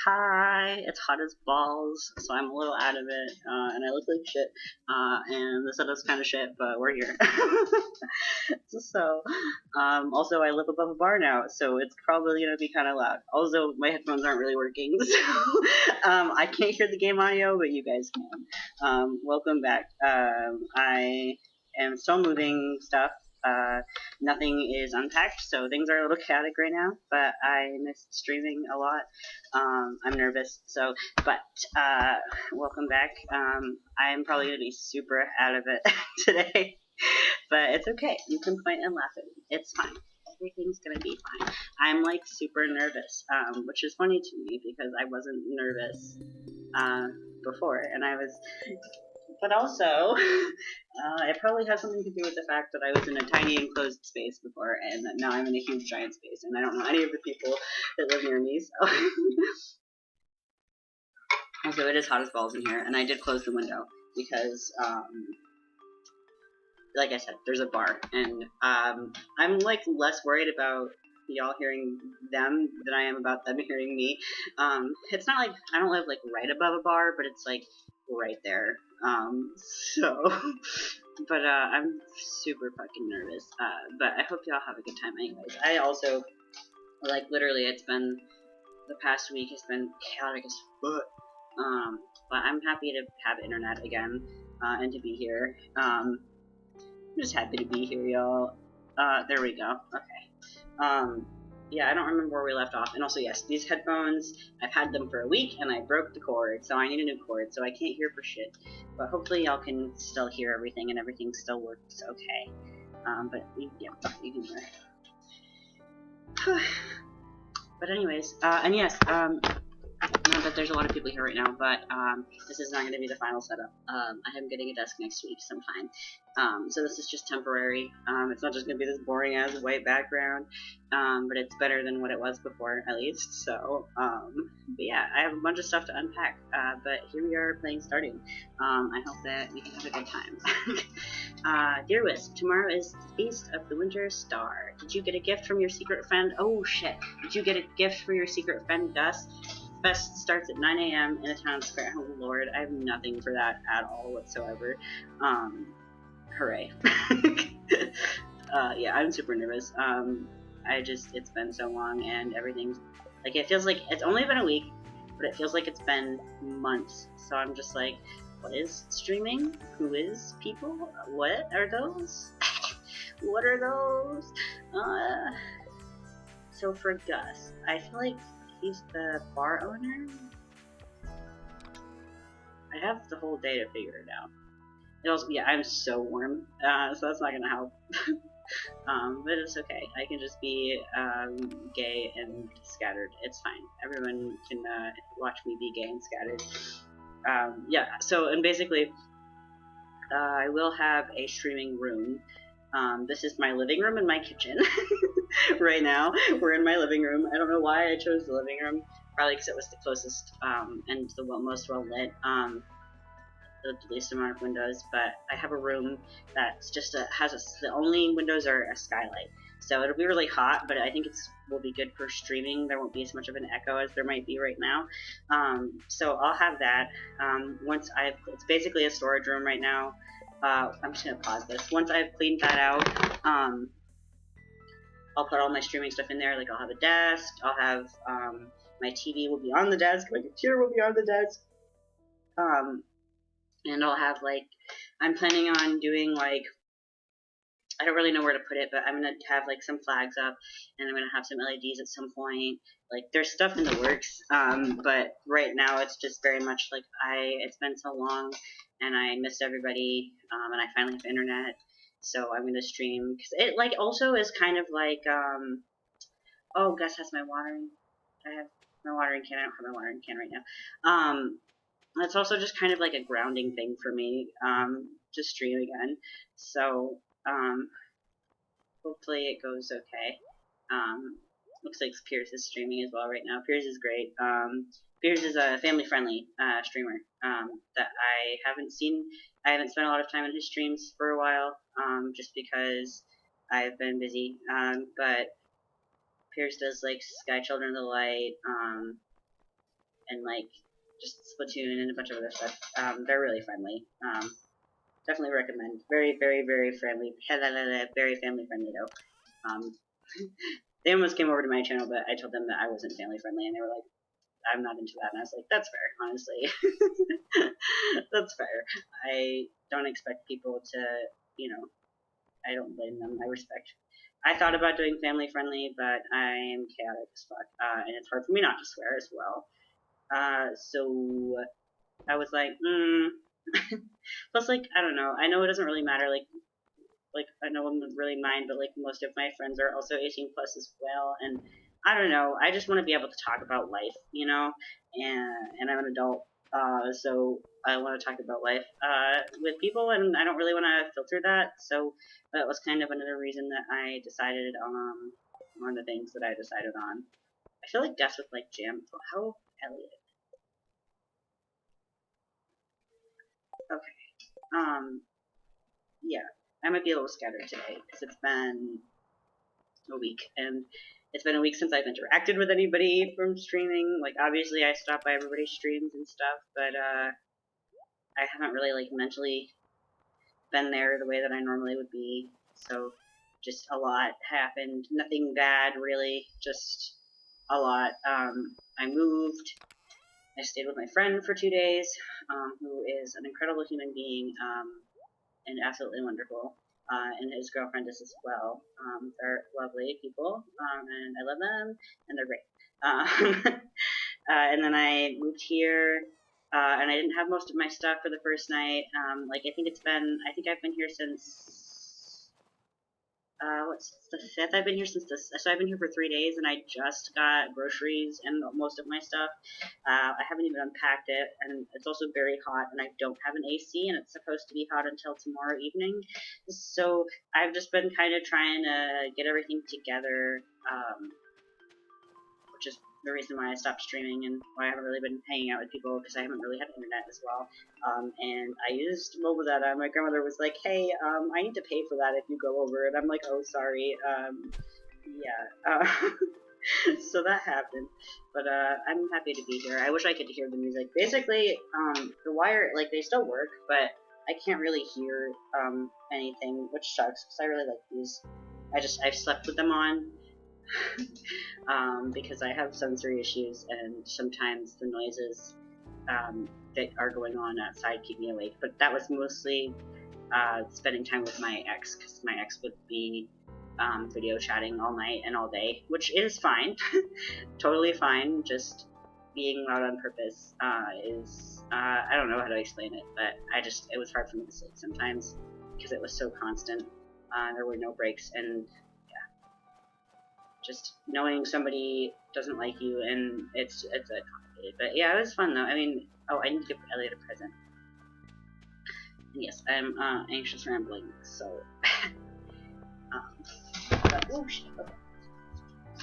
Hi, it's hot as balls, so I'm a little out of it, and I look like shit, and the setup's kind of shit, but we're here. so, also I live above a bar now, so it's probably gonna be kind of loud. Also, my headphones aren't really working, so, I can't hear the game audio, but you guys can. Welcome back. I am still moving stuff. Uh, Nothing is unpacked, so things are a little chaotic right now, but I missed streaming a lot. I'm nervous, so, but, welcome back. I'm probably gonna be super out of it today, but it's okay. You can point and laugh at me. It's fine. Everything's gonna be fine. I'm like super nervous, which is funny to me because I wasn't nervous, before, and I was, but also, it probably has something to do with the fact that I was in a tiny enclosed space before, and that now I'm in a huge giant space, and I don't know any of the people that live near me, so. Also, it is hot as balls in here, and I did close the window because, like I said, there's a bar, and I'm like less worried about y'all hearing them than I am about them hearing me. It's not like I don't live like right above a bar, but it's like right there. So, but I'm super fucking nervous. But I hope y'all have a good time, anyways. I also like literally, it's been the past week has been chaotic as fuck. But I'm happy to have internet again, and to be here. I'm just happy to be here, y'all. There we go. Okay. Yeah, I don't remember where we left off. And also, yes, these headphones, I've had them for a week, and I broke the cord, so I need a new cord, so I can't hear for shit. But hopefully y'all can still hear everything, and everything still works okay. But, yeah, you can hear. But anyways, and yes, not that there's a lot of people here right now, but this is not going to be the final setup. I am getting a desk next week sometime. So this is just temporary. It's not just going to be this boring ass white background, but it's better than what it was before, at least. So, but yeah, I have a bunch of stuff to unpack, but here we are playing Stardew. I hope that we can have a good time. Dear Wisp, tomorrow is the Feast of the Winter Star. Did you get a gift from your secret friend? Oh shit. Did you get a gift for your secret friend Gus? Fest starts at 9 a.m. in the town square. Oh lord, I have nothing for that at all whatsoever. Hooray. Yeah, I'm super nervous. It's been so long and everything's, like, it feels like it's only been a week, but it feels like it's been months. So I'm just like, what is streaming? Who is people? What are those? What are those? So for Gus, I feel like he's the bar owner? I have the whole day to figure it out. It also, yeah, I'm so warm, so that's not gonna help. But it's okay. I can just be gay and scattered. It's fine. Everyone can watch me be gay and scattered. Yeah, so, and basically, I will have a streaming room. This is my living room and my kitchen. Right now, we're in my living room. I don't know why I chose the living room. Probably because it was the closest and the most well lit. The least amount of windows, but I have a room that's just the only windows are a skylight. So it'll be really hot, but I think will be good for streaming. There won't be as much of an echo as there might be right now. So I'll have that. It's basically a storage room right now. I'm just gonna pause this. Once I've cleaned that out, I'll put all my streaming stuff in there. Like I'll have a desk. I'll have my TV will be on the desk. My computer will be on the desk. And I'll have I'm planning on doing I don't really know where to put it, but I'm gonna have some flags up, and I'm gonna have some LEDs at some point, like there's stuff in the works, but right now it's just very much like it's been so long and I missed everybody, and I finally have internet, so I'm gonna stream because it like also is kind of like oh, Gus has my watering. I have my watering can. I don't have my watering can right now. It's also just kind of like a grounding thing for me, to stream again. So hopefully it goes okay. Looks like Pierce is streaming as well right now. Pierce is great. Pierce is a family-friendly streamer that I haven't seen. I haven't spent a lot of time in his streams for a while, just because I've been busy. But Pierce does like Sky Children of the Light, and like just Splatoon and a bunch of other stuff. They're really friendly. Definitely recommend. Very, very, very friendly. Very family friendly though. They almost came over to my channel, but I told them that I wasn't family friendly, and they were like, "I'm not into that." And I was like, "That's fair, honestly. That's fair. I don't expect people to, you know, I don't blame them. I respect. I thought about doing family friendly, but I am chaotic as fuck, and it's hard for me not to swear as well. So I was like, Plus, like, I don't know. I know it doesn't really matter. Like no one would really mind, but like most of my friends are also 18 plus as well, and I don't know. I just want to be able to talk about life, you know, and I'm an adult, so I want to talk about life with people, and I don't really want to filter that. So that was kind of another reason that I decided on the things that I decided on. I feel like Death with like jam. How Elliot? Okay. Yeah, I might be a little scattered today because it's been a week, and it's been a week since I've interacted with anybody from streaming. Like, obviously, I stop by everybody's streams and stuff, but I haven't really like mentally been there the way that I normally would be. So, just a lot happened. Nothing bad, really. Just a lot. I moved. I stayed with my friend for 2 days, who is an incredible human being, and absolutely wonderful. And his girlfriend is as well. They're lovely people, and I love them, and they're great. And then I moved here, and I didn't have most of my stuff for the first night. Like I think I've been here since what's the 5th? I've been here since this. So I've been here for 3 days, and I just got groceries and most of my stuff. I haven't even unpacked it, and it's also very hot, and I don't have an AC, and it's supposed to be hot until tomorrow evening. So I've just been kind of trying to get everything together, which is the reason why I stopped streaming and why I haven't really been hanging out with people, because I haven't really had internet as well. And I used mobile data. My grandmother was like, "Hey, I need to pay for that if you go over," and I'm like, "Oh, sorry." Yeah. So that happened, but I'm happy to be here. I wish I could hear the music. Basically, the wire, like, they still work, but I can't really hear anything, which sucks because I really like these. I've slept with them on. Because I have sensory issues, and sometimes the noises that are going on outside keep me awake. But that was mostly spending time with my ex, because my ex would be video chatting all night and all day, which is fine. Totally fine. Just being loud on purpose is, I don't know how to explain it, but it was hard for me to sleep sometimes because it was so constant. There were no breaks, and just knowing somebody doesn't like you, and it's a complicated. But yeah, it was fun though. I mean, oh, I need to give Elliot a present. And yes, I'm anxious rambling, so oh shit. Okay.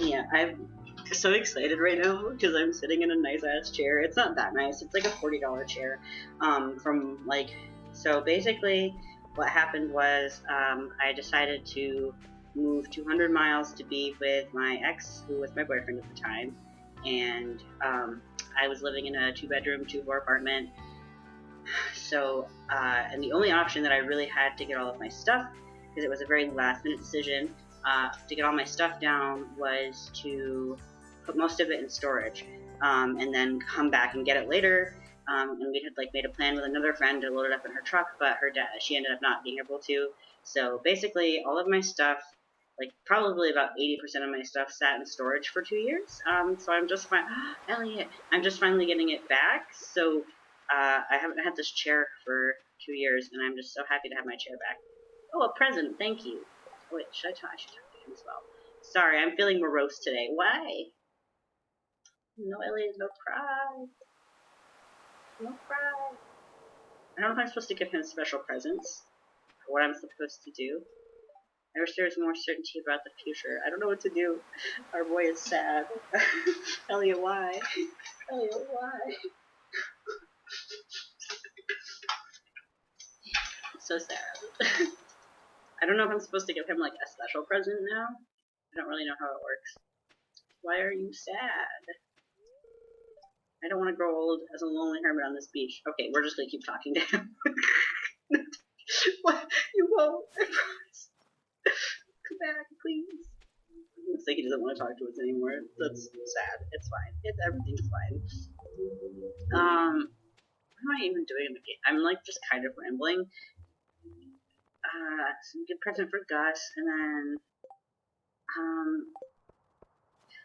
Yeah, I'm so excited right now because I'm sitting in a nice ass chair. It's not that nice. It's like a $40 chair. From like, so basically, what happened was I decided to move 200 miles to be with my ex, who was my boyfriend at the time, and I was living in a 2-bedroom, 2-floor apartment. So, and the only option that I really had to get all of my stuff, because it was a very last-minute decision, to get all my stuff down was to put most of it in storage, and then come back and get it later. And we had like made a plan with another friend to load it up in her truck, but she ended up not being able to. So basically, all of my stuff like probably about 80% of my stuff sat in storage for 2 years. So I'm just Elliot, I'm just finally getting it back. So I haven't had this chair for 2 years, and I'm just so happy to have my chair back. Oh, a present, thank you. Wait, I should talk to him as well. Sorry, I'm feeling morose today. Why? No, Elliot, no cry. No cry. I don't know if I'm supposed to give him special presents, or what I'm supposed to do. I wish there was more certainty about the future. I don't know what to do. Our boy is sad. Elliot, why? Elliot, why? So sad. I don't know if I'm supposed to give him like a special present now. I don't really know how it works. Why are you sad? I don't want to grow old as a lonely hermit on this beach. Okay, we're just gonna keep talking to him. What? You won't. I promise. Come back, please. Looks like he doesn't want to talk to us anymore. That's sad. It's fine. Everything's fine. What am I even doing in the game? I'm like just kind of rambling. Some good present for Gus, and then I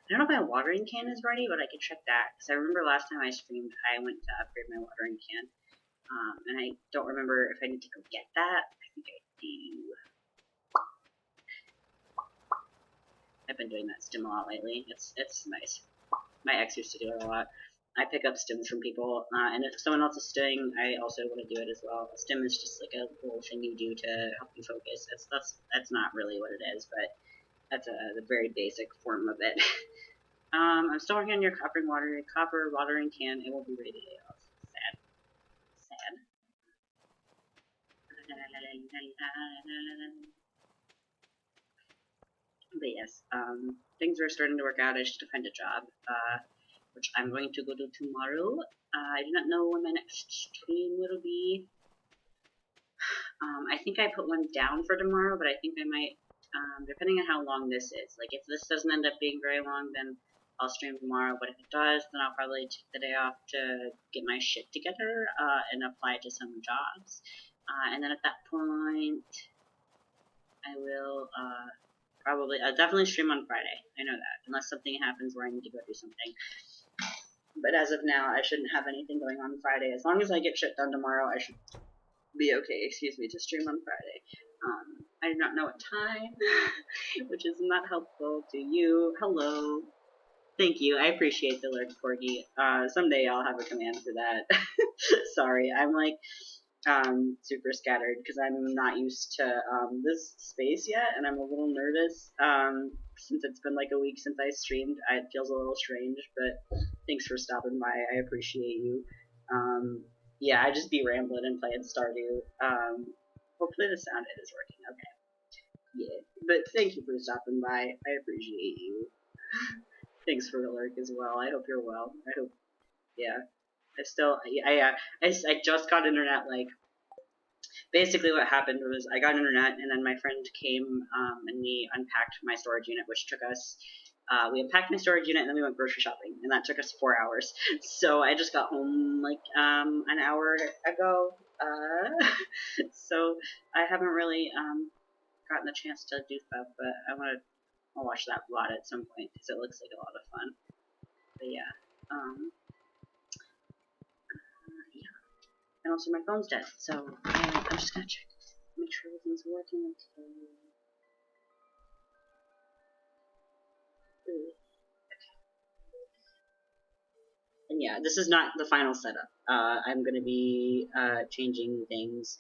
don't know if my watering can is ready, but I can check that because I remember last time I streamed, I went to upgrade my watering can, and I don't remember if I need to go get that. I think I do. I've been doing that stim a lot lately. It's nice. My ex used to do it a lot. I pick up stims from people, and if someone else is stimming, I also want to do it as well. A stim is just like a little thing you do to help you focus. That's not really what it is, but that's the very basic form of it. I'm still working on your copper watering can. It won't be ready today. Oh, sad. Sad. But yes, things are starting to work out. I should find a job, which I'm going to go to tomorrow. I do not know when my next stream will be. I think I put one down for tomorrow, but I think I might, depending on how long this is. Like, if this doesn't end up being very long, then I'll stream tomorrow, but if it does, then I'll probably take the day off to get my shit together, and apply to some jobs. And then at that point, I will, I'll definitely stream on Friday. I know that, unless something happens where I need to go do something. But as of now, I shouldn't have anything going on Friday. As long as I get shit done tomorrow, I should be okay, to stream on Friday. I do not know what time, which is not helpful to you. Hello. Thank you. I appreciate the lurk, Corgi. Someday I'll have a command for that. Sorry, I'm like super scattered because I'm not used to this space yet, and I'm a little nervous. Since it's been like a week since I streamed, it feels a little strange. But thanks for stopping by. I appreciate you. Yeah, I just be rambling and playing Stardew. Hopefully the sound is working. Okay. Yeah, but thank you for stopping by. I appreciate you. Thanks for the lurk as well. I hope you're well. I hope, yeah. I just got internet, like, basically what happened was I got internet, and then my friend came, and we unpacked my storage unit, which took us, we unpacked my storage unit, and then we went grocery shopping, and that took us 4 hours. So I just got home, like, an hour ago, so I haven't really, gotten the chance to do stuff, but I'll watch that VOD at some point, because it looks like a lot of fun. But yeah, yeah. And also my phone's dead, so I'm just gonna check, make sure everything's working okay. And yeah, this is not the final setup. I'm gonna be changing things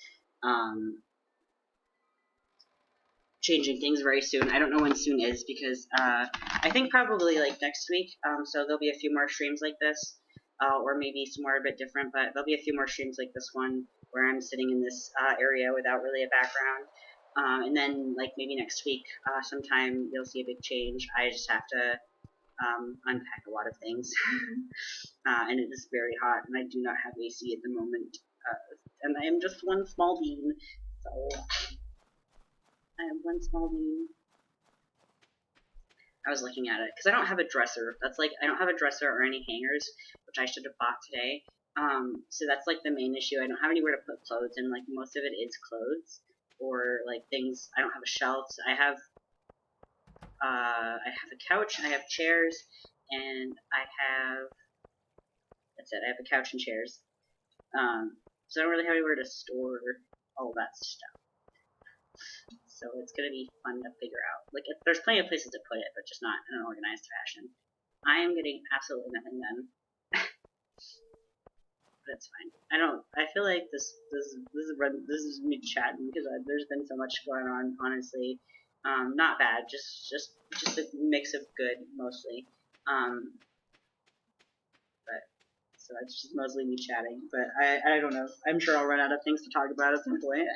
very soon. I don't know when soon is because I think probably like next week. So there'll be a few more streams like this, or maybe some more a bit different. But there'll be a few more streams like this one where I'm sitting in this area without really a background. And then like maybe next week, sometime you'll see a big change. I just have to unpack a lot of things, and it is very hot, and I do not have AC at the moment. And I am just one small bean, so. I have one small bean. I was looking at it because I don't have a dresser. That's like I don't have a dresser or any hangers, which I should have bought today. So that's like the main issue. I don't have anywhere to put clothes, and like most of it is clothes or like things. I don't have a shelf. So I have I have a couch, I have chairs, and I have, that's it, I have a couch and chairs. So I don't really have anywhere to store all that stuff. So it's gonna be fun to figure out. Like, there's plenty of places to put it, but just not in an organized fashion. I am getting absolutely nothing done. That's fine. I feel like this is me chatting because there's been so much going on. Honestly, not bad. Just a mix of good mostly. But so it's just mostly me chatting. But I don't know. I'm sure I'll run out of things to talk about at some point.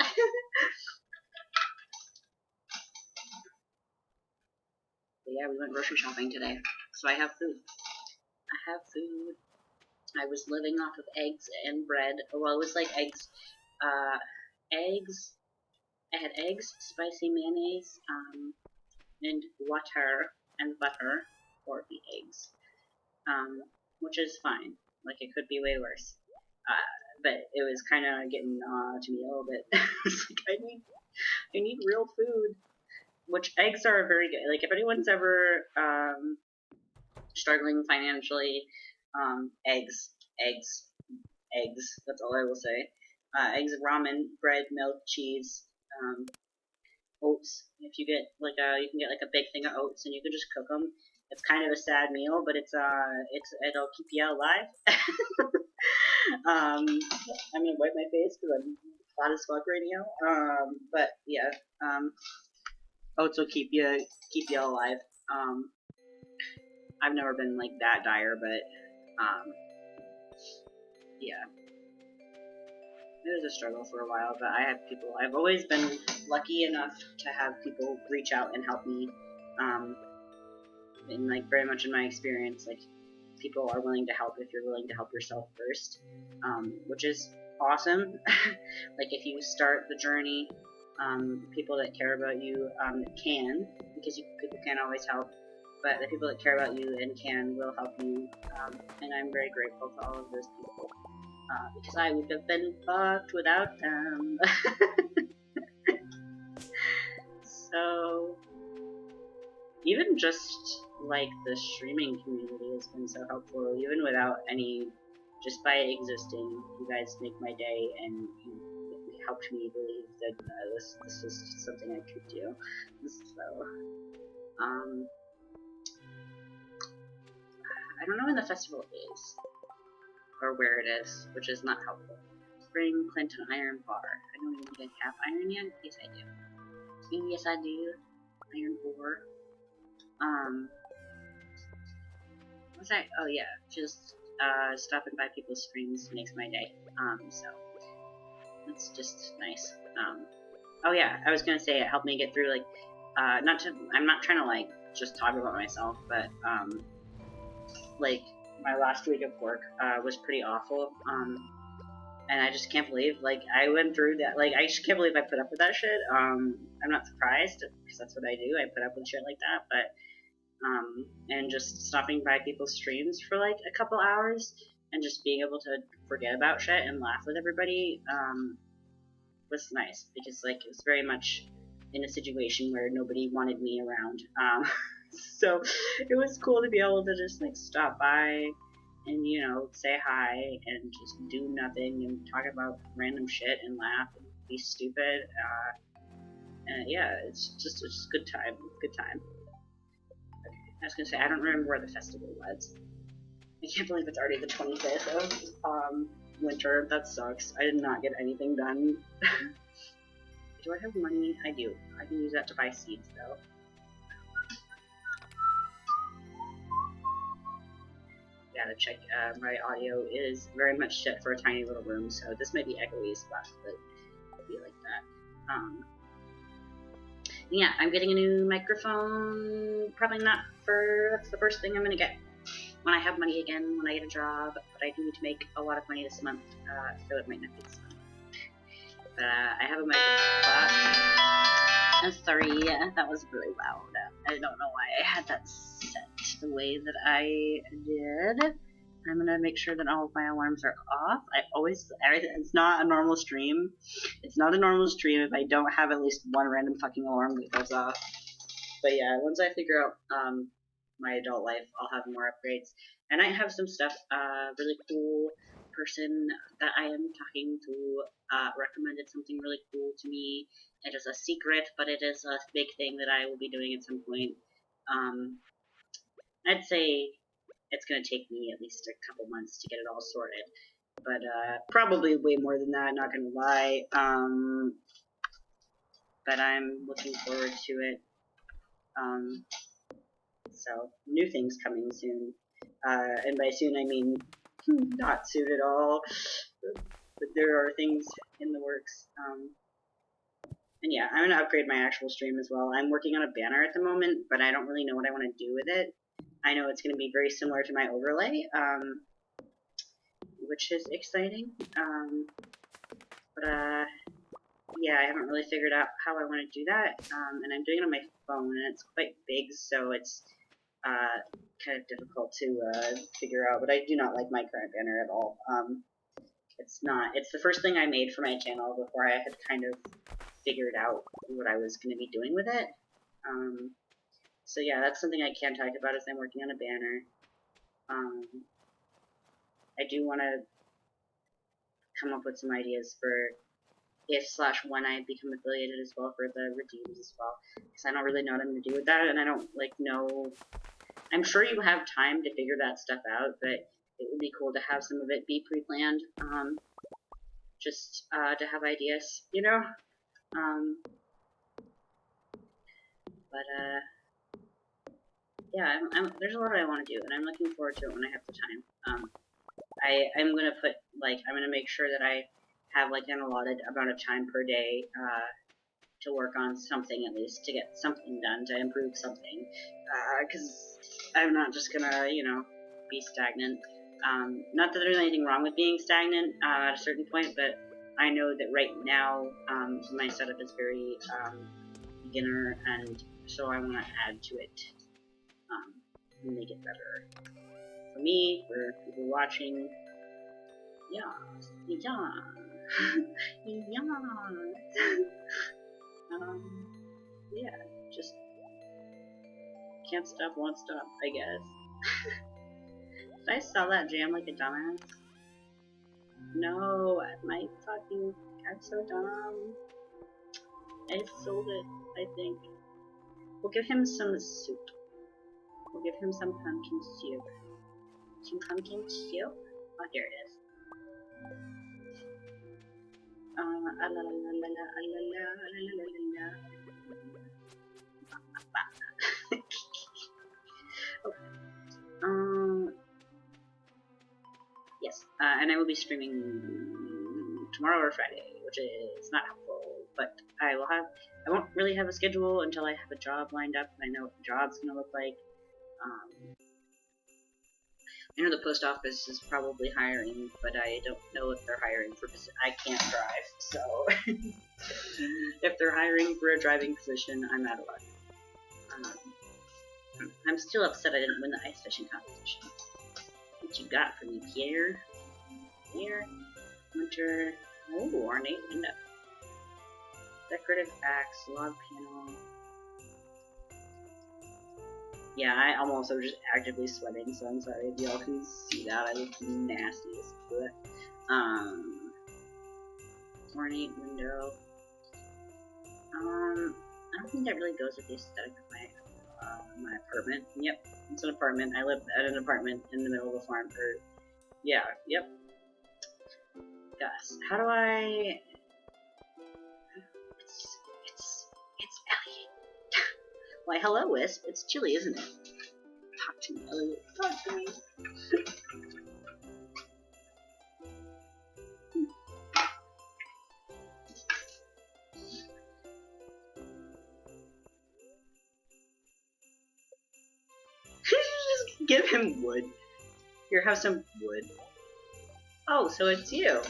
But yeah, we went grocery shopping today, so I have food. I have food. I was living off of eggs and bread. Well, it was like eggs. Eggs. I had eggs, spicy mayonnaise, and water and butter for the eggs, which is fine. Like, it could be way worse. But it was kind of getting to me a little bit. It's like, I need real food. Which eggs are very good. Like, if anyone's ever struggling financially, eggs. That's all I will say. Eggs, ramen, bread, milk, cheese, oats. If you get like you can get like a big thing of oats and you can just cook them. It's kind of a sad meal, but it'll keep you alive. I'm gonna wipe my face because I'm hot as fuck right now. But yeah, oats will keep you alive. I've never been like that dire, but yeah. It was a struggle for a while, but I've always been lucky enough to have people reach out and help me, and like very much in my experience, like people are willing to help if you're willing to help yourself first, which is awesome. Like if you start the journey, people that care about you can, because people can't always help, but the people that care about you and can will help you, and I'm very grateful to all of those people. Because I would have been fucked without them. So, even just like the streaming community has been so helpful, even without any, just by existing, you guys make my day and you helped me believe that this was something I could do. So, I don't know when the festival is. Or where it is, which is not helpful. Spring Clinton Iron Bar. I don't even think I have iron yet. Yes, I do. Yes, I do. Iron ore. What's that? Oh yeah, just stopping by people's streams makes my day. So it's just nice. Oh yeah, I was gonna say it helped me get through like, I'm not trying to like just talk about myself, but like. My last week of work was pretty awful, and I just can't believe, like, I went through that, like, I just can't believe I put up with that shit. I'm not surprised, because that's what I do, I put up with shit like that, but, and just stopping by people's streams for, like, a couple hours, and just being able to forget about shit and laugh with everybody, was nice, because, like, it was very much in a situation where nobody wanted me around, so it was cool to be able to just like stop by and, you know, say hi and just do nothing and talk about random shit and laugh and be stupid. And yeah, it's just a good time. Good time. Okay. I was gonna say I don't remember where the festival was. I can't believe it's already the 25th of winter. That sucks. I did not get anything done. Do I have money? I do. I can use that to buy seeds though. Gotta check, my audio is very much set for a tiny little room, so this might be echoey stuff, but it'll be like that. Yeah, I'm getting a new microphone, probably not that's the first thing I'm gonna get when I have money again, when I get a job, but I do need to make a lot of money this month, so it might not be this month. But, I have a microphone. Sorry, that was really loud. I don't know why I had that set the way that I did. I'm gonna make sure that all of my alarms are off. It's not a normal stream. It's not a normal stream if I don't have at least one random fucking alarm that goes off. But yeah, once I figure out my adult life, I'll have more upgrades, and I have some stuff. Really cool person that I am talking to recommended something really cool to me. It is a secret, but it is a big thing that I will be doing at some point. I'd say it's going to take me at least a couple months to get it all sorted, but probably way more than that. Not going to lie. But I'm looking forward to it. So new things coming soon, and by soon I mean not soon at all. But there are things in the works. And yeah, I'm gonna upgrade my actual stream as well. I'm working on a banner at the moment, but I don't really know what I want to do with it. I know it's gonna be very similar to my overlay, which is exciting. But yeah, I haven't really figured out how I want to do that. And I'm doing it on my phone, and it's quite big, so it's kind of difficult to figure out. But I do not like my current banner at all. It's not. It's the first thing I made for my channel before I had kind of figured out what I was going to be doing with it. So yeah, that's something I can talk about as I'm working on a banner. I do want to come up with some ideas for if/when I become affiliated as well for the redeems as well, because I don't really know what I'm going to do with that, and I don't know. I'm sure you have time to figure that stuff out, but it would be cool to have some of it be pre-planned, just to have ideas, you know? But yeah, there's a lot I want to do, and I'm looking forward to it when I have the time. I'm gonna put, I'm gonna make sure that I have, an allotted amount of time per day, to work on something at least, to get something done, to improve something, because I'm not just gonna, be stagnant. Not that there's anything wrong with being stagnant at a certain point, but I know that right now my setup is very beginner, and so I want to add to it and make it better. For me, for people watching, yeah. Yeah, just can't stop, won't stop, I guess. Did I sell that jam like a dumbass? No, I'm so dumb. I sold it, I think. We'll give him some soup. We'll give him some pumpkin soup. Some pumpkin soup? Oh, here it is. Yes, and I will be streaming tomorrow or Friday, which is not helpful, but I won't really have a schedule until I have a job lined up, and I know what the job's gonna look like. I know the post office is probably hiring, but I don't know if they're hiring for, I can't drive, so if they're hiring for a driving position, I'm out of luck. I'm still upset I didn't win the ice fishing competition. What you got for me, Pierre? Pierre? Winter. Oh, ornate window. Decorative axe, log panel. Yeah, I'm also just actively sweating, so I'm sorry if y'all can see that. I look nasty as fuck. Ornate window. I don't think that really goes with the aesthetic of my apartment. Yep, it's an apartment. I live at an apartment in the middle of a farm. Yeah, yep. Gus, how do I... It's Elliot. Why, hello, Wisp. It's chilly, isn't it? Talk to me, Elliot. Talk to me. Just give him wood. Here, have some wood. Oh, so it's you.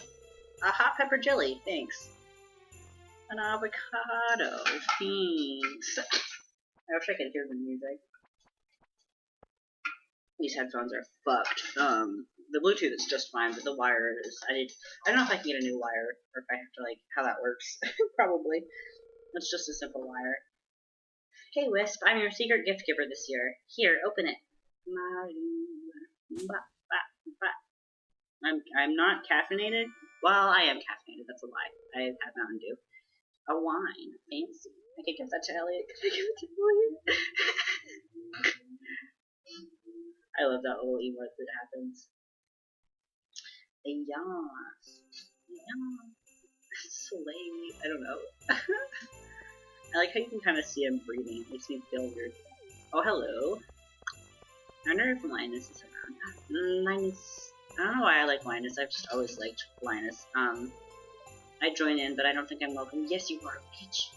A hot pepper jelly, thanks. An avocado, thanks. I wish I could hear the music. These headphones are fucked. The Bluetooth is just fine, but the wire is... I don't know if I can get a new wire, or if I have to, how that works. Probably. It's just a simple wire. Hey Wisp, I'm your secret gift giver this year. Here, open it. I'm not caffeinated. Well, I am caffeinated. That's a lie. I have had Mountain Dew. A wine, fancy. I could give that to Elliot. Could I give it to Elliot? I love that little emote that happens. Yeah. Slay. I don't know. I like how you can kind of see him breathing. It makes me feel weird. Oh, hello. I wonder if Linus is around. Linus. I don't know why I like Linus. I've just always liked Linus. I join in, but I don't think I'm welcome. Yes, you are, bitch.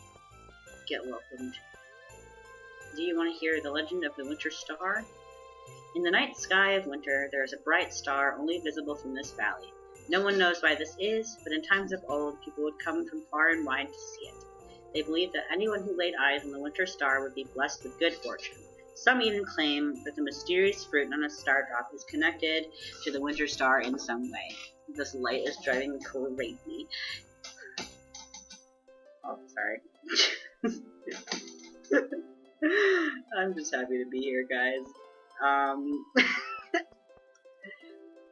Get welcomed. Do you want to hear the legend of the Winter Star? In the night sky of winter, there is a bright star only visible from this valley. No one knows why this is, but in times of old, people would come from far and wide to see it. They believed that anyone who laid eyes on the winter star would be blessed with good fortune. Some even claim that the mysterious fruit known as Stardrop is connected to the winter star in some way. This light is driving me crazy. Oh, sorry. I'm just happy to be here, guys.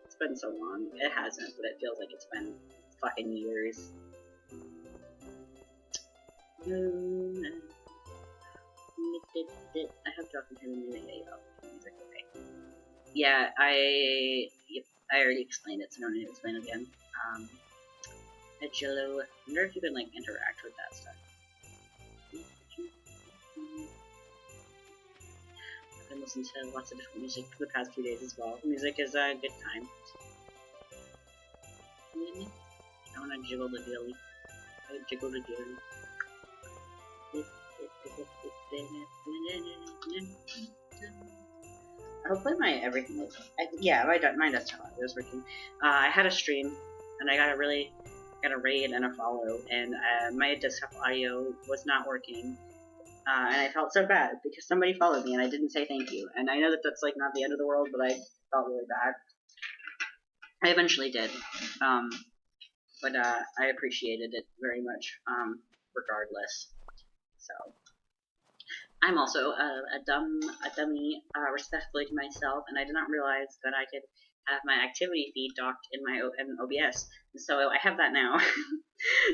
It's been so long. It hasn't, but it feels like it's been fucking years. I have dropped into the music. Okay. Yeah, I already explained it, so I don't need to explain it again. Jello. I wonder if you can like interact with that stuff. I've been listening to lots of different music for the past few days as well. Music is a good time. I wanna jiggle the dilly. I jiggle the dilly. Hopefully my everything is. Yeah, my desktop audio is working. I had a stream, and I got a raid and a follow, and my desktop audio was not working. And I felt so bad because somebody followed me and I didn't say thank you. And I know that that's like not the end of the world, but I felt really bad. I eventually did, but I appreciated it very much, regardless. So I'm also a dummy, respectfully to myself, and I did not realize that I could have my activity feed docked in my OBS. So I have that now,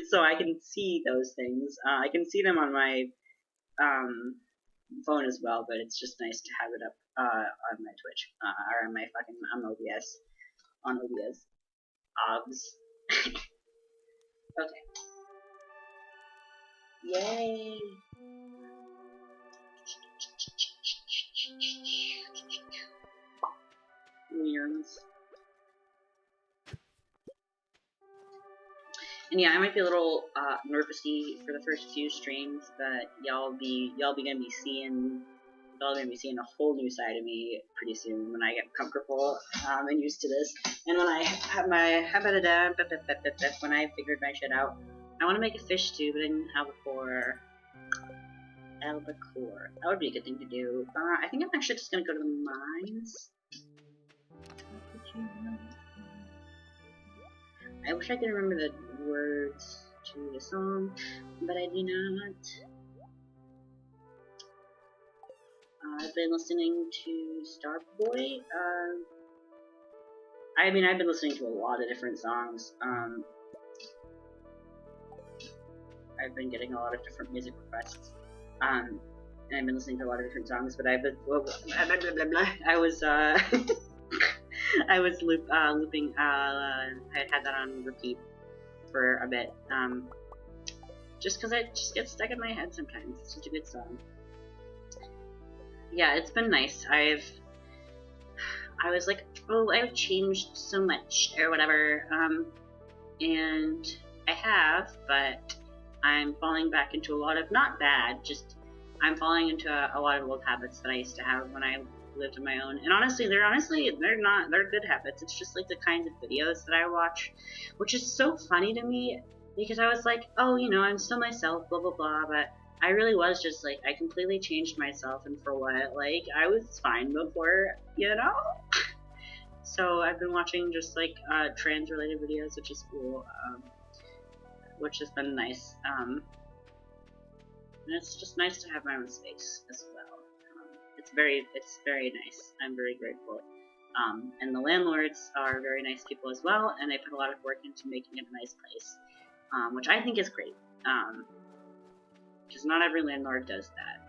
so I can see those things. I can see them on my phone as well, but it's just nice to have it up on my Twitch or on my fucking OBS. On OBS. OBS. Okay. Yay! Weirds. And yeah, I might be a little nervousy for the first few streams, but y'all be gonna be seeing a whole new side of me pretty soon when I get comfortable and used to this. And when I have when I figured my shit out, I want to make a fish stew, but I didn't have before. Albacore. That would be a good thing to do. I think I'm actually just gonna go to the mines. I wish I could remember the words to the song, but I do not. I've been listening to Starboy. I've been listening to a lot of different songs. I've been getting a lot of different music requests. And I've been listening to a lot of different songs, but I've been, I was, I was looping, I had that on repeat for a bit, just because it just gets stuck in my head sometimes. It's such a good song. Yeah, it's been nice. I was like, oh, I've changed so much, or whatever, and I have, but I'm falling back into a lot of, not bad, just, I'm falling into a lot of old habits that I used to have when I lived on my own. And honestly, they're good habits. It's just like the kinds of videos that I watch, which is so funny to me, because I was like, oh, you know, I'm still myself, blah, blah, blah, but I really was just like, I completely changed myself, and for what? Like, I was fine before, you know? So I've been watching just like trans-related videos, which is cool, which has been nice. And it's just nice to have my own space as well. It's very nice. I'm very grateful. And the landlords are very nice people as well, and they put a lot of work into making it a nice place, which I think is great. Because not every landlord does that,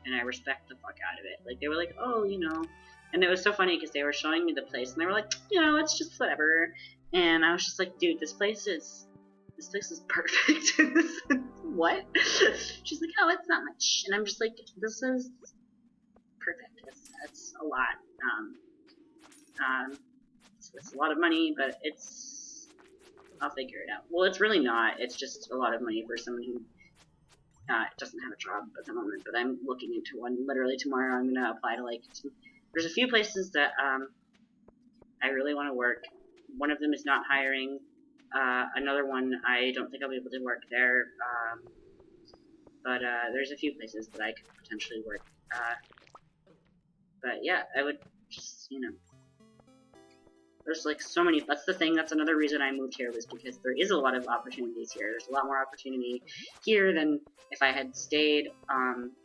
and I respect the fuck out of it. Like, they were like, oh, you know, and it was so funny because they were showing me the place, and they were like, you know, it's just whatever, and I was just like, dude, this place is perfect. What? She's like, oh, it's not much, and I'm just like, this is perfect. It's a lot. It's a lot of money, but I'll figure it out. Well, it's really not. It's just a lot of money for someone who doesn't have a job at the moment, but I'm looking into one. Literally tomorrow I'm going to apply to, like, there's a few places that I really want to work. One of them is not hiring. Another one, I don't think I'll be able to work there. But there's a few places that I could potentially work. But yeah, I would just, you know, there's like so many. That's the thing. That's another reason I moved here, was because there is a lot of opportunities here. There's a lot more opportunity here than if I had stayed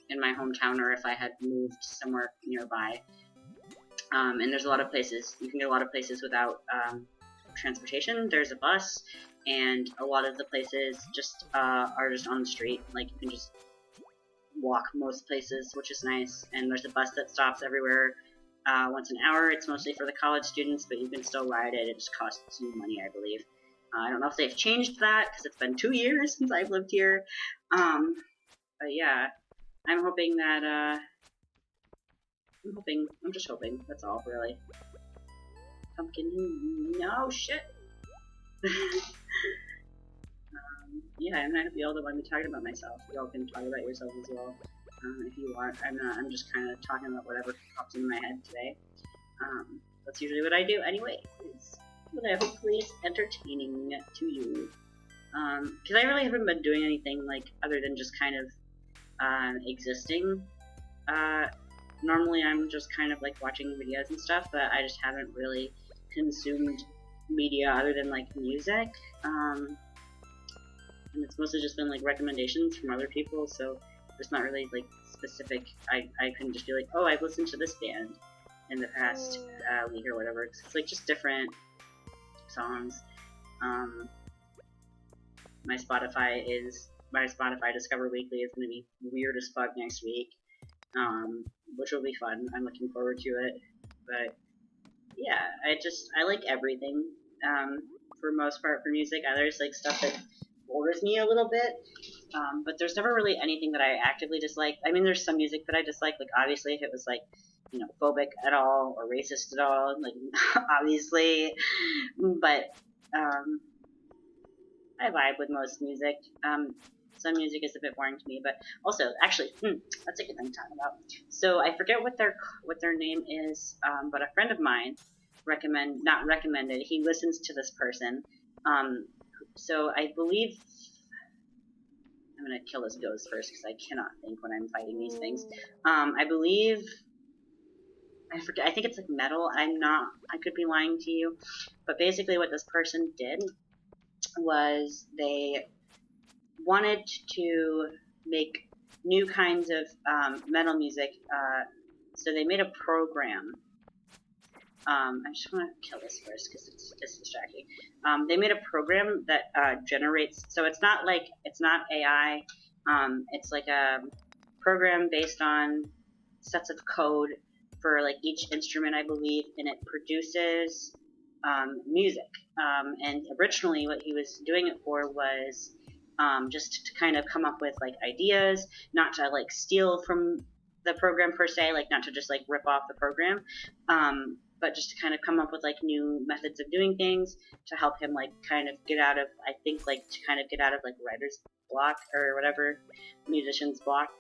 in my hometown or if I had moved somewhere nearby. And there's a lot of places. You can get a lot of places without transportation. There's a bus, and a lot of the places just are just on the street. Like, you can just walk most places, which is nice. And there's a bus that stops everywhere. Once an hour. It's mostly for the college students, but you can still ride it. It just costs you money, I believe. I don't know if they've changed that, because it's been 2 years since I've lived here. But yeah, I'm hoping that, I'm just hoping, that's all, really. Pumpkin, no, shit! Yeah, I'm not gonna be all the one to be talking about myself. Y'all can talk about yourself as well. If you want. I'm not. I'm just kind of talking about whatever pops in my head today. That's usually what I do anyway. But hopefully it's entertaining to you. Because I really haven't been doing anything, like, other than just kind of existing. Normally I'm just kind of like watching videos and stuff, but I just haven't really consumed media other than, like, music. And it's mostly just been, like, recommendations from other people, so it's not really, like, specific. I couldn't just be like, oh, I've listened to this band in the past week or whatever. It's like just different songs. My Spotify Discover Weekly is going to be weird as fuck next week, which will be fun. I'm looking forward to it. But yeah, I like everything. For most part, for music, there's like stuff that bores me a little bit. But there's never really anything that I actively dislike. I mean, there's some music that I dislike, like, obviously, if it was, like, you know, phobic at all, or racist at all, like, obviously, but, I vibe with most music. Some music is a bit boring to me, but also, actually, that's a good thing to talk about. So, I forget what their name is, but a friend of mine not recommended, he listens to this person, so I believe, I'm gonna kill this ghost first because I cannot think when I'm fighting these things. I believe, I forget, I think it's like metal. I could be lying to you. But basically what this person did was they wanted to make new kinds of metal music. So they made a program. I just want to kill this first because it's distracting. They made a program that generates, so it's not AI. It's like a program based on sets of code for like each instrument, I believe, and it produces music. And originally what he was doing it for was just to kind of come up with like ideas, not to like steal from the program per se, like not to just like rip off the program, but just to kind of come up with like new methods of doing things to help him like kind of get out of, I think, like to kind of get out of like writer's block or whatever, musician's block.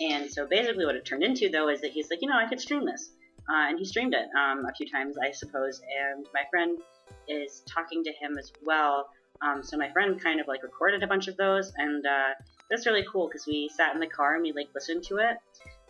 And so basically what it turned into though is that he's like, you know, I could stream this. And he streamed it a few times, I suppose, and my friend is talking to him as well. So my friend kind of like recorded a bunch of those, and that's really cool because we sat in the car and we like listened to it.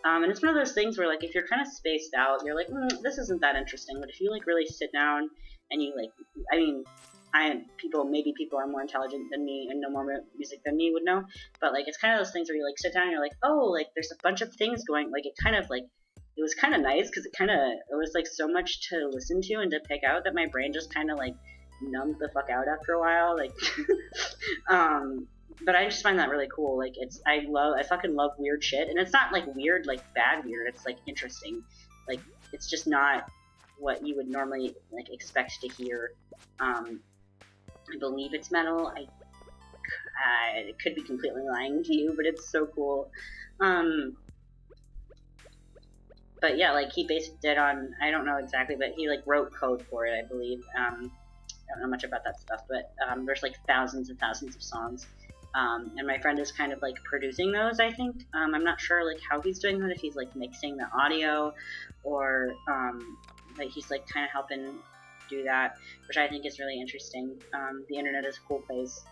And it's one of those things where like if you're kind of spaced out, you're like, this isn't that interesting. But if you like really sit down and you like, I mean, maybe people are more intelligent than me and know more music than me would know, but like it's kind of those things where you like sit down and you're like, oh, like there's a bunch of things going, like it kind of like it was kind of nice because it was like so much to listen to and to pick out that my brain just kind of like numbed the fuck out after a while, like but I just find that really cool. Like I fucking love weird shit, and it's not like weird like bad weird, it's like interesting, like it's just not what you would normally like expect to hear. I believe it's metal. I could be completely lying to you, but it's so cool. But yeah, like he based it on, I don't know exactly, but he like wrote code for it, I believe. I don't know much about that stuff, but there's like thousands and thousands of songs. And my friend is kind of like producing those, I think. I'm not sure like how he's doing that, if he's like mixing the audio or but he's like kind of helping do that, which I think is really interesting. The internet is a cool place.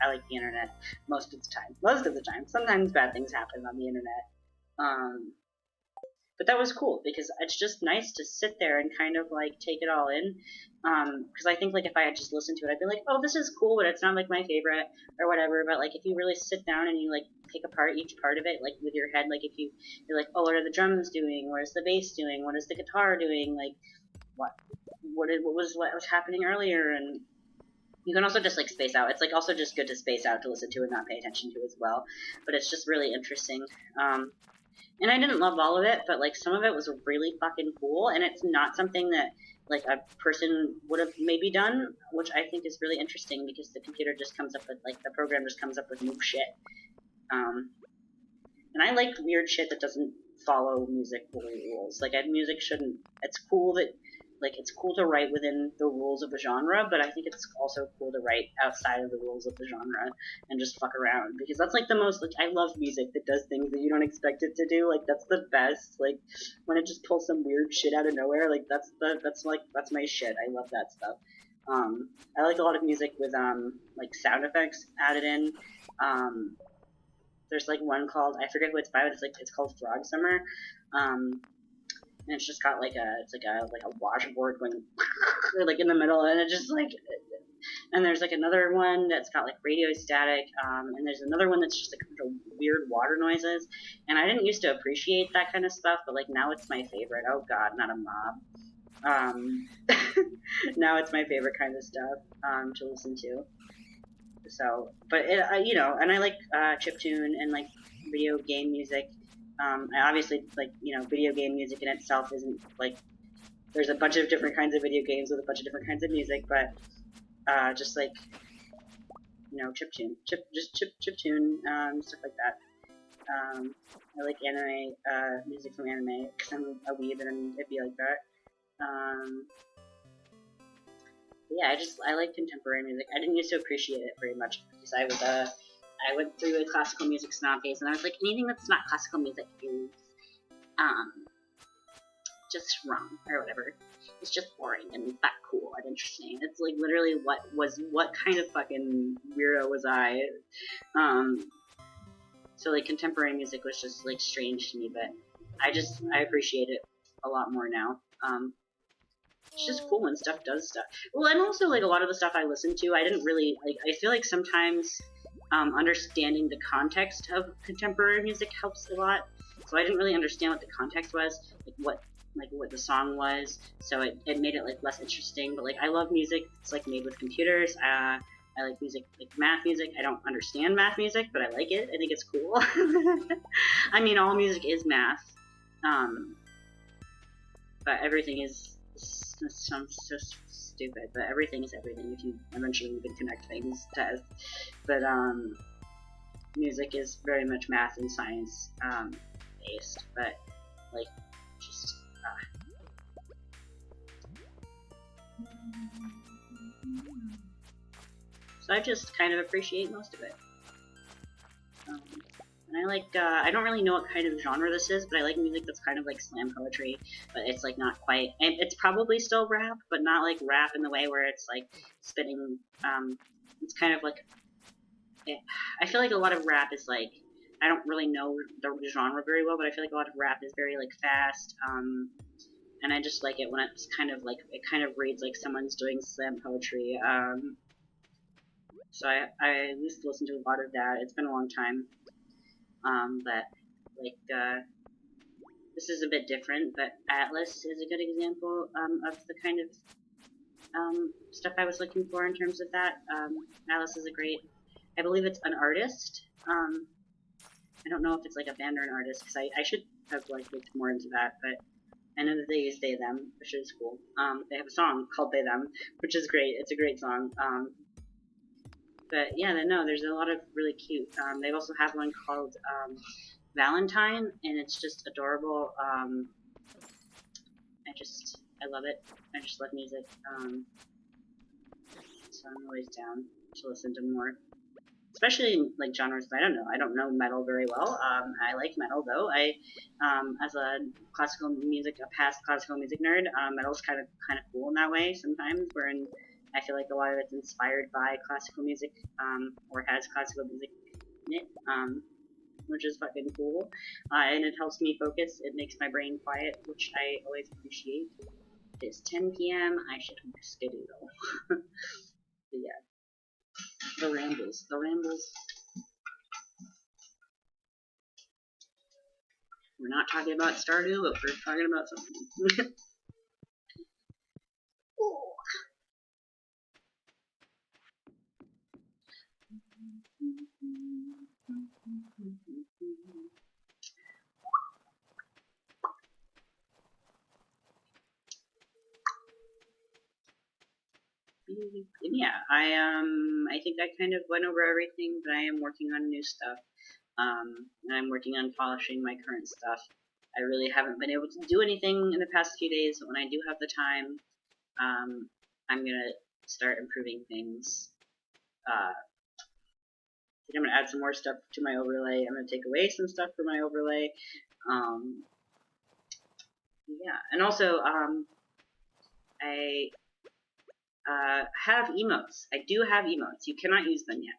I like the internet most of the time. Most of the time. Sometimes bad things happen on the internet. But that was cool because it's just nice to sit there and kind of like take it all in. Because I think like if I had just listened to it, I'd be like, oh, this is cool, but it's not like my favorite or whatever. But like if you really sit down and you like pick apart each part of it, like with your head, like if you're like, oh, what are the drums doing? What is the bass doing? What is the guitar doing? Like what was happening earlier? And you can also just like space out. It's like also just good to space out to listen to and not pay attention to as well. But it's just really interesting. And I didn't love all of it, but like some of it was really fucking cool, and it's not something that like a person would have maybe done, which I think is really interesting because the computer just comes up with like the program just comes up with new shit. And I like weird shit that doesn't follow music rules. Like music shouldn't. It's cool that like it's cool to write within the rules of the genre, but I think it's also cool to write outside of the rules of the genre and just fuck around, because that's like the most like I love music that does things that you don't expect it to do. Like that's the best. Like when it just pulls some weird shit out of nowhere. Like that's my shit. I love that stuff. I like a lot of music with like sound effects added in. There's like one called, I forget who it's by, but it's called Frog Summer. And it's just got like a washboard going like in the middle, and it just like, and there's like another one that's got like radio static, and there's another one that's just like weird water noises, and I didn't used to appreciate that kind of stuff, but like now it's my favorite. Oh god, not a mob. Now it's my favorite kind of stuff to listen to. So, but it, you know, and I like chiptune and like video game music. I obviously, like, you know, video game music in itself isn't, like, there's a bunch of different kinds of video games with a bunch of different kinds of music, but, just, like, you know, chiptune, chiptune, stuff like that. I like anime, music from anime, because I'm a weeb and it'd be like that. Yeah, I like contemporary music. I didn't used to appreciate it very much, because I went through a classical music snob phase, and I was like, anything that's not classical music is, just wrong, or whatever. It's just boring, and it's not cool and interesting. It's like literally what kind of fucking weirdo was I? So like contemporary music was just like strange to me, but I appreciate it a lot more now. It's just cool when stuff does stuff. Well, and also like a lot of the stuff I listened to, I didn't really like. I feel like sometimes understanding the context of contemporary music helps a lot. So I didn't really understand what the context was, like what the song was. So it made it like less interesting. But like I love music that's like made with computers. I like music, like math music. I don't understand math music, but I like it. I think it's cool. I mean, all music is math, but everything is. Sounds so stupid, but everything is everything if you eventually can connect things to. But music is very much math and science based, but like just so I just kind of appreciate most of it. And I like, I don't really know what kind of genre this is, but I like music that's kind of like slam poetry, but it's like not quite, and it's probably still rap, but not like rap in the way where it's like spitting, it's kind of like, I feel like a lot of rap is like, I don't really know the genre very well, but I feel like a lot of rap is very like fast, and I just like it when it's kind of like, it kind of reads like someone's doing slam poetry. So I used to listen to a lot of that. It's been a long time. But like, this is a bit different, but Atlas is a good example of the kind of stuff I was looking for in terms of that. Atlas is a great, I believe it's an artist. I don't know if it's like a band or an artist, because I should have like looked more into that, but I know that they use they them, which is cool. They have a song called They Them, which is great. It's a great song. But yeah, no, there's a lot of really cute. They also have one called Valentine, and it's just adorable. I love it. I just love music. So I'm always down to listen to more. Especially in like genres that I don't know. I don't know metal very well. I like metal though. As a past classical music nerd, metal's kind of cool in that way. Sometimes, wherein I feel like a lot of it's inspired by classical music, or has classical music in it, which is fucking cool. And it helps me focus. It makes my brain quiet, which I always appreciate. It's 10 p.m. I should skedaddle. But yeah. The rambles. We're not talking about Stardew, but we're talking about something. Oh. And yeah, I think I kind of went over everything, but I am working on new stuff. And I'm working on polishing my current stuff. I really haven't been able to do anything in the past few days, but when I do have the time, I'm gonna start improving things. I think I'm gonna add some more stuff to my overlay. I'm gonna take away some stuff from my overlay. Yeah, and also, I have emotes. I do have emotes. You cannot use them yet,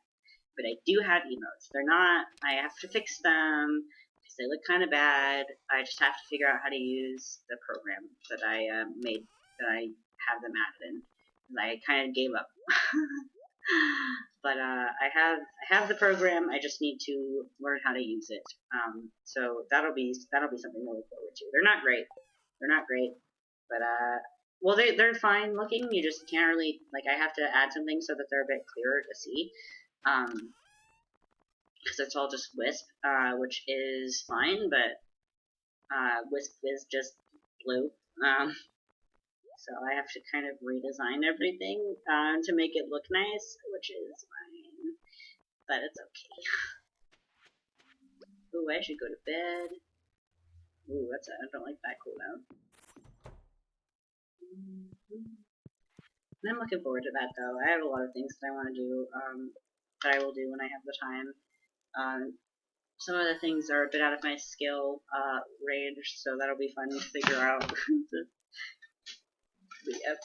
but I do have emotes. They're not, I have to fix them because they look kind of bad. I just have to figure out how to use the program that I made, that I have them added in. I kind of gave up. But I have the program. I just need to learn how to use it. So that'll be something to look forward to. They're not great. But well, they're fine looking. You just can't really, like, I have to add something so that they're a bit clearer to see. Because it's all just Wisp, which is fine, but Wisp is just blue. So I have to kind of redesign everything to make it look nice, which is fine. But it's okay. Ooh, I should go to bed. Ooh, I don't like that cooldown. And I'm looking forward to that, though. I have a lot of things that I want to do, that I will do when I have the time. Some of the things are a bit out of my skill range, so that'll be fun to figure out. But yep.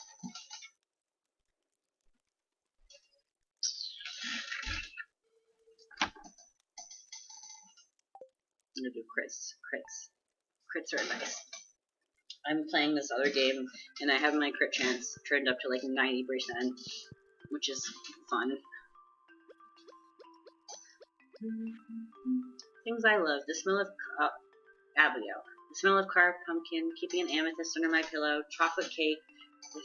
I'm gonna do crits. Crits are nice. I'm playing this other game, and I have my crit chance turned up to like 90%, which is fun. Things I love: the smell of Abigail, the smell of carved pumpkin, keeping an amethyst under my pillow, chocolate cake, the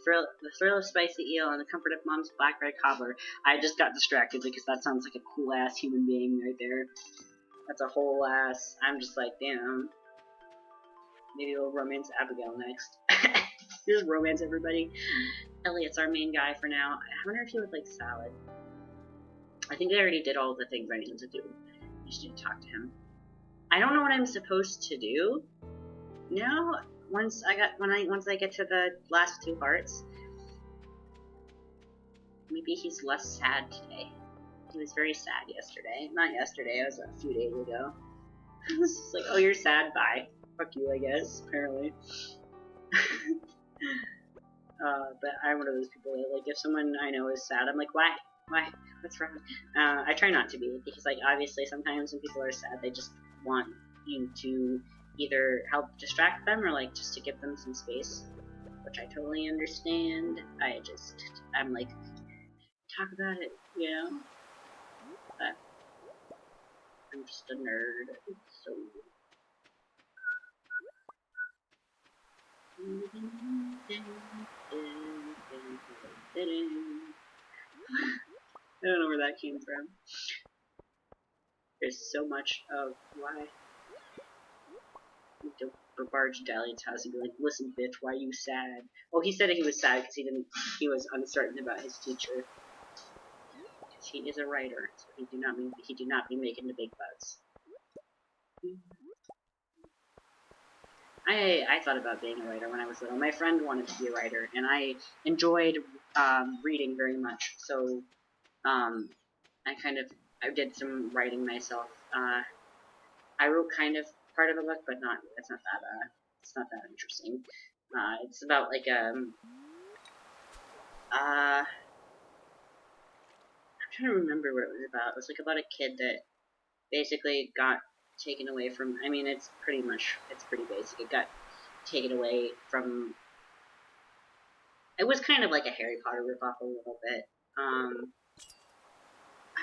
thrill of spicy eel, and the comfort of Mom's black bread cobbler. I just got distracted because that sounds like a cool ass human being right there. That's a whole ass. I'm just like, damn. Maybe we'll romance Abigail next. Just romance everybody. Elliot's our main guy for now. I wonder if he would like salad. I think I already did all the things I needed to do. I just need to talk to him. I don't know what I'm supposed to do. No, once I get to the last 2 hearts. Maybe he's less sad today. He was very sad yesterday. Not yesterday, it was a few days ago. It's just like, oh, you're sad, bye. Fuck you, I guess, apparently. But I'm one of those people that, like, if someone I know is sad, I'm like, why? What's wrong? I try not to be, because, like, obviously sometimes when people are sad, they just want you to either help distract them or like just to give them some space, which I totally understand. I'm like, talk about it, you know? But I'm just a nerd, so. I don't know where that came from. There's so much of why. To barge Dahlia's house and be like, listen, bitch, why are you sad? Well, he said he was sad because he was uncertain about his future. Because he is a writer, so he do not be making the big bucks. I thought about being a writer when I was little. My friend wanted to be a writer, and I enjoyed reading very much. So I did some writing myself. I wrote kind of part of a book, but it's not that interesting. It's about like I'm trying to remember what it was about. It was like about a kid that basically got taken away from. I mean, it's pretty basic. It got taken away from. It was kind of like a Harry Potter ripoff a little bit. I'm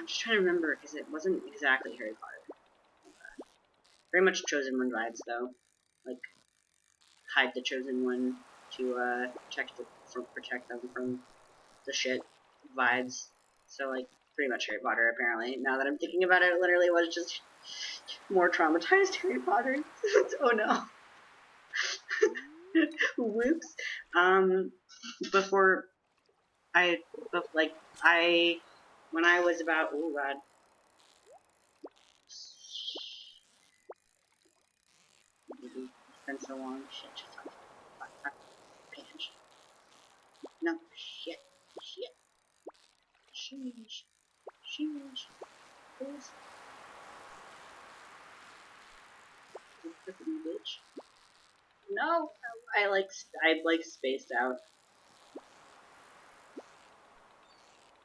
just trying to remember because it wasn't exactly Harry Potter. Very much Chosen One vibes though. Like hide the Chosen One to protect them from the shit vibes. So like pretty much Harry Potter apparently. Now that I'm thinking about it, it literally was just more traumatized Harry Potter. Oh no. Whoops. Before when I was about, oh god. It's been so long. Shit, fuck. No, shit. Sheesh. Please. Bitch. No, I spaced out.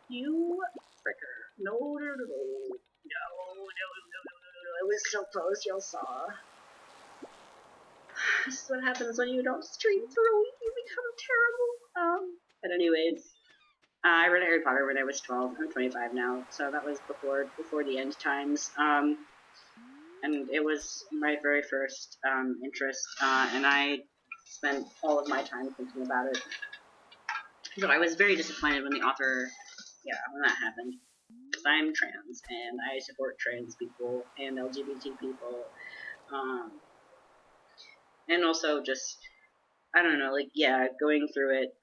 You fricker. No. It was so close, y'all saw. This is what happens when you don't stream through. You become terrible. But anyways, I read Harry Potter when I was 12. I'm 25 now, so that was before the end times. And it was my very first interest, and I spent all of my time thinking about it. So I was very disappointed when when that happened. Because I'm trans, and I support trans people and LGBT people. And also just, I don't know, like, yeah, going through it,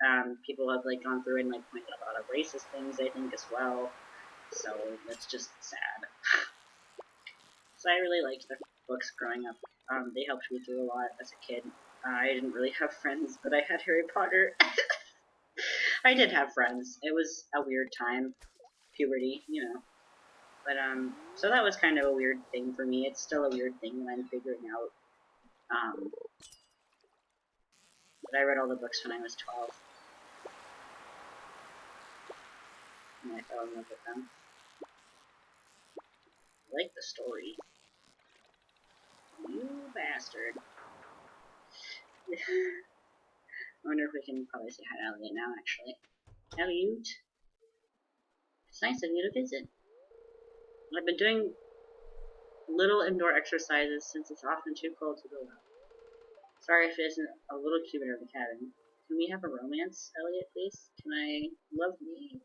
people have, like, gone through and, like, pointed out a lot of racist things, I think, as well. So, that's just sad. So I really liked the books growing up. They helped me through a lot as a kid. I didn't really have friends, but I had Harry Potter. I did have friends. It was a weird time. Puberty, you know. But, so that was kind of a weird thing for me. It's still a weird thing that I'm figuring out. But I read all the books when I was 12. And I fell in love with them. I like the story. You bastard. I wonder if we can probably say hi to Elliot now, actually. Elliot. It's nice of you to visit. I've been doing little indoor exercises since it's often too cold to go out. Sorry if it isn't a little cuter of a cabin. Can we have a romance, Elliot, please? Can I love me?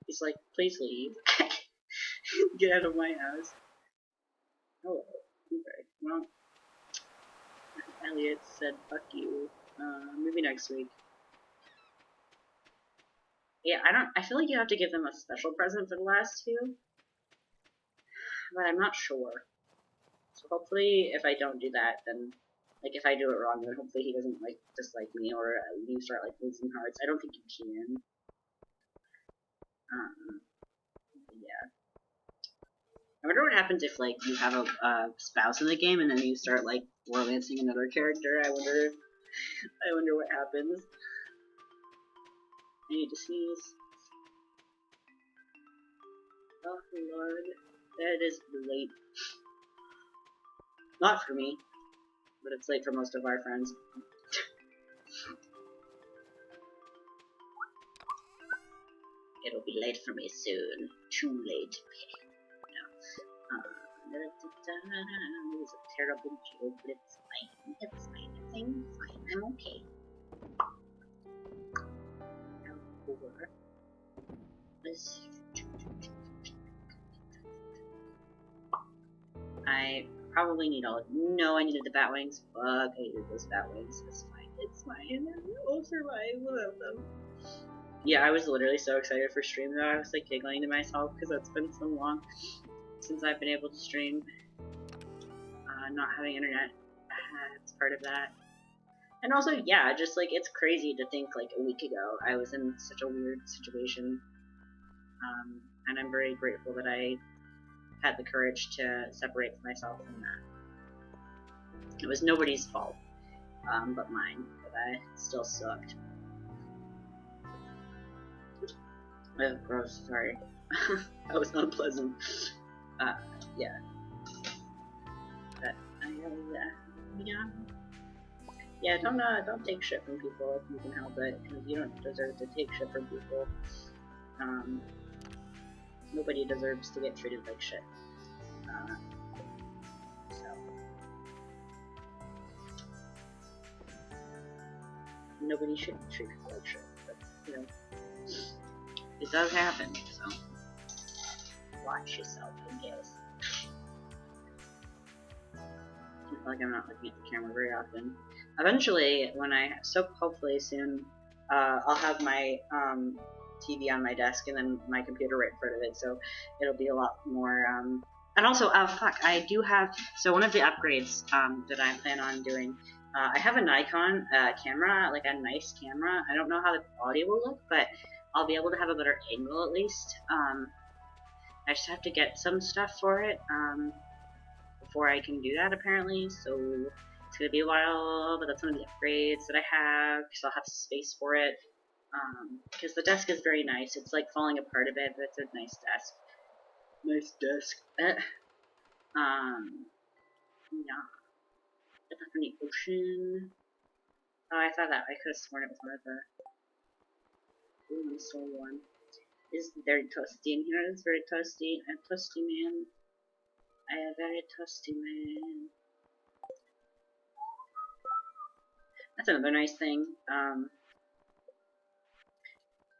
He's like, please leave. Get out of my house. Hello. Okay, well, Elliot said, fuck you. Maybe next week. Yeah, I feel like you have to give them a special present for the last two. But I'm not sure. So hopefully, if I don't do that, then, like, if I do it wrong, then hopefully he doesn't, like, dislike me, or you start, like, losing hearts. I don't think you can. Yeah. I wonder what happens if, like, you have a spouse in the game, and then you start, like, romancing another character. I wonder what happens. I need to sneeze. Oh, Lord. That is late. Not for me, but it's late for most of our friends. It'll be late for me soon. Too late. No. It was a terrible joke, but it's fine. It's fine. I'm fine. I'm okay. I probably need all of no, I needed the bat wings. Fuck, I needed those bat wings. It's fine. It's fine. We'll survive without them. Yeah, I was literally so excited for stream though. I was like giggling to myself because it's been so long since I've been able to stream. Not having internet, it's part of that. And also, yeah, just like it's crazy to think like a week ago I was in such a weird situation. And I'm very grateful that I had the courage to separate myself from that. It was nobody's fault, but mine, but I still sucked. Oh, gross, sorry. That was unpleasant. Yeah. But, yeah. Yeah, don't take shit from people if you can help it, because you don't deserve to take shit from people. Nobody deserves to get treated like shit. So. Nobody should be treated like shit, but, you know, it does happen, so. Watch yourself, I guess. I feel like I'm not looking at the camera very often. Eventually, hopefully soon, I'll have my, TV on my desk and then my computer right in front of it, so it'll be a lot more, and also, fuck, I do have, so one of the upgrades, that I plan on doing, I have a Nikon, camera, like a nice camera. I don't know how the quality will look, but I'll be able to have a better angle at least. I just have to get some stuff for it, before I can do that apparently, so it's gonna be a while, but that's one of the upgrades that I have, because I'll have space for it. Because the desk is very nice. It's like falling apart a bit, but it's a nice desk. Nice desk. Yeah. Get that from the ocean. Oh, I thought that I could have sworn it was one of the. Ooh, I'm so warm. It's very toasty in here. It's very toasty. I'm toasty man. I am very toasty man. That's another nice thing. I'm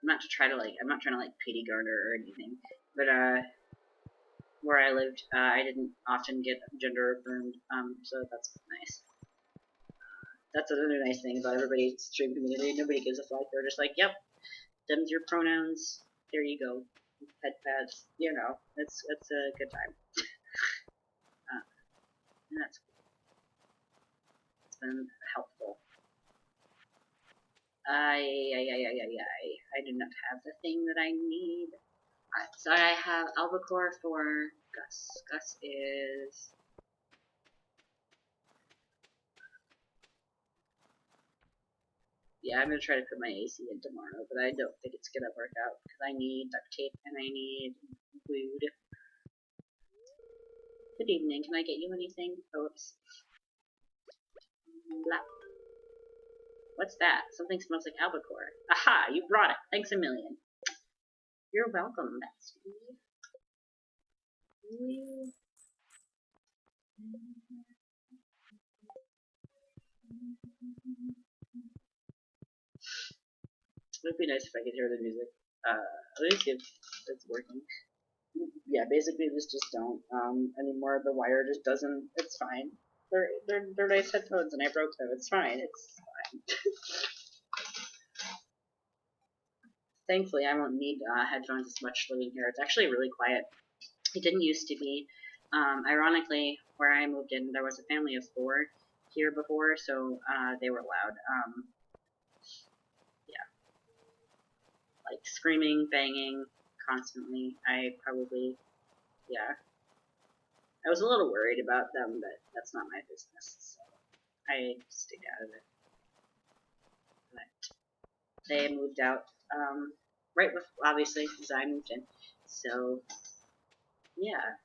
not trying to like pity garner or anything, but where I lived, I didn't often get gender affirmed, so that's nice. That's another nice thing about everybody's stream community. Nobody gives a fuck. They're just like, yep, them's your pronouns. There you go. Pet pads. You know, it's a good time. And that's cool. It's been helpful. I do not have the thing that I need. So I have albacore for Gus. Gus is. Yeah, I'm gonna try to put my AC in tomorrow, but I don't think it's gonna work out because I need duct tape and I need food. Good evening. Can I get you anything? Oops. Blah. What's that? Something smells like albacore. Aha! You brought it. Thanks a million. You're welcome, Betsy. It would be nice if I could hear the music. At least if it's working. Yeah, basically just don't. Anymore. The wire just doesn't. It's fine. They're nice headphones, and I broke them. It's fine. It's fine. Thankfully, I won't need headphones as much living here. It's actually really quiet. It didn't used to be. Ironically, where I moved in, there was a family of 4 here before, so they were loud. Yeah. Like screaming, banging, constantly. I was a little worried about them, but that's not my business, so I stayed out of it. But they moved out, right before, obviously, because I moved in, so, yeah.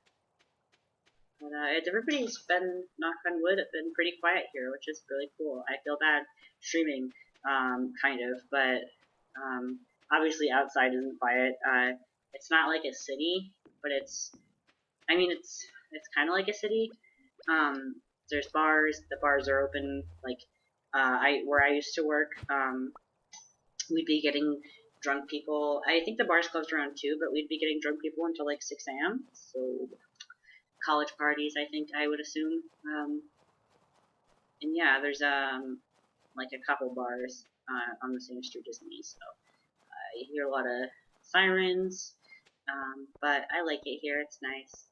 But everybody's been, knock on wood, been pretty quiet here, which is really cool. I feel bad streaming, kind of, but obviously outside isn't quiet. It's not like a city, but I mean, it's kind of like a city. There's bars. The bars are open. Like, where I used to work, we'd be getting drunk people. I think the bars closed around 2, but we'd be getting drunk people until like 6 a.m. So college parties, I think I would assume. And yeah, there's like a couple bars on the same street as me, so you hear a lot of sirens. But I like it here. It's nice.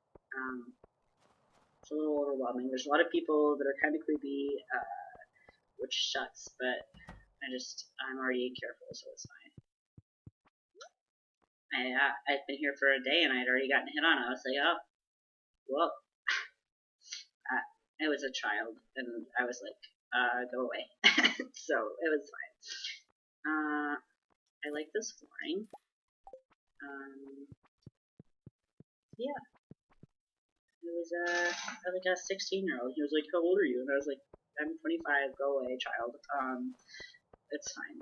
It's a little overwhelming. There's a lot of people that are kind of creepy, which sucks. But I'm already careful, so it's fine. I'd been here for a day and I'd already gotten hit on. I was like, oh, well, I was a child, and I was like, go away. So it was fine. I like this flooring. Yeah. It was like a 16-year-old. He was like, how old are you? And I was like, I'm 25. Go away, child. It's fine.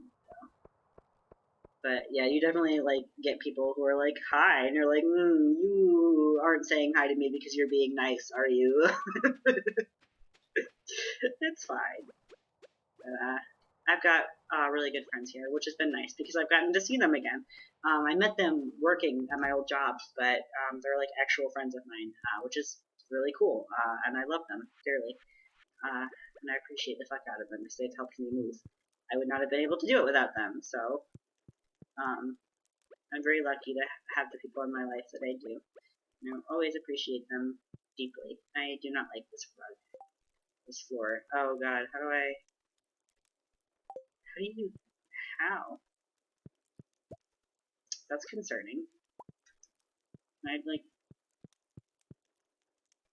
But yeah, you definitely like get people who are like, hi, and you're like, you aren't saying hi to me because you're being nice, are you? It's fine. I've got really good friends here, which has been nice because I've gotten to see them again. I met them working at my old jobs, but they're like actual friends of mine, which is really cool, and I love them dearly, and I appreciate the fuck out of them because they've helped me move. I would not have been able to do it without them, so I'm very lucky to have the people in my life that I do. And I always appreciate them deeply. I do not like this rug, this floor. Oh god, how do you, how? That's concerning. I'd like,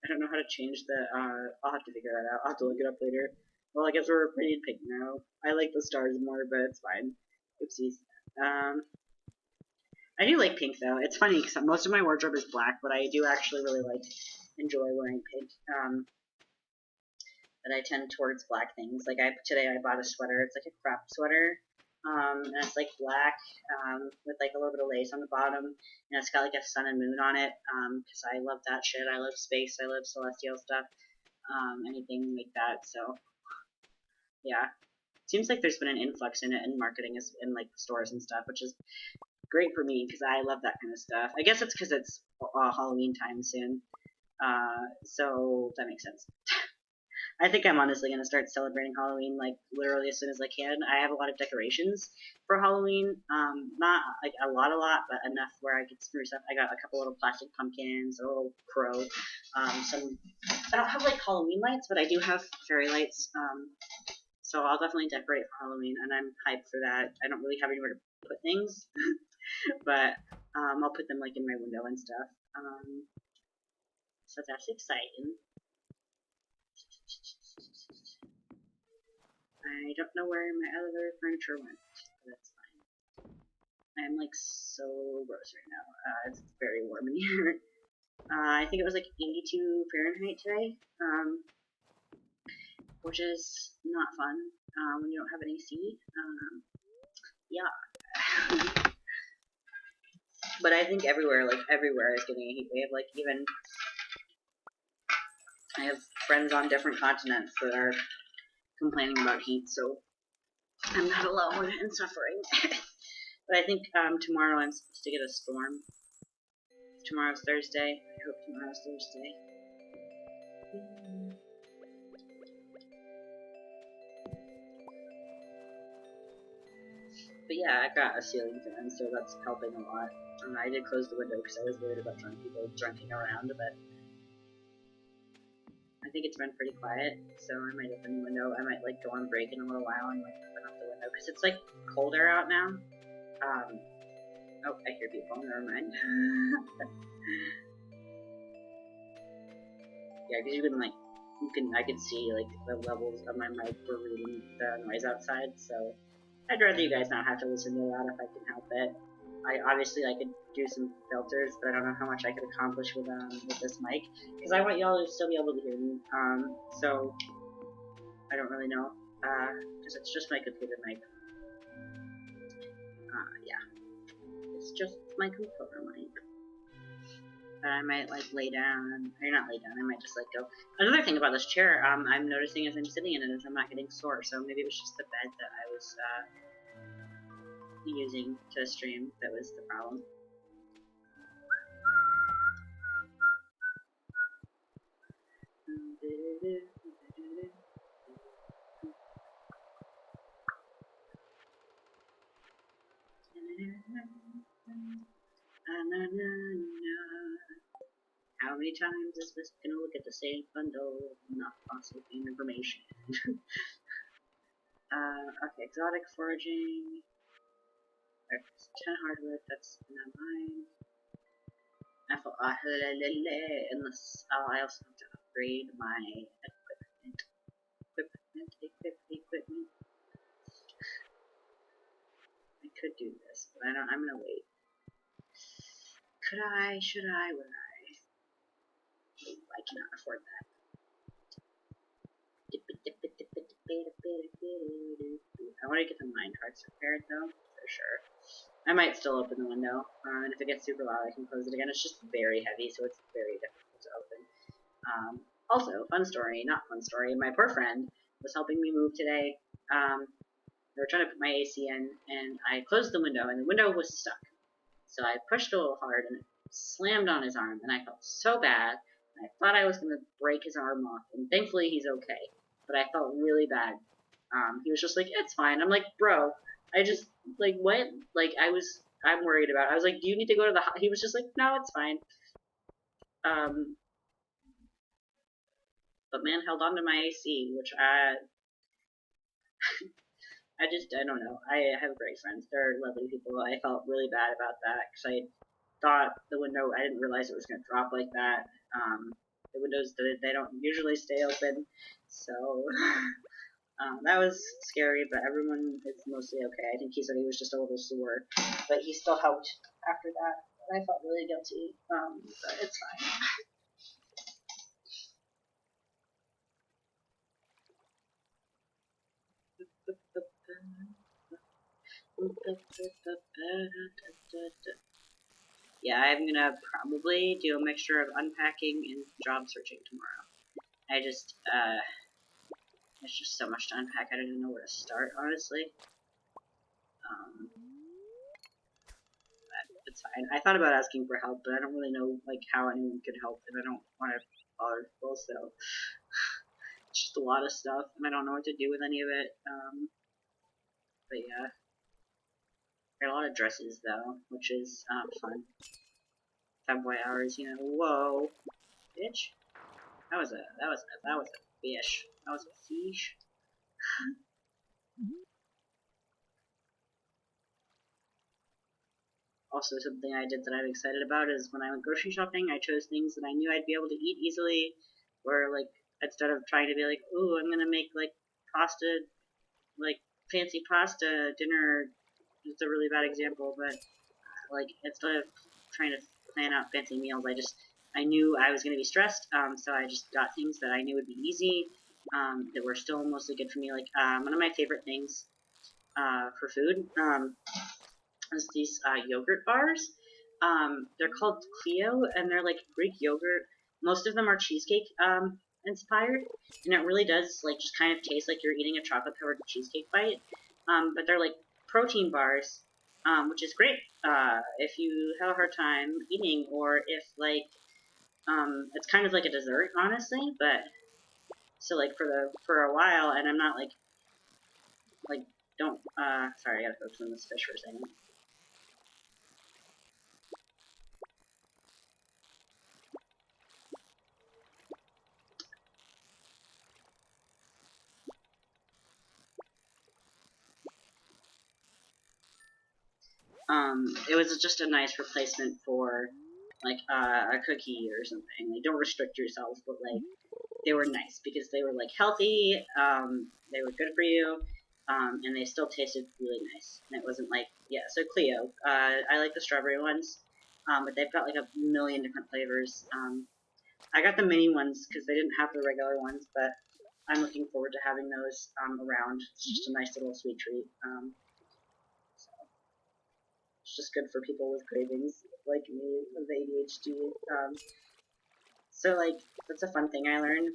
I don't know how to change the, I'll have to figure that out. I'll have to look it up later. Well, I guess we're pretty in pink now. I like the stars more, but it's fine. Oopsies. I do like pink though. It's funny because most of my wardrobe is black, but I do actually really enjoy wearing pink. But I tend towards black things. Like today I bought a sweater. It's like a crop sweater. And it's like black, with like a little bit of lace on the bottom, and it's got like a sun and moon on it, because I love that shit. I love space, I love celestial stuff, anything like that, so, yeah. Seems like there's been an influx in it in marketing in like stores and stuff, which is great for me, because I love that kind of stuff. I guess it's because it's Halloween time soon, so that makes sense. I think I'm honestly going to start celebrating Halloween, like, literally as soon as I can. I have a lot of decorations for Halloween. Not, like, a lot, but enough where I could spruce up. I got a couple little plastic pumpkins, a little crow, some... I don't have, like, Halloween lights, but I do have fairy lights, so I'll definitely decorate for Halloween, and I'm hyped for that. I don't really have anywhere to put things, but, I'll put them, like, in my window and stuff. So that's exciting. I don't know where my other furniture went, but that's fine. I'm like so gross right now. It's very warm in here. I think it was like 82 Fahrenheit today, which is not fun when you don't have an AC. Yeah. But I think everywhere is getting a heat wave. Like even I have friends on different continents that are complaining about heat, so I'm not alone in suffering. But I think tomorrow I'm supposed to get a storm. Tomorrow's Thursday. I hope tomorrow's Thursday. But yeah, I got a ceiling fan, so that's helping a lot. And I did close the window because I was worried about drunk people drunking around, but I think it's been pretty quiet, so I might open the window. I might like go on break in a little while and like open up the window because it's like colder out now. Oh, I hear people. Never mind. Yeah, because I could see like the levels of my mic for reading the noise outside. So I'd rather you guys not have to listen to that if I can help it. obviously I could do some filters, but I don't know how much I could accomplish with this mic, because I want y'all to still be able to hear me. So I don't really know, because it's just my computer mic. Yeah, it's just my computer mic. I might like lay down, or not lay down, I might just like go. Another thing about this chair, I'm noticing as I'm sitting in it is I'm not getting sore, so maybe it was just the bed that I was using to stream that was the problem. How many times is this gonna look at the same bundle of not possible information? Okay, exotic foraging. 10 hardwood, that's not mine. Apple, unless, I also have to upgrade my equipment. Equipment. I could do this, but I'm gonna wait. Could I, should I, would I? I cannot afford that. I want to get the minecarts repaired though, for sure. I might still open the window, and if it gets super loud I can close it again. It's just very heavy, so it's very difficult to open. Also, fun story, not fun story, my poor friend was helping me move today. They were trying to put my AC in, and I closed the window, and the window was stuck. So I pushed a little hard, and it slammed on his arm, and I felt so bad. I thought I was going to break his arm off, and thankfully he's okay. But I felt really bad. He was just like, it's fine. I'm like, bro, I just, like, what? Like, I'm worried about it. I was like, do you need to go to the He was just like, no, it's fine. But man held on to my AC, which I don't know. I have great friends. They're lovely people. I felt really bad about that, because I thought the window, I didn't realize it was going to drop like that. The windows, they don't usually stay open, so that was scary, but everyone is mostly okay. I think he said he was just a little sore, but he still helped after that. And I felt really guilty, but it's fine. Yeah, I'm gonna probably do a mixture of unpacking and job searching tomorrow. There's just so much to unpack, I don't even know where to start, honestly. It's fine. I thought about asking for help, but I don't really know, like, how anyone could help, and I don't want to bother people, so it's just a lot of stuff, and I don't know what to do with any of it. But yeah. I got a lot of dresses, though, which is, fun. Fanboy hours, you know, whoa. Bitch. That was a fish. That was a fish. Also, something I did that I'm excited about is when I went grocery shopping, I chose things that I knew I'd be able to eat easily, where, like, instead of trying to be like, ooh, I'm gonna make, like, pasta, like, fancy pasta dinner. It's a really bad example, but, like, instead of trying to plan out fancy meals, I knew I was gonna be stressed, so I just got things that I knew would be easy, that were still mostly good for me. Like, one of my favorite things, for food, is these yogurt bars. They're called Clio, and they're like Greek yogurt. Most of them are cheesecake inspired, and it really does like just kind of taste like you're eating a chocolate covered cheesecake bite. But they're like protein bars, which is great if you have a hard time eating, or if like it's kind of like a dessert, honestly. But so like for a while, and I'm not like don't sorry, I gotta focus on this fish for a second. It was just a nice replacement for like a cookie or something. Like, don't restrict yourself, but like they were nice because they were like healthy. They were good for you. and they still tasted really nice. And it wasn't like, yeah, so Cleo, I like the strawberry ones, but they've got like a million different flavors. I got the mini ones because they didn't have the regular ones, but I'm looking forward to having those around. It's just a nice little sweet treat. So it's just good for people with cravings like me with ADHD. So like that's a fun thing I learned.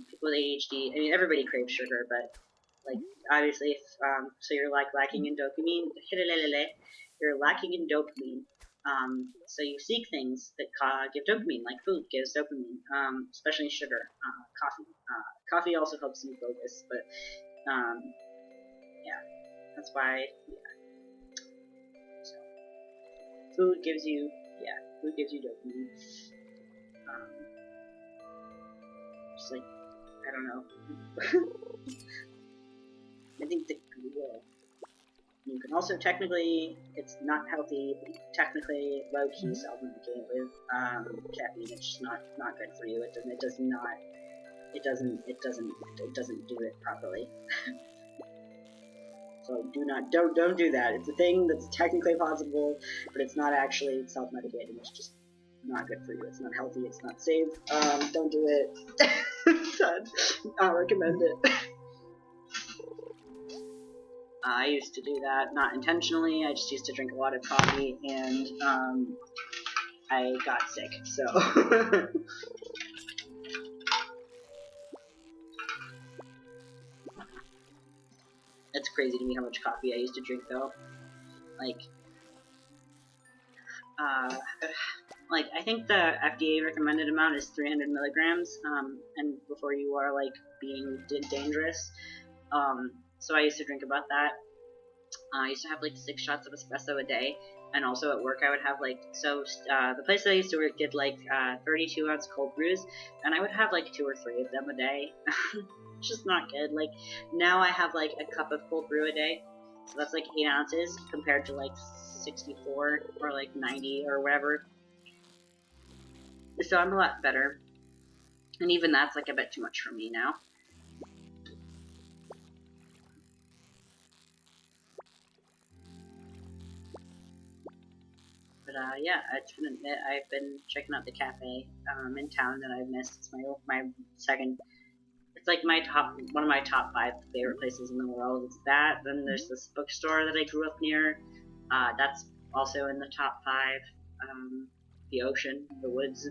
People with ADHD, I mean everybody craves sugar, but like obviously if so you're like lacking in dopamine, you're lacking in dopamine. So you seek things that give dopamine, like food gives dopamine, especially sugar, coffee. Coffee also helps you focus, but yeah, that's why. Yeah. So food gives you dopamine. Just like I don't know. I think that you can also technically, it's not healthy, technically low-key self-medicate with caffeine. It's just not good for you. It doesn't do it properly. So don't do that. It's a thing that's technically possible, but it's not actually self-medicating. It's just not good for you. It's not healthy. It's not safe. Don't do it. I recommend it. I used to do that, not intentionally. I just used to drink a lot of coffee, and I got sick. So it's crazy to me how much coffee I used to drink, though. Like I think the FDA recommended amount is 300 milligrams, and before you are like being dangerous. So I used to drink about that. I used to have like 6 shots of espresso a day, and also at work I would have like the place that I used to work did like 32-ounce cold brews, and I would have like 2 or 3 of them a day. It's just not good. Like now I have like a cup of cold brew a day, so that's like 8 ounces compared to like 64 or like 90 or whatever. So I'm a lot better, and even that's like a bit too much for me now. But yeah, I've been checking out the cafe in town that I've missed. It's my second. It's like one of my top 5 favorite places in the world. It's that. Then there's this bookstore that I grew up near. That's also in the top 5. The ocean, the woods.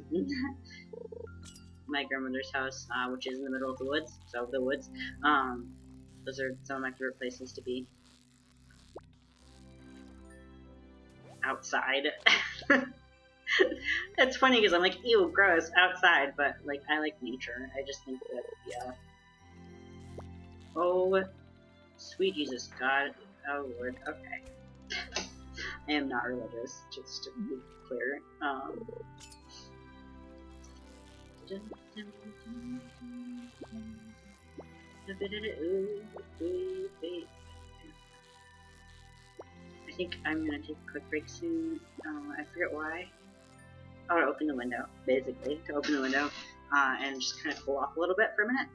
My grandmother's house, which is in the middle of the woods. So the woods. Those are some of my favorite places to be. Outside. It's funny because I'm like, ew, gross, outside, but like I like nature. I just think that, yeah. Oh, sweet Jesus, God, oh Lord, okay. I am not religious, just to be clear. I think I'm gonna take a quick break soon. I forget why. Oh, to open the window, basically, to open the window and just kind of cool off a little bit for a minute.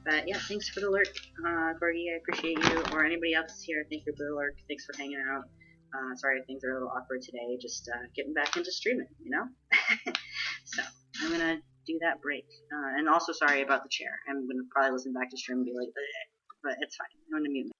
But yeah, thanks for the lurk, Corgi. I appreciate you, or anybody else here. Thank you for the lurk. Thanks for hanging out. Sorry if things are a little awkward today. Just getting back into streaming, you know. So I'm gonna do that break, and also sorry about the chair. I'm gonna probably listen back to stream and be like, but it's fine. I'm gonna mute.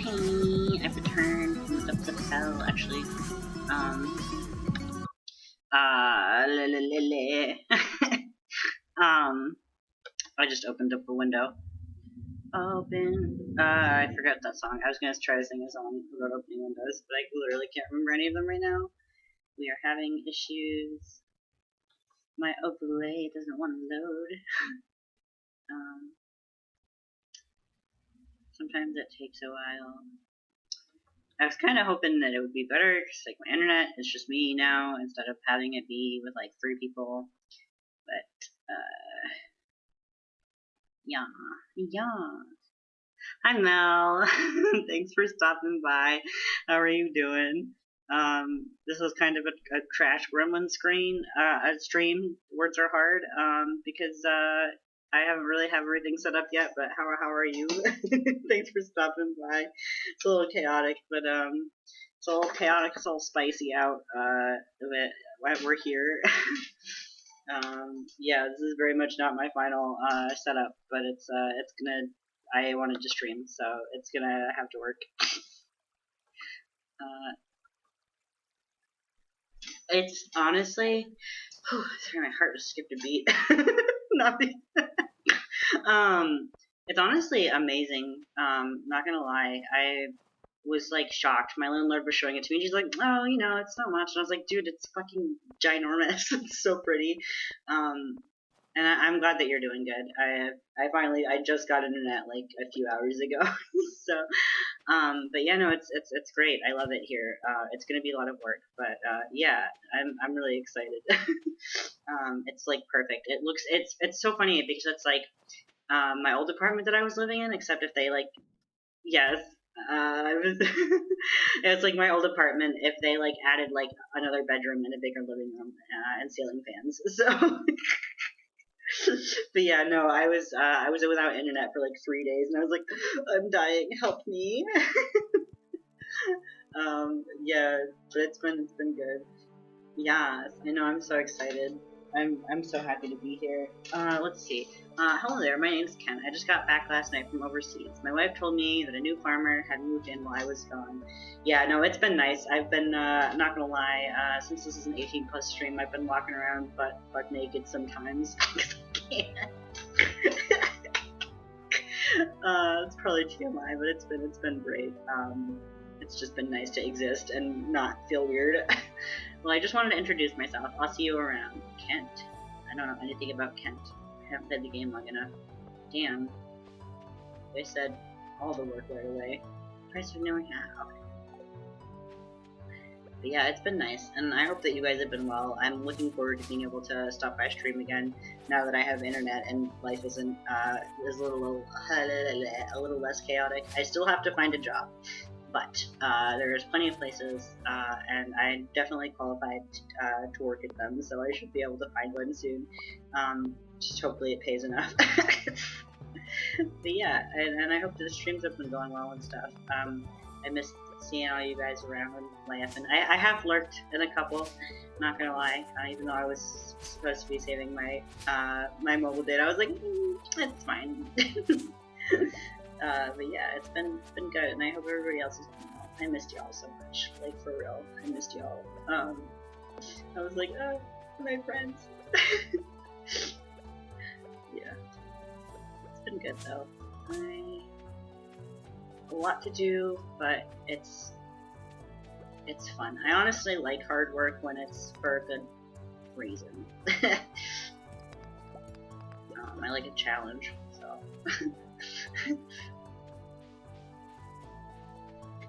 Hey, I've returned from the depths of hell, actually. Um, I just opened up a window. Open. I forgot that song. I was gonna try to sing a song about opening windows, but I literally can't remember any of them right now. We are having issues. My overlay doesn't want to load. Sometimes it takes a while. I was kind of hoping that it would be better, because like my internet is just me now, instead of having it be with like 3 people. But yeah. Hi Mel, thanks for stopping by. How are you doing? This was kind of a Crash Gremlin a stream. Words are hard, because I haven't really have everything set up yet. But how are you? Thanks for stopping by. It's a little chaotic, but it's all chaotic. It's all spicy out. We're here. Yeah, this is very much not my final setup, but it's gonna. I wanted to stream, so it's gonna have to work. It's honestly, sorry, my heart just skipped a beat. Nothing. It's honestly amazing. Not gonna lie, I was like shocked. My landlord was showing it to me, and she's like, "Oh, it's not much." And I was like, "Dude, it's fucking ginormous. It's so pretty." And I'm glad that you're doing good. I just got internet like a few hours ago, so but yeah, no, it's great. I love it here. It's gonna be a lot of work, but yeah, I'm really excited. It's like perfect. It's so funny because it's like my old apartment that I was living in, except if they like yes. It's like my old apartment if they like added like another bedroom and a bigger living room and ceiling fans. So but yeah, no, I was without internet for like 3 days, and I was like, I'm dying, help me. Yeah, but it's been good. Yeah, I know, I'm so excited. I'm so happy to be here. Let's see. Hello there, my name's Ken. I just got back last night from overseas. My wife told me that a new farmer had moved in while I was gone. Yeah, no, it's been nice. I've been, not gonna lie, since this is an 18 plus stream, I've been walking around butt naked sometimes. I can't. It's probably TMI, but it's been great. It's just been nice to exist and not feel weird. Well, I just wanted to introduce myself. I'll see you around. Kent. I don't know anything about Kent. I haven't played the game long enough. Damn. They said all the work right away. Price of knowing how. Okay. But yeah, it's been nice, and I hope that you guys have been well. I'm looking forward to being able to stop by stream again now that I have internet and life isn't is a little less chaotic. I still have to find a job, but there's plenty of places, and I'm definitely qualified to work at them, so I should be able to find one soon. Just hopefully it pays enough. But yeah, and I hope that the streams have been going well and stuff. I missed seeing all you guys around and laughing. I have lurked in a couple, not gonna lie, even though I was supposed to be saving my my mobile data. I was like, it's fine. But yeah, it's been good, and I hope everybody else has been well. I missed y'all so much, like for real. I missed y'all. I was like, oh, my friends. Yeah, it's been good though. A lot to do, but it's fun. I honestly like hard work when it's for a good reason. and I like a challenge, so.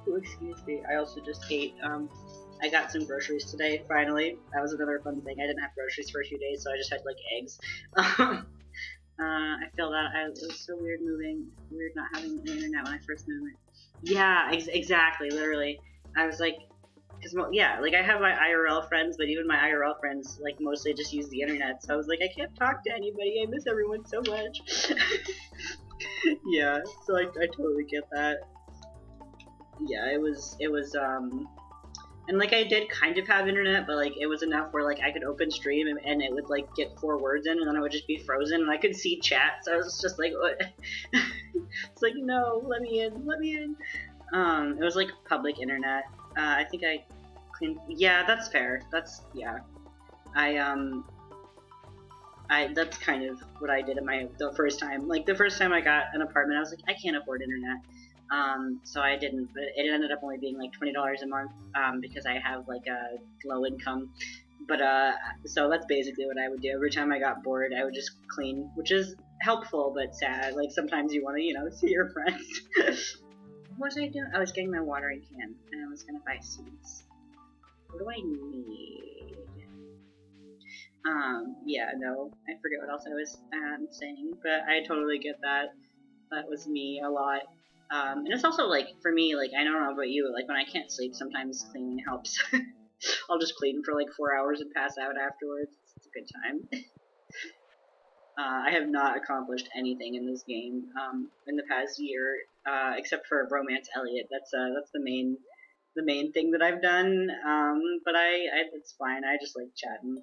Oh, excuse me, I also just ate, I got some groceries today, finally. That was another fun thing. I didn't have groceries for a few days, so I just had, like, eggs. I feel that it was so weird weird not having the internet when I first moved. Yeah, exactly, literally. I was like, because, yeah, like, I have my IRL friends, but even my IRL friends, like, mostly just use the internet, so I was like, I can't talk to anybody, I miss everyone so much. Yeah, so I totally get that. Yeah, it was, and, like, I did kind of have internet, but, like, it was enough where, like, I could open stream and it would, like, get 4 words in, and then it would just be frozen, and I could see chat, so I was just like, what? It's like, no, let me in, let me in. It was, like, public internet. I think I cleaned, yeah, that's fair. That's, yeah. That's kind of what I did at the first time. Like, the first time I got an apartment, I was like, I can't afford internet. So I didn't, but it ended up only being like $20 a month, because I have like a low income. But, so that's basically what I would do. Every time I got bored, I would just clean, which is helpful, but sad. Like, sometimes you want to, you know, see your friends. What was I doing? I was getting my watering can, and I was gonna buy seeds. What do I need? Yeah, no, I forget what else I was, saying, but I totally get that. That was me a lot. And it's also, like, for me, like, I don't know about you, but, like, when I can't sleep, sometimes cleaning helps. I'll just clean for, like, 4 hours and pass out afterwards. It's a good time. I have not accomplished anything in this game, in the past year, except for Romance Elliot. That's the main thing that I've done, but it's fine. I just like chatting.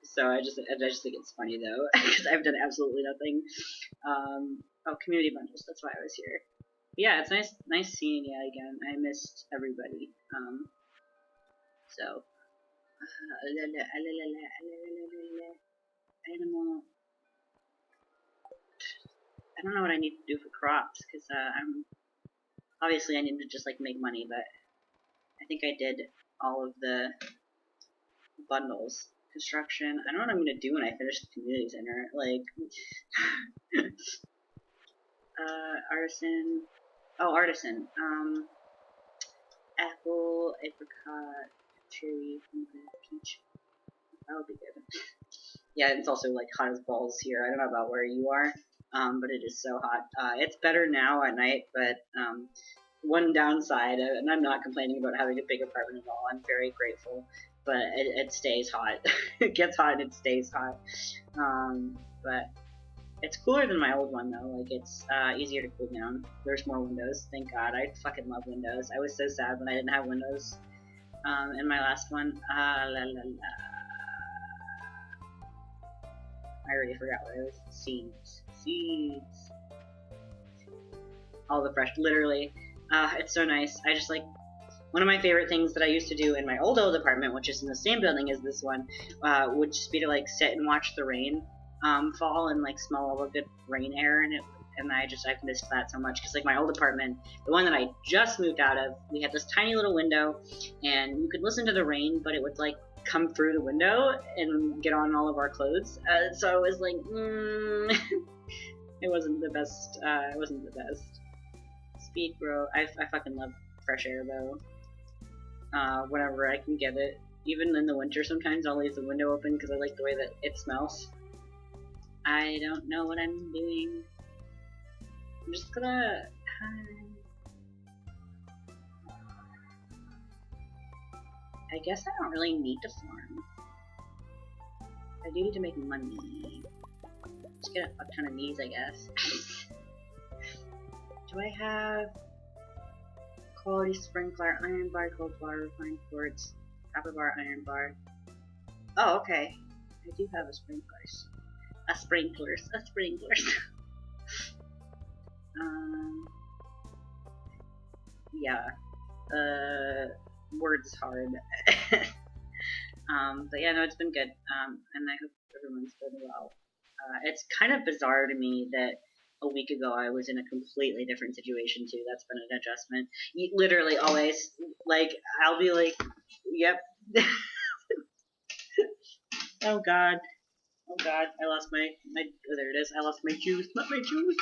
So I just think it's funny though, because I've done absolutely nothing. Oh, community bundles. That's why I was here. But yeah, it's nice seeing you again. I missed everybody. So. Animal. I don't know what I need to do for crops, because obviously I need to just like make money, but I think I did all of the bundles. Construction. I don't know what I'm gonna do when I finish the community center. Like, artisan. Oh, artisan. Apple, apricot, cherry, peach. That would be good. Yeah, it's also like hot as balls here. I don't know about where you are, but it is so hot. It's better now at night, but one downside, and I'm not complaining about having a big apartment at all. I'm very grateful, but it stays hot. It gets hot and it stays hot. But it's cooler than my old one though. Like, it's easier to cool down. There's more windows. Thank God. I fucking love windows. I was so sad when I didn't have windows in my last one. La la la. I already forgot what it was. Seeds. All the fresh, literally. It's so nice. I just like, one of my favorite things that I used to do in my old apartment, which is in the same building as this one, would just be to like sit and watch the rain fall and like smell all the good rain air, and I've missed that so much, because like my old apartment, the one that I just moved out of, we had this tiny little window, and you could listen to the rain, but it would like come through the window and get on all of our clothes. So it was like, it wasn't the best. Speed grow. I fucking love fresh air though. Whenever I can get it, even in the winter, sometimes I'll leave the window open because I like the way that it smells. I don't know what I'm doing. I'm just gonna. I guess I don't really need to farm. I do need to make money. Just get a ton of these, I guess. Do I have quality sprinkler, iron bar, cold water, refined quartz, copper bar, iron bar? Oh, okay. I do have a sprinklers. Sprinklers. Yeah. Words hard. But yeah, no, it's been good. And I hope everyone's been well. It's kind of bizarre to me that a week ago I was in a completely different situation too. That's been an adjustment. Literally always, like, I'll be like, yep. Oh God. Oh god, I lost my oh, there it is. I lost my juice, not my juice.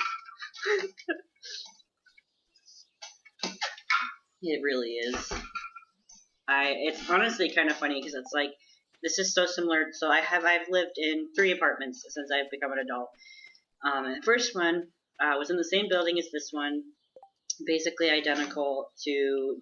It really is. It's honestly kind of funny because it's like this is so similar. So I've lived in 3 apartments since I've become an adult. And the first one was in the same building as this one, basically identical to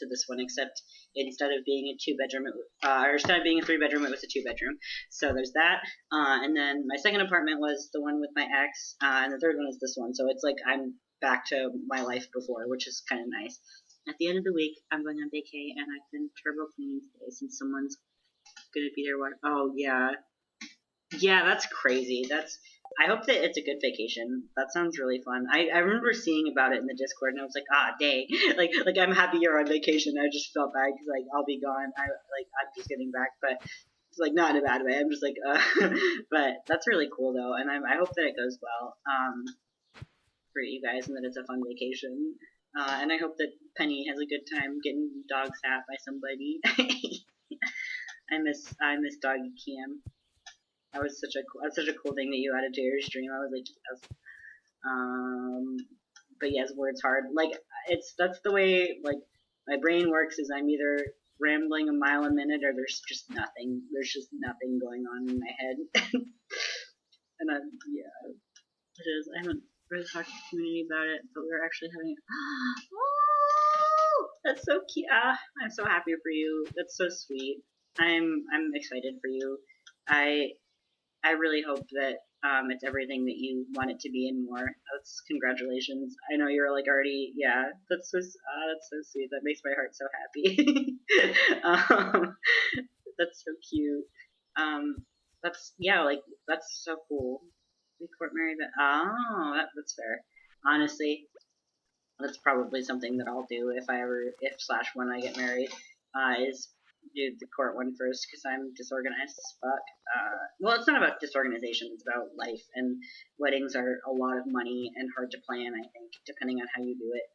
this one, except instead of being a 2-bedroom, or instead of being a 3-bedroom, it was a 2-bedroom. So there's that. And then my second apartment was the one with my ex, and the third one is this one. So it's like I'm back to my life before, which is kind of nice. At the end of the week, I'm going on vacay, and I've been turbo cleaning today since someone's gonna be there. Oh yeah, yeah, that's crazy. I hope that it's a good vacation. That sounds really fun. I remember seeing about it in the Discord, and I was like, ah, dang, like I'm happy you're on vacation. I just felt bad because like I'll be gone. I'm just getting back, but it's like not in a bad way. I'm just like, but that's really cool though, and I hope that it goes well for you guys and that it's a fun vacation. And I hope that Penny has a good time getting dog sat by somebody. I miss doggy Cam. That's such a cool thing that you added to your stream. I was like, yes. But yes, words hard. Like that's the way like my brain works. Is I'm either rambling a mile a minute or there's just nothing. There's just nothing going on in my head. And yeah, it is. I haven't really talked to the community about it, but we're actually having. Oh, that's so cute. I'm so happy for you. That's so sweet. I'm excited for you. I really hope that it's everything that you want it to be and more. That's congratulations. I know you're like already, yeah. That's so sweet. That makes my heart so happy. um, that's so cute. That's so cool. We court married, but that's fair. Honestly, that's probably something that I'll do if slash when I get married, is do the court one first because I'm disorganized as fuck. Well, it's not about disorganization; it's about life. And weddings are a lot of money and hard to plan. I think, depending on how you do it.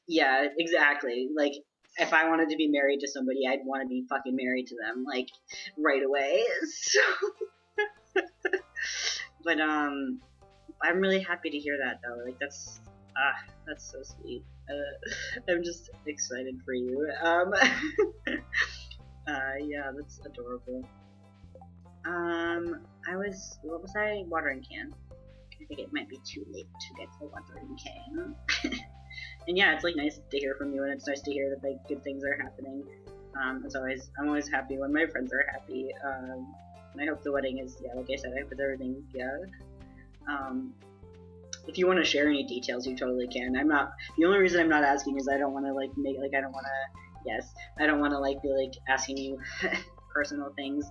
Yeah, exactly. Like, if I wanted to be married to somebody, I'd want to be fucking married to them, like, right away. So, but I'm really happy to hear that though. Like, that's so sweet. I'm just excited for you. Yeah, that's adorable. What was I? Watering can. I think it might be too late to get the watering can. And yeah, it's like nice to hear from you, and it's nice to hear that like good things are happening. I'm always happy when my friends are happy. And I hope the wedding is, yeah, like I said, I hope everything, yeah. If you want to share any details, you totally can. The only reason I'm not asking is I don't want to like I don't want to like be like asking you personal things,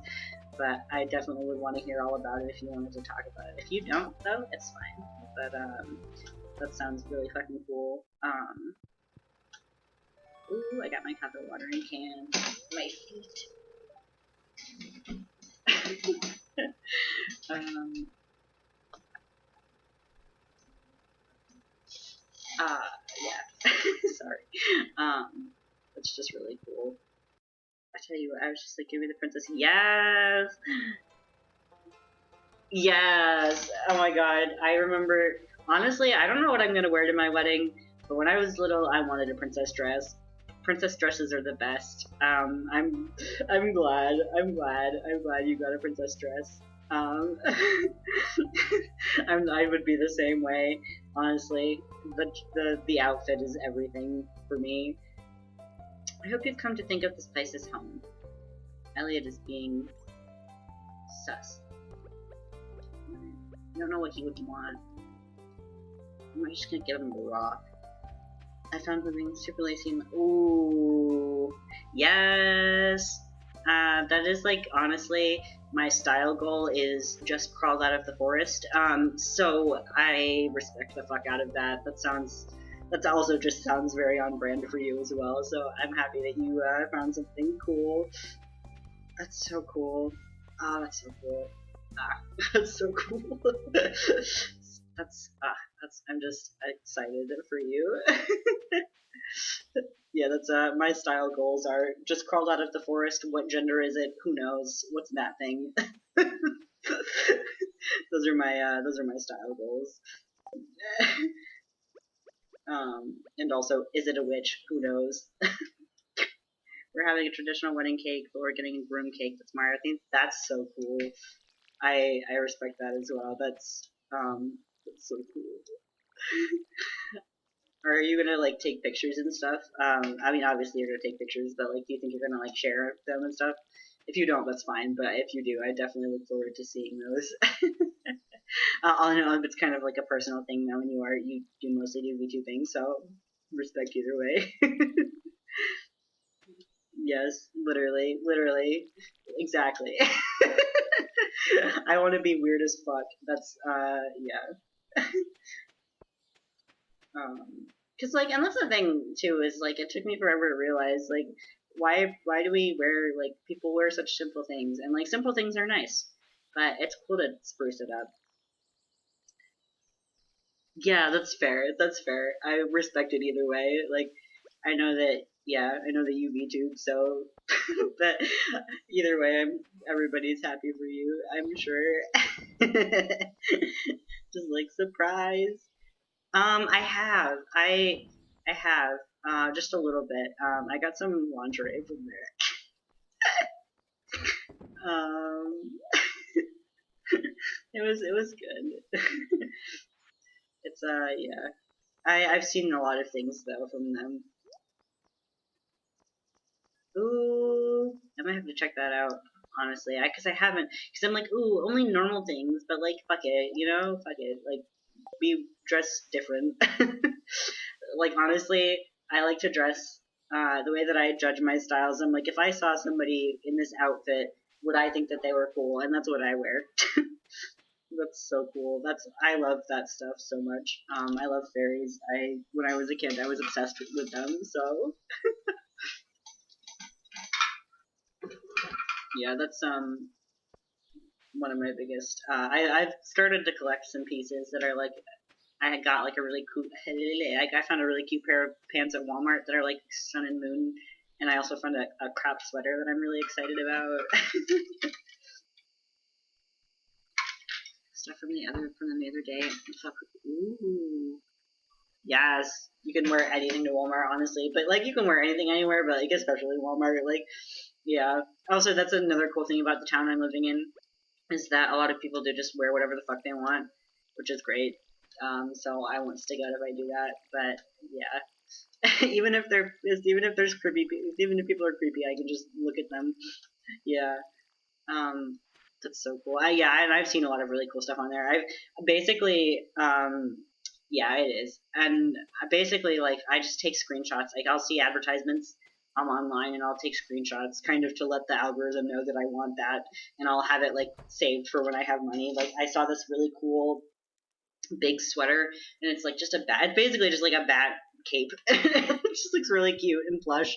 but I definitely would want to hear all about it if you wanted to talk about it. If you don't though, it's fine. But that sounds really fucking cool. Ooh, I got my copper watering can. My feet. Yeah. Sorry. That's just really cool. I tell you what, I was just like, give me the princess. Yes! Yes! Oh my god, I remember, honestly, I don't know what I'm gonna wear to my wedding, but when I was little, I wanted a princess dress. Princess dresses are the best. I'm glad you got a princess dress. I would be the same way, honestly. The outfit is everything for me. I hope you've come to think of this place as home. Elliot is being sus. I don't know what he would want. I'm just gonna give him a rock. I found something super lacy. Ooh, yes. That is like honestly my style goal is just crawled out of the forest. So I respect the fuck out of that. That also just sounds very on brand for you as well. So I'm happy that you found something cool. That's so cool. Oh, that's so cool. That's so cool. I'm just excited for you. Yeah, that's my style goals are just crawled out of the forest. What gender is it? Who knows? What's that thing? Those are my style goals. And also, is it a witch? Who knows? We're having a traditional wedding cake, but we're getting a groom cake that's Mario. I think that's so cool. I respect that as well. That's so cool. Are you gonna like take pictures and stuff? I mean, obviously you're gonna take pictures, but like, do you think you're gonna like share them and stuff? If you don't, that's fine. But if you do, I definitely look forward to seeing those. I know it's kind of like a personal thing now. When you do mostly do VTubing, so respect either way. Yes, literally, exactly. I want to be weird as fuck. That's yeah. Cause like, and that's the thing too is like, it took me forever to realize like, why do we wear like people wear such simple things, and like simple things are nice, but it's cool to spruce it up. Yeah, that's fair. That's fair. I respect it either way. Like, I know that. Yeah, I know that you VTube, so but either way, everybody's happy for you. I'm sure. Just like surprise. I have. I have. Just a little bit. I got some lingerie from there. It was good. It's yeah. I've seen a lot of things though from them. Ooh, I might have to check that out. Honestly, because I haven't. Because I'm like, ooh, only normal things, but like, fuck it, fuck it. Like, be dressed different. Like honestly, I like to dress the way that I judge my styles. I'm like, if I saw somebody in this outfit, would I think that they were cool? And that's what I wear. That's so cool. I love that stuff so much. I love fairies. When I was a kid, I was obsessed with them. So yeah, that's one of my biggest. I've started to collect some pieces that are like, I got like a really cool. I found a really cute pair of pants at Walmart that are like sun and moon, and I also found a crop sweater that I'm really excited about. Stuff from the other day. Fuck. Ooh. Yes, you can wear anything to Walmart, honestly. But like, you can wear anything anywhere, but like especially Walmart. Like, yeah. Also, that's another cool thing about the town I'm living in is that a lot of people do just wear whatever the fuck they want, which is great. So I won't stick out if I do that. But yeah, even if there's creepy, even if people are creepy, I can just look at them. Yeah. Um, that's so cool. Yeah, and I've seen a lot of really cool stuff on there. I've basically, yeah, it is. And basically, like, I just take screenshots. Like, I'll see advertisements online, and I'll take screenshots, kind of to let the algorithm know that I want that, and I'll have it like saved for when I have money. Like, I saw this really cool big sweater, and it's like just a bat. It's basically just like a bat cape. It just looks really cute and plush.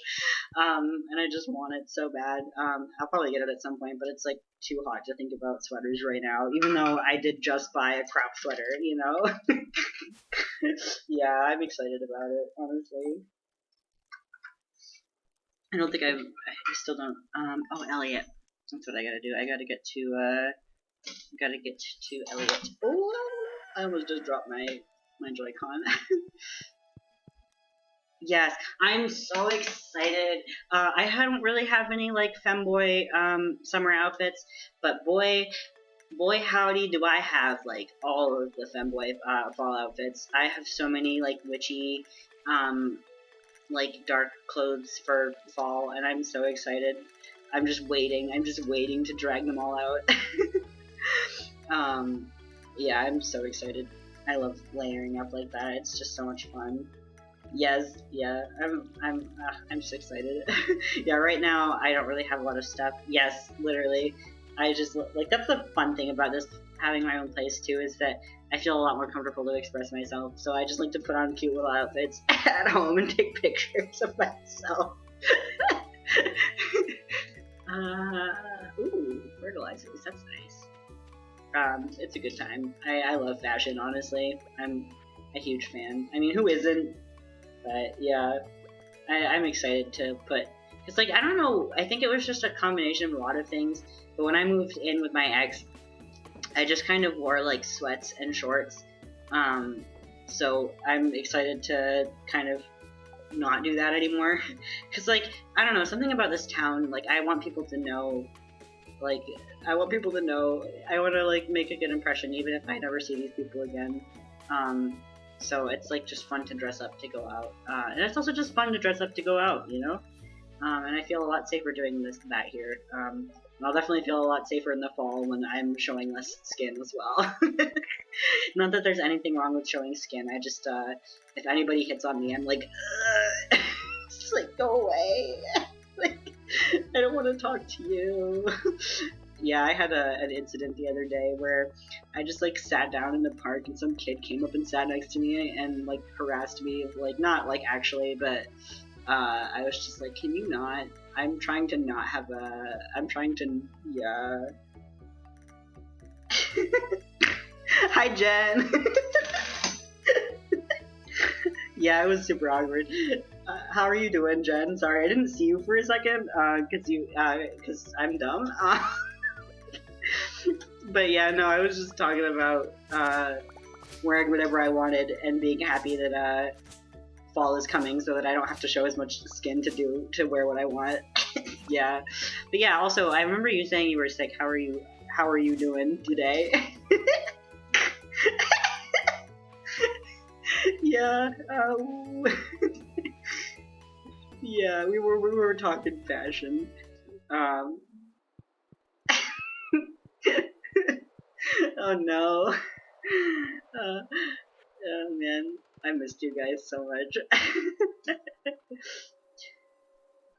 And I just want it so bad. I'll probably get it at some point, but it's like too hot to think about sweaters right now. Even though I did just buy a crop sweater. Yeah, I'm excited about it. Honestly, I still don't. Oh, Elliot. That's what I gotta do. I gotta get to. Gotta get to Elliot. Oh, I almost just dropped my Joy-Con. Yes, I'm so excited. I don't really have any like femboy summer outfits, but boy howdy do I have like all of the femboy fall outfits. I have so many like witchy um like dark clothes for fall, and I'm so excited. I'm just waiting. I'm just waiting to drag them all out. um yeah, I'm so excited. I love layering up like that. It's just so much fun. Yes, yeah, I'm just excited. Yeah, right now I don't really have a lot of stuff. Yes, literally, I just like that's the fun thing about this having my own place too is that I feel a lot more comfortable to express myself. So I just like to put on cute little outfits at home and take pictures of myself. Ooh, fertilizers. That's nice. It's a good time. I love fashion. Honestly, I'm a huge fan. I mean, who isn't? But yeah. I'm excited to put, because like I don't know, I think it was just a combination of a lot of things. But when I moved in with my ex, I just kind of wore like sweats and shorts. So I'm excited to kind of not do that anymore. Because like I don't know, something about this town, like I want people to know, like I want people to know, I want to like make a good impression even if I never see these people again. So it's like just fun to dress up to go out, and it's also just fun to dress up to go out, you know. And I feel a lot safer doing that here. And I'll definitely feel a lot safer in the fall when I'm showing less skin as well. Not that there's anything wrong with showing skin. I just, if anybody hits on me, I'm like, just like go away. Like, I don't want to talk to you. Yeah, I had an incident the other day where I just like sat down in the park and some kid came up and sat next to me and like harassed me, like not like actually, but I was just like, can you not? I'm trying to not have a. I'm trying to. Yeah. Hi, Jen. Yeah, it was super awkward. How are you doing, Jen? Sorry, I didn't see you for a second, cause I'm dumb. But yeah, no, I was just talking about wearing whatever I wanted and being happy that fall is coming, so that I don't have to show as much skin to wear what I want. Yeah, but yeah. Also, I remember you saying you were sick. How are you? How are you doing today? Yeah. Yeah. We were talking fashion. Um. Oh no. Oh man, I missed you guys so much.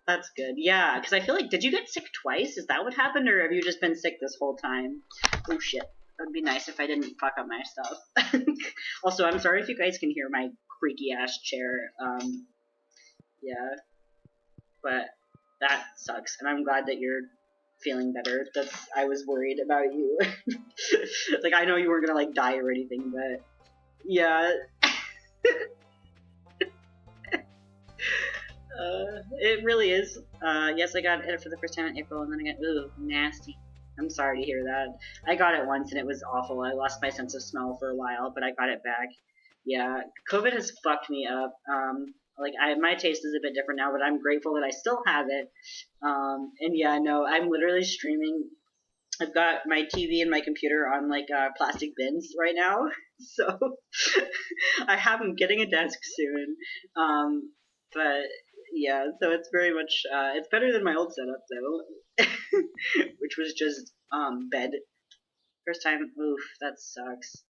That's good. Yeah, because I feel like, did you get sick twice? Is that what happened, or have you just been sick this whole time? Oh shit. That would be nice if I didn't fuck up my stuff. Also, I'm sorry if you guys can hear my creaky ass chair. Yeah, but that sucks, and I'm glad that you're feeling better. I was worried about you. Like, I know you weren't gonna like die or anything, but yeah. It really is. Yes, I got it for the first time in April, and then I got, ooh, nasty. I'm sorry to hear that. I got it once, and it was awful. I lost my sense of smell for a while, but I got it back. Yeah, COVID has fucked me up. Like, my taste is a bit different now, but I'm grateful that I still have it. And yeah, no, I'm literally streaming. I've got my TV and my computer on, like, plastic bins right now. So, I'm getting a desk soon. But yeah, so it's very much it's better than my old setup though, which was just bed. First time, oof, that sucks.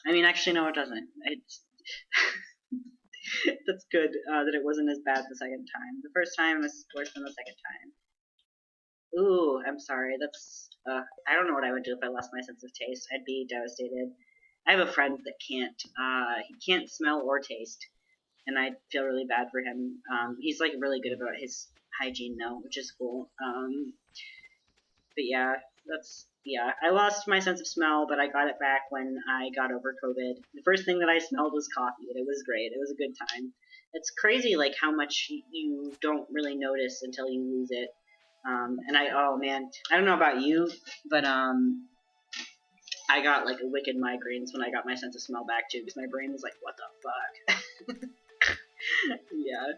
I mean, actually, no, it doesn't. It's that's good that it wasn't as bad the second time. The first time was worse than the second time. Ooh, I'm sorry. That's I don't know what I would do if I lost my sense of taste. I'd be devastated. I have a friend that can't. He can't smell or taste, and I feel really bad for him. He's like really good about his hygiene though, which is cool. But yeah, yeah. I lost my sense of smell, but I got it back when I got over COVID. The first thing that I smelled was coffee, and it was great. It was a good time. It's crazy, like how much you don't really notice until you lose it. Oh man, I don't know about you, but I got like a wicked migraines when I got my sense of smell back too, because my brain was like, what the fuck? Yeah.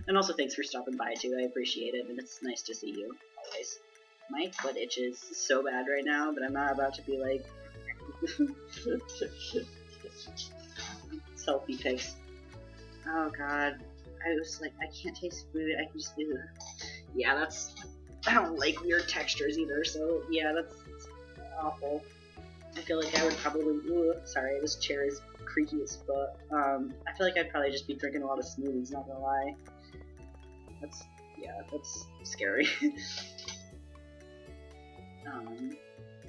And also thanks for stopping by too. I appreciate it, and it's nice to see you always. My foot itches so bad right now, but I'm not about to be like selfie pics. Oh god. I was like, I can't taste food, I can just do it. Yeah, I don't like weird textures either, so yeah, that's awful. I feel like I would probably, sorry, this chair is creaky as fuck. I feel like I'd probably just be drinking a lot of smoothies, not gonna lie. That's scary.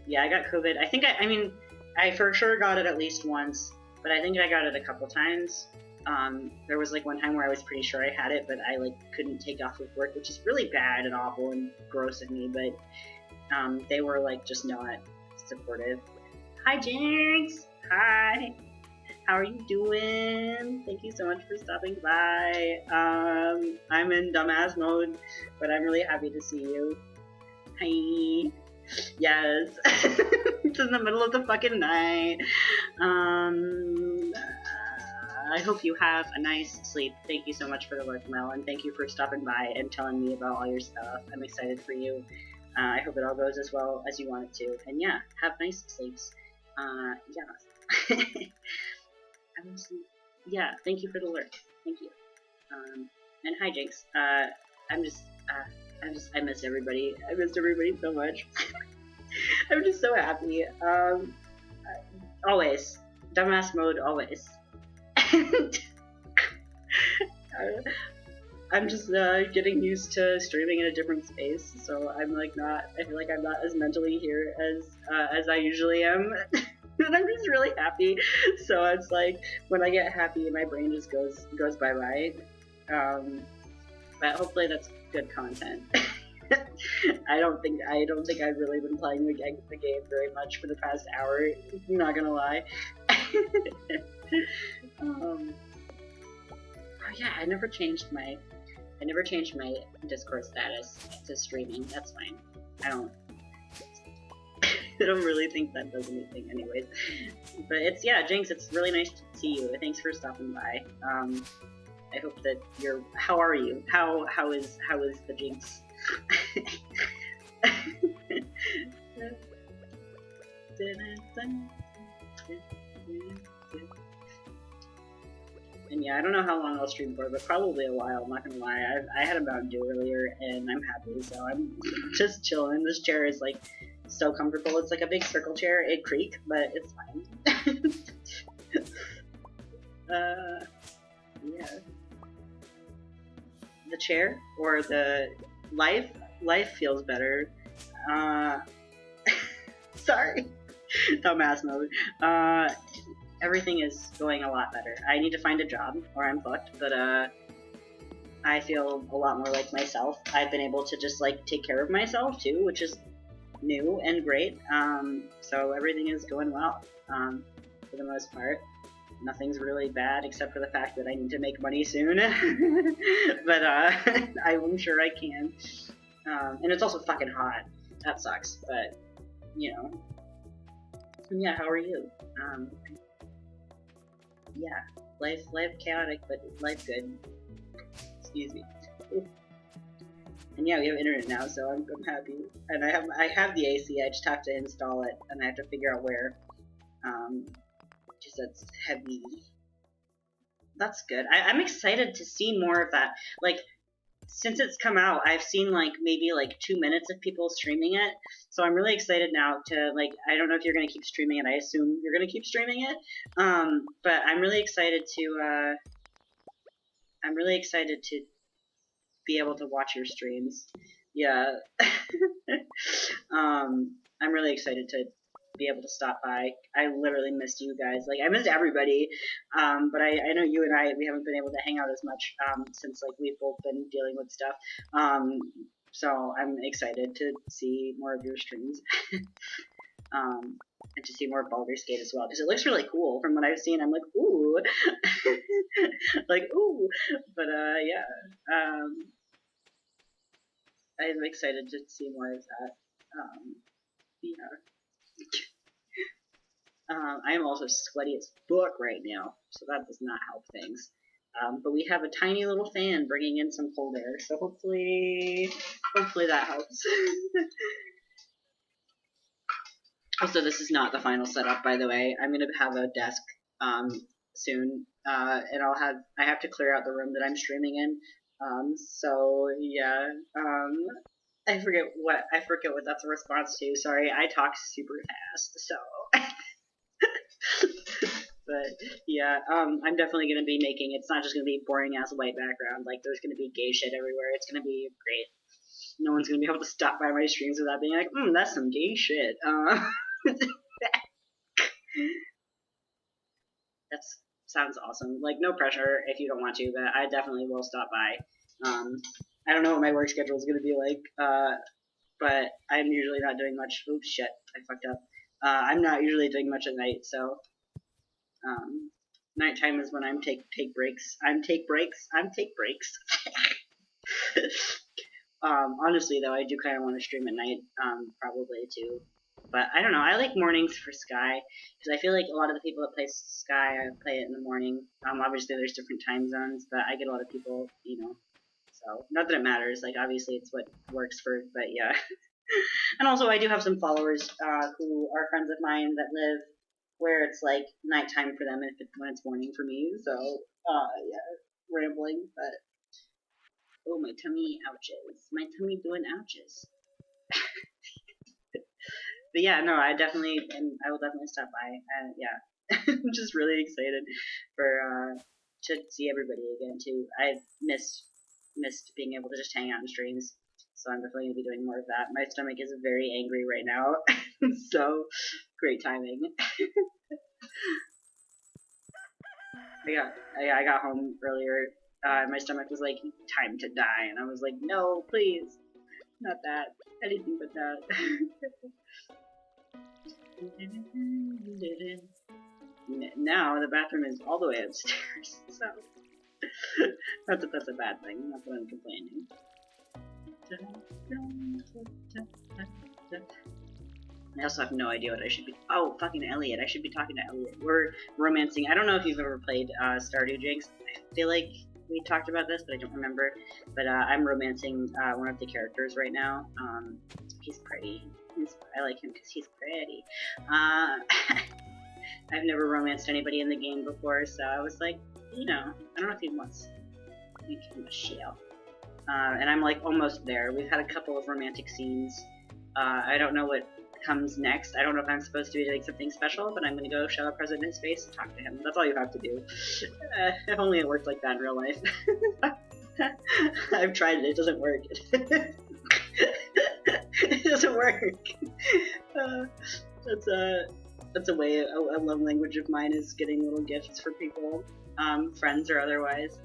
Yeah, I got COVID. I mean, I for sure got it at least once, but I think I got it a couple times. There was like one time where I was pretty sure I had it, but I like couldn't take off of work, which is really bad and awful and gross of me, but they were like just not supportive. Hi, Jinx! Hi! How are you doing? Thank you so much for stopping by. I'm in dumbass mode, but I'm really happy to see you. Hi. Yes. It's in the middle of the fucking night. I hope you have a nice sleep. Thank you so much for the work, Mel, and thank you for stopping by and telling me about all your stuff. I'm excited for you. I hope it all goes as well as you want it to. And yeah, have nice sleeps. Yeah. Yeah, thank you for the alert. Thank you. And hi, Jinx. I'm just, I miss everybody. I missed everybody so much. I'm just so happy. Always. Dumbass mode, always. I'm just getting used to streaming in a different space, so I'm like not. I feel like I'm not as mentally here as I usually am, and I'm just really happy. So it's like when I get happy, my brain just goes bye bye. But hopefully that's good content. I don't think I've really been playing the game very much for the past hour. I'm not gonna lie. Oh yeah, I never changed my Discord status to streaming. That's fine. I don't really think that does anything anyways. But it's, yeah, Jinx, it's really nice to see you. Thanks for stopping by. I hope that you're, how are you? How is the Jinx? And yeah, I don't know how long I'll stream for, but probably a while, I'm not gonna lie. I had a Mountain Dew earlier, and I'm happy, so I'm just chilling. This chair is, like, so comfortable. It's like a big circle chair. It creaks, but it's fine. Yeah. The chair? Or the life? Life feels better. Sorry. Dumbass mode. Everything is going a lot better. I need to find a job or I'm fucked, but I feel a lot more like myself. I've been able to just like take care of myself too, which is new and great. So everything is going well for the most part. Nothing's really bad except for the fact that I need to make money soon. But I'm sure I can. And it's also fucking hot. That sucks, but you know. Yeah, how are you? Yeah, life chaotic, but life good. Excuse me. And yeah, we have internet now, so I'm happy. And I have the AC. I just have to install it, and I have to figure out where. Just that's heavy. That's good. I'm excited to see more of that. Like, since it's come out, I've seen like maybe like 2 minutes of people streaming it. So I'm really excited now to like. I don't know if you're gonna keep streaming it. I assume you're gonna keep streaming it. But I'm really excited to. I'm really excited to be able to watch your streams. Yeah. I'm really excited to be able to stop by. I literally missed you guys. Like, I missed everybody. But I know you and we haven't been able to hang out as much since like we've both been dealing with stuff. So I'm excited to see more of your streams. And to see more Baldur's Gate as well, because it looks really cool from what I've seen. I'm like, ooh. Like, ooh. But yeah. I'm excited to see more of that. Yeah. I am also sweaty as fuck right now, so that does not help things. But we have a tiny little fan bringing in some cold air, so hopefully that helps. Also, this is not the final setup, by the way. I'm gonna have a desk soon, and I have to clear out the room that I'm streaming in. So yeah. I forget what that's a response to. Sorry, I talk super fast, so. But yeah, I'm definitely gonna be making. It's not just gonna be boring ass white background. Like there's gonna be gay shit everywhere. It's gonna be great. No one's gonna be able to stop by my streams without being like, that's some gay shit. That sounds awesome. Like no pressure if you don't want to, but I definitely will stop by. I don't know what my work schedule is gonna be like. But I'm usually not doing much. Oops, shit, I fucked up. I'm not usually doing much at night, so Nighttime is when I'm take breaks. I'm take breaks. Honestly though, I do kind of want to stream at night, probably too. But I don't know. I like mornings for Sky because I feel like a lot of the people that play Sky play it in the morning. Obviously there's different time zones, but I get a lot of people, you know. So not that it matters. Like obviously it's what works for, but yeah. And also I do have some followers who are friends of mine that live where it's like nighttime for them when it's morning for me. So yeah, rambling, but. Oh, my tummy ouches. My tummy doing ouches. But yeah, no, I definitely, and I will definitely stop by. Yeah, I'm just really excited for to see everybody again too. I missed being able to just hang out in streams, so I'm definitely gonna be doing more of that. My stomach is very angry right now, so great timing. I got home earlier. My stomach was like, time to die, and I was like, no, please, not that. Anything but that. Now the bathroom is all the way upstairs, so that's a bad thing. Not that I'm complaining. I also have no idea what I should be. Oh, fucking Elliot! I should be talking to Elliot. We're romancing. I don't know if you've ever played Stardew, Jinx. I feel like we talked about this, but I don't remember. But I'm romancing one of the characters right now. He's pretty. I like him because he's pretty. I've never romanced anybody in the game before, so I was like, you know, I don't know if he wants me to give him a shell. And I'm like almost there. We've had a couple of romantic scenes. I don't know what comes next. I don't know if I'm supposed to be doing something special, but I'm gonna go shove a present in his face and talk to him. That's all you have to do. If only it worked like that in real life. I've tried it. It doesn't work. It doesn't work. That's a way, a love language of mine is getting little gifts for people, friends or otherwise.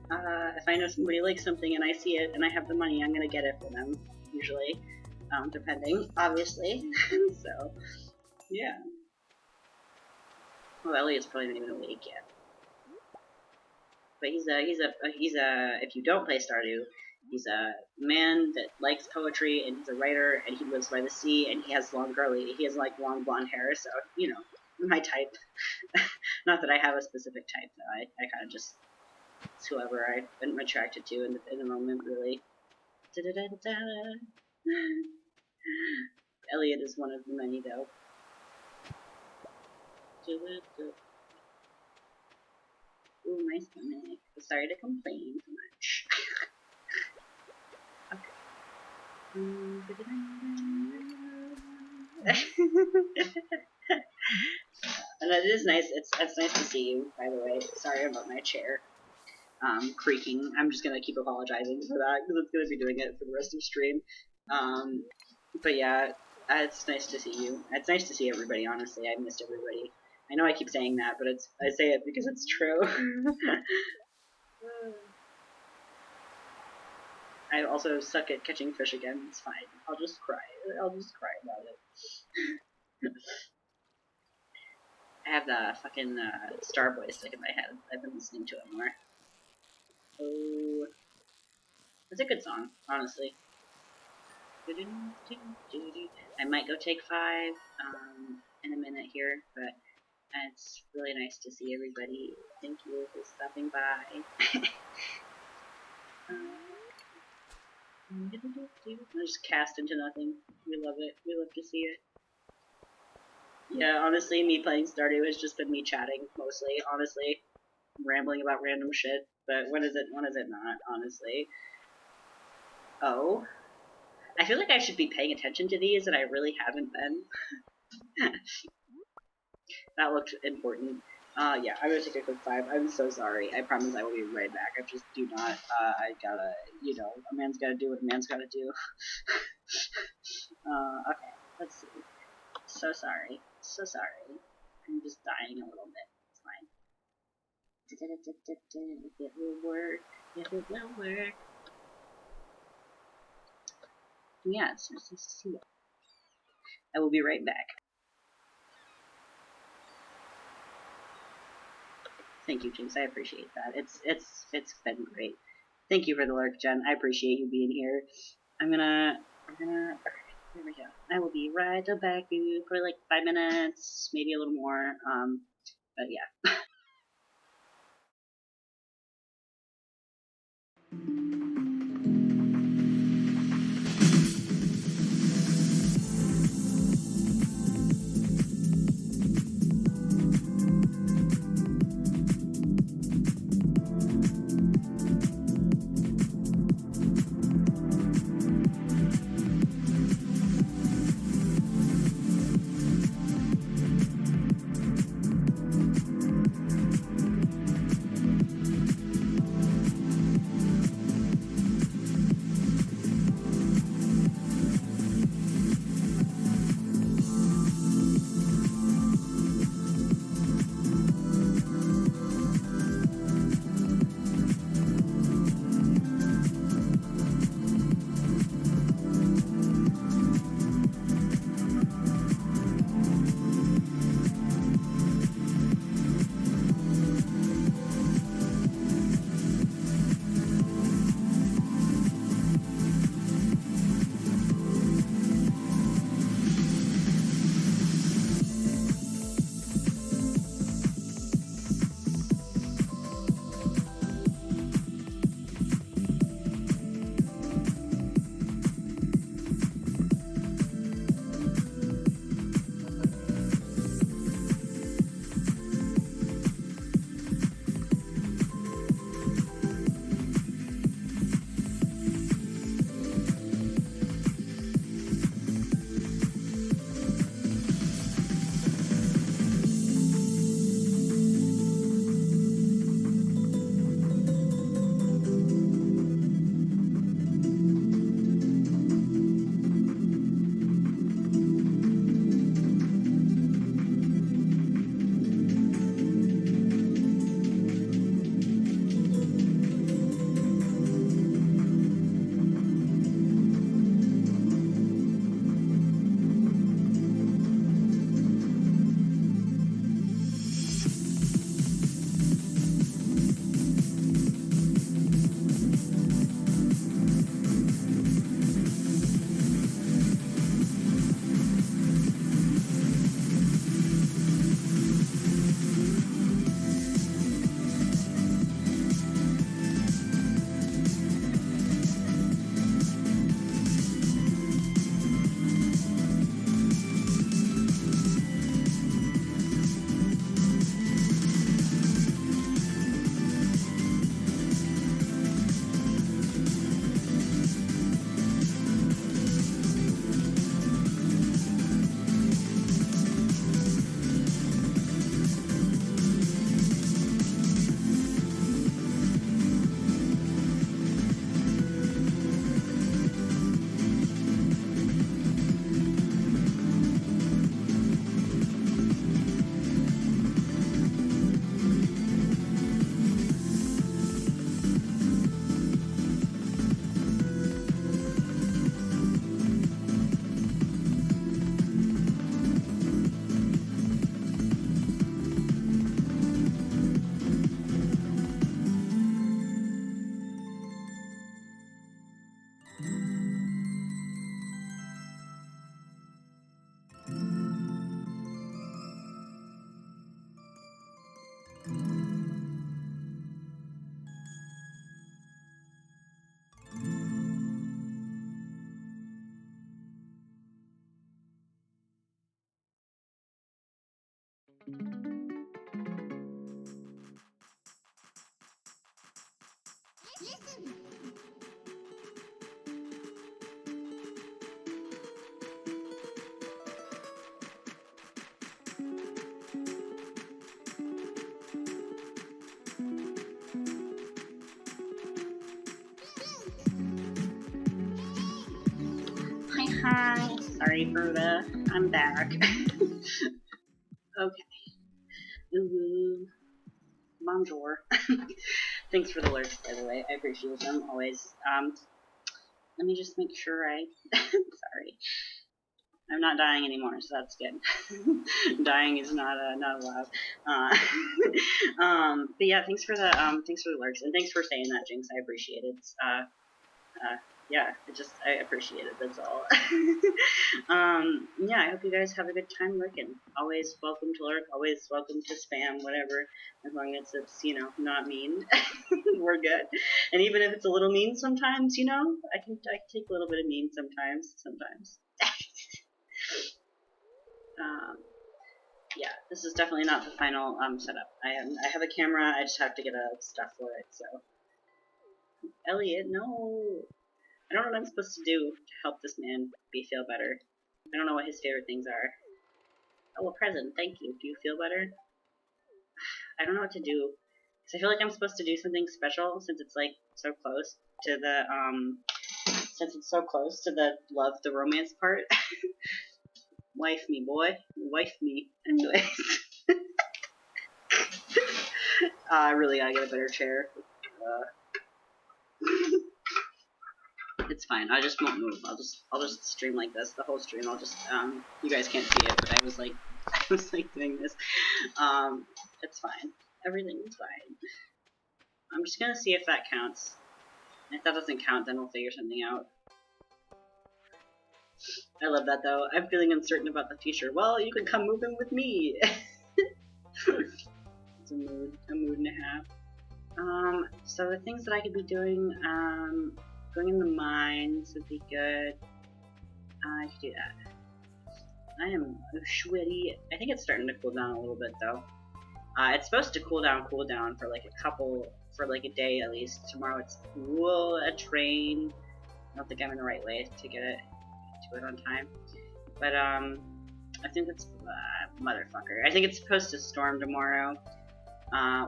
If I know somebody likes something and I see it and I have the money, I'm gonna get it for them, usually, depending, obviously. So, yeah. Well, Elliot's probably not even awake yet. But he's a, if you don't play Stardew, he's a man that likes poetry, and he's a writer, and he lives by the sea, and he has long long blonde hair, so, you know, my type. Not that I have a specific type, though. I kind of just, it's whoever I'm attracted to in the moment, really. Da-da-da-da-da. Elliot is one of the many, though. Ooh, my stomach. Sorry to complain so much. And it is nice. It's nice to see you, by the way. Sorry about my chair creaking. I'm just gonna keep apologizing for that because it's gonna be doing it for the rest of the stream. But yeah, it's nice to see you. It's nice to see everybody. Honestly, I missed everybody. I know I keep saying that, but I say it because it's true. I also suck at catching fish again. It's fine. I'll just cry. I'll just cry about it. I have the fucking Starboy stuck in my head. I've been listening to it more. Oh, it's a good song, honestly. I might go take 5 in a minute here, but it's really nice to see everybody. Thank you for stopping by. Just cast into nothing. We love it. We love to see it. Yeah, honestly, me playing Stardew has just been me chatting, mostly, honestly. Rambling about random shit, but when is it not, honestly? Oh. I feel like I should be paying attention to these, and I really haven't been. That looked important. Yeah, I'm gonna take a quick 5. I'm so sorry. I promise I will be right back. I just do not, I gotta, you know, a man's gotta do what a man's gotta do. Okay, let's see. So sorry. So sorry. I'm just dying a little bit. It's fine. It will work. It will work. Yeah, it's nice to see you. I will be right back. Thank you, Jinx. I appreciate that. It's been great. Thank you for the lurk, Jen. I appreciate you being here. We're gonna. Here we go. I will be right back for like 5 minutes, maybe a little more. But yeah. Hi, hi. Sorry, Berta. I'm back. Okay. Ooh, bonjour. Thanks for the alerts, by the way. I appreciate them always. Let me just make sure I. Sorry. I'm not dying anymore, so that's good. Dying is not allowed. But yeah, thanks for the lurks, and thanks for saying that, Jinx. I appreciate it. Yeah, I appreciate it. That's all. Yeah, I hope you guys have a good time lurking. Always welcome to lurk. Always welcome to spam, whatever. As long as it's not mean, we're good. And even if it's a little mean sometimes, I can take a little bit of mean sometimes. Yeah, this is definitely not the final setup. I have a camera. I just have to get a stuff for it. So, Elliot, no. I don't know what I'm supposed to do to help this man feel better. I don't know what his favorite things are. Oh, a present. Thank you. Do you feel better? I don't know what to do. Cause I feel like I'm supposed to do something special since it's like so close to the love, the romance part. Wife me, boy. Wife me. Anyways. I really gotta get a better chair. It's fine. I just won't move. I'll just stream like this the whole stream. You guys can't see it, but I was like doing this. It's fine. Everything's fine. I'm just gonna see if that counts. And if that doesn't count, then we'll figure something out. I love that though. I'm feeling uncertain about the future. Well, you can come move in with me. It's a mood and a half. So the things that I could be doing, going in the mines would be good. I could do that. I am sweaty. I think it's starting to cool down a little bit though. It's supposed to cool down for like a day at least. Tomorrow it's a train. I don't think I'm in the right way to get to it on time. But I think it's motherfucker. I think it's supposed to storm tomorrow,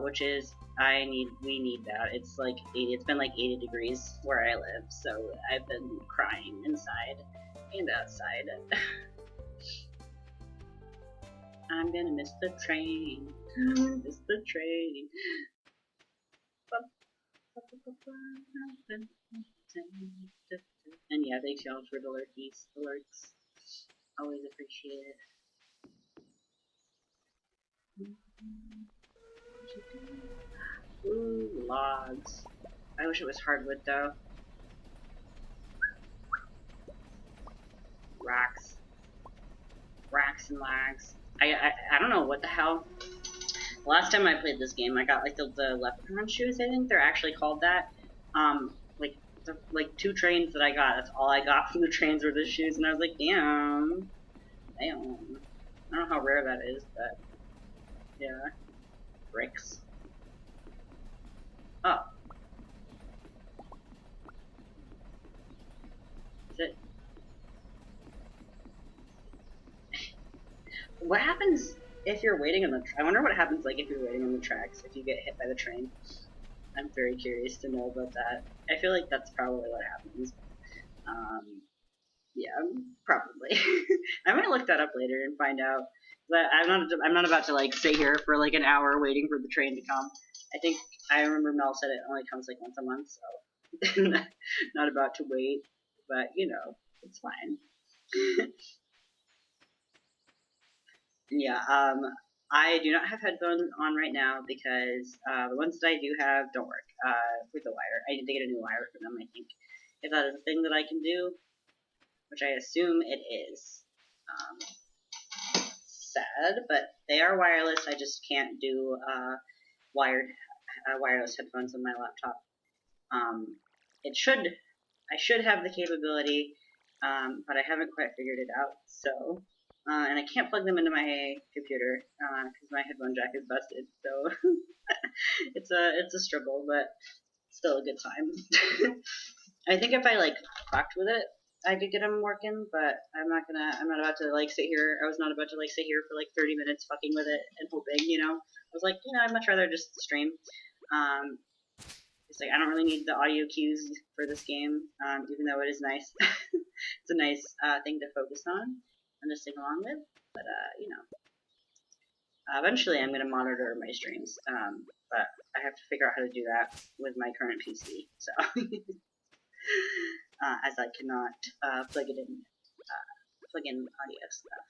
which is we need that. It's been like 80 degrees where I live, so I've been crying inside and outside. I'm gonna miss the train. Miss the train. And yeah, thanks y'all for the lurks. Always appreciate it. Ooh, logs. I wish it was hardwood though. Rocks and lags. I don't know what the hell. Last time I played this game, I got like the leprechaun shoes. I think they're actually called that. Like 2 trains that I got. That's all I got from the trains were the shoes, and I was like, damn. I don't know how rare that is, but yeah. Bricks. Oh. Is it? What happens if you're waiting on the I wonder what happens like if you're waiting on the tracks if you get hit by the train. I'm very curious to know about that. I feel like that's probably what happens. Yeah, probably. I might look that up later and find out. But I'm not about to like sit here for like an hour waiting for the train to come. I think I remember Mel said it only comes like once a month, so not about to wait. But it's fine. Yeah, I do not have headphones on right now because the ones that I do have don't work with the wire. I need to get a new wire for them, I think. If that is a thing that I can do, which I assume it is. Sad, but they are wireless. I just can't do wireless headphones on my laptop. I should have the capability, but I haven't quite figured it out. So, and I can't plug them into my computer because my headphone jack is busted. So it's a struggle, but still a good time. I think if I like fucked with it, I could get them working, but I'm not about to like sit here. I was not about to like sit here for like 30 minutes fucking with it and hoping, I was like, I'd much rather just stream. It's like I don't really need the audio cues for this game, even though it is nice. It's a nice thing to focus on and to sing along with. But eventually I'm gonna monitor my streams. But I have to figure out how to do that with my current PC. So. As I cannot plug it in plug-in audio stuff.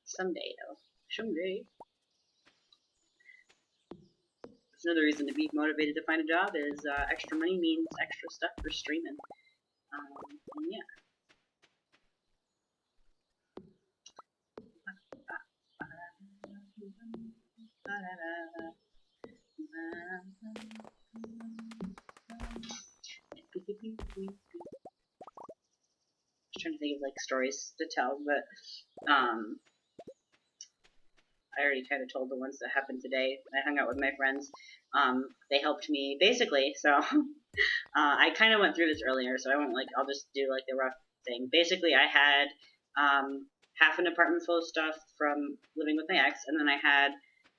Someday, though. Someday. That's another reason to be motivated to find a job is extra money means extra stuff for streaming. And yeah. Just trying to think of like stories to tell, but I already kind of told the ones that happened today. I hung out with my friends. They helped me basically. So I kind of went through this earlier, so I won't like. I'll just do like the rough thing. Basically, I had half an apartment full of stuff from living with my ex, and then I had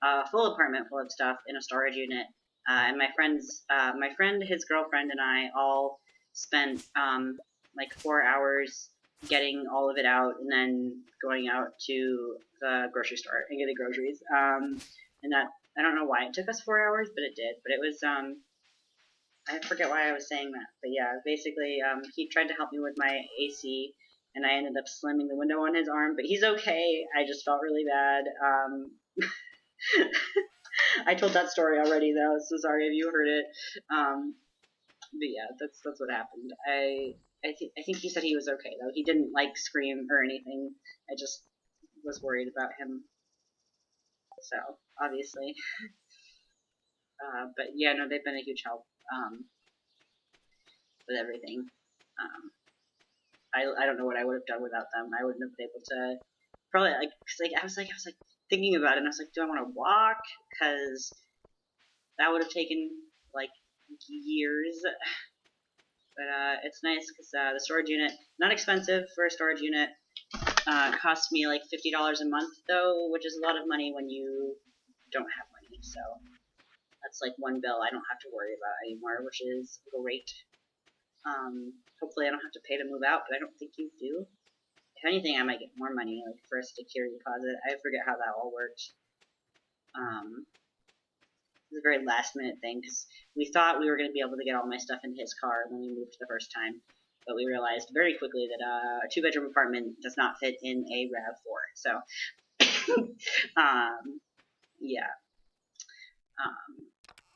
a full apartment full of stuff in a storage unit. And my friend, his girlfriend, and I all spent like 4 hours getting all of it out, and then going out to the grocery store and getting groceries. And that, I don't know why it took us 4 hours, but it did. But it was I forget why I was saying that, but yeah, basically, he tried to help me with my AC, and I ended up slamming the window on his arm, but he's okay. I just felt really bad. I told that story already, though, so sorry if you heard it. But yeah, that's what happened. I think he said he was okay, though. He didn't, like, scream or anything. I just was worried about him. So, obviously. But yeah, no, they've been a huge help. With everything. I don't know what I would have done without them. I wouldn't have been able to probably I was thinking about it, and I was like, do I want to walk? Because that would have taken like years. But it's nice because the storage unit, not expensive for a storage unit, cost me like $50 a month though, which is a lot of money when you don't have money. So that's like one bill I don't have to worry about anymore, which is great. Hopefully I don't have to pay to move out, but I don't think you do. If anything, I might get more money, like for a security deposit. I forget how that all works. It's a very last minute thing, because we thought we were going to be able to get all my stuff into his car when we moved the first time, but we realized very quickly that a 2-bedroom apartment does not fit in a RAV4, so, yeah.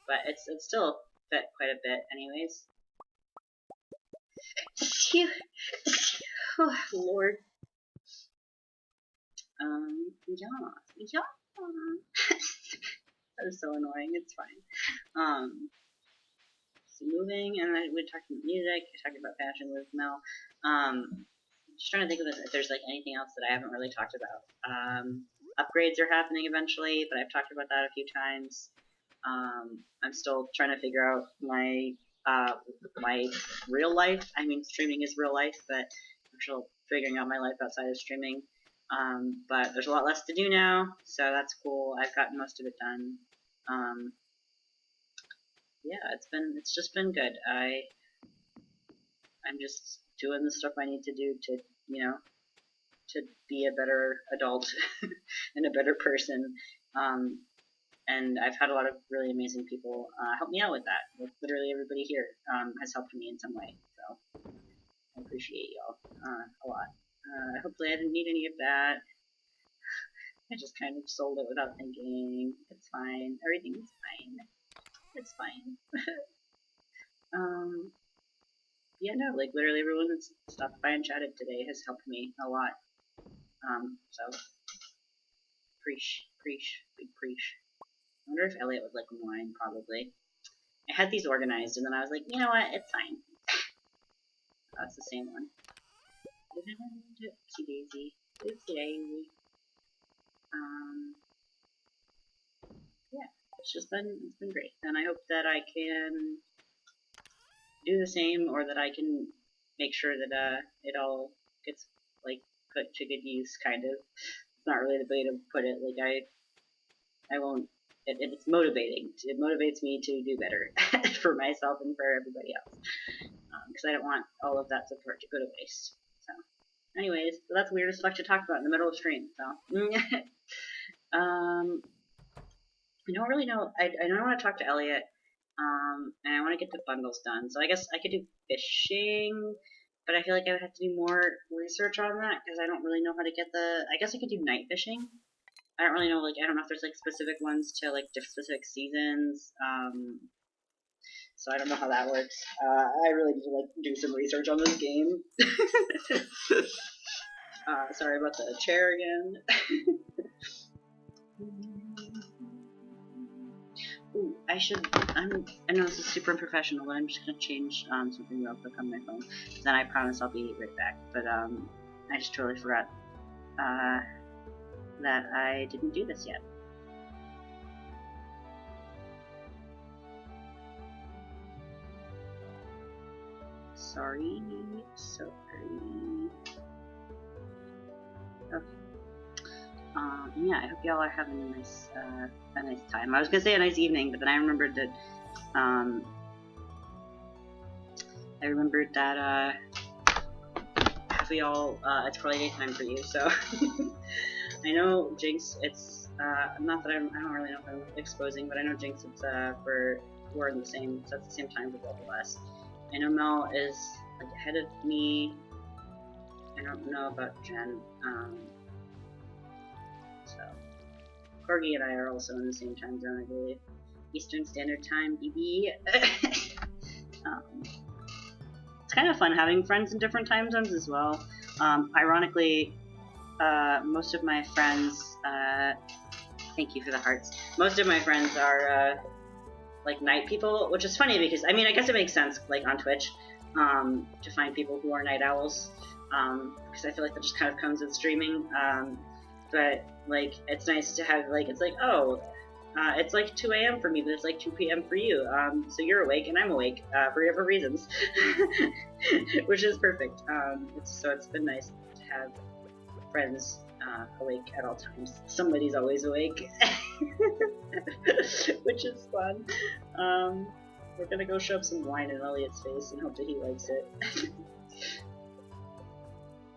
But it's still fit quite a bit anyways. Phew. Oh, Lord. Yeah. That is so annoying. It's fine. So moving, and then we talked about music. I talked about fashion with Mel. Just trying to think of if there's like anything else that I haven't really talked about. Upgrades are happening eventually, but I've talked about that a few times. I'm still trying to figure out my real life. I mean, streaming is real life, but I'm still figuring out my life outside of streaming. But there's a lot less to do now, so that's cool. I've gotten most of it done. Yeah, it's just been good. I'm just doing the stuff I need to do to, to be a better adult and a better person. And I've had a lot of really amazing people help me out with that. Like, literally everybody here has helped me in some way, so I appreciate y'all a lot. Hopefully I didn't need any of that. I just kind of sold it without thinking. It's fine. Everything's fine. It's fine. Yeah, no, like literally everyone that's stopped by and chatted today has helped me a lot. So big preach. I wonder if Elliot would like wine, probably. I had these organized, and then I was like, you know what, it's fine. Oh, it's the same one. Oopsie daisy. Oopsie daisy. Yeah, it's been great, and I hope that I can do the same, or that I can make sure that it all gets like put to good use. Kind of. It's not really the way to put it. Like I won't. It's motivating. It motivates me to do better for myself and for everybody else. Because I don't want all of that support to go to waste. So, anyways, so that's weird as fuck to talk about in the middle of stream. So, I don't really know. I don't want to talk to Elliot. And I want to get the bundles done. So I guess I could do fishing, but I feel like I would have to do more research on that because I don't really know how to get the. I guess I could do night fishing. I don't really know, like, I don't know if there's, like, specific ones to, like, specific seasons, so I don't know how that works. I really need to, like, do some research on this game. Sorry about the chair again. Ooh, I know this is super unprofessional, but I'm just gonna change, something real quick on my phone. Then I promise I'll be right back, but, I just totally forgot, that I didn't do this yet. Sorry. Okay. Yeah, I hope y'all are having a nice time. I was gonna say a nice evening, but then I remembered that, half of y'all, it's probably daytime for you, so. I know Jinx, it's, not that I don't really know if I'm exposing, but I know Jinx, it's, we're in the same, so it's the same time for both of us. I know Mel is, like, ahead of me. I don't know about Jen, so. Corgi and I are also in the same time zone, I believe. Eastern Standard Time, BB. It's kind of fun having friends in different time zones as well. Ironically, most of my friends, thank you for the hearts. Most of my friends are, like, night people, which is funny because, I mean, I guess it makes sense, like, on Twitch, to find people who are night owls, because I feel like that just kind of comes with streaming, but, like, it's nice to have, like, it's like, oh, it's like 2 a.m. for me, but it's like 2 p.m. for you, so you're awake and I'm awake, for different reasons, which is perfect, so it's been nice to have friends, awake at all times. Somebody's always awake, which is fun. We're gonna go shove some wine in Elliot's face and hope that he likes it.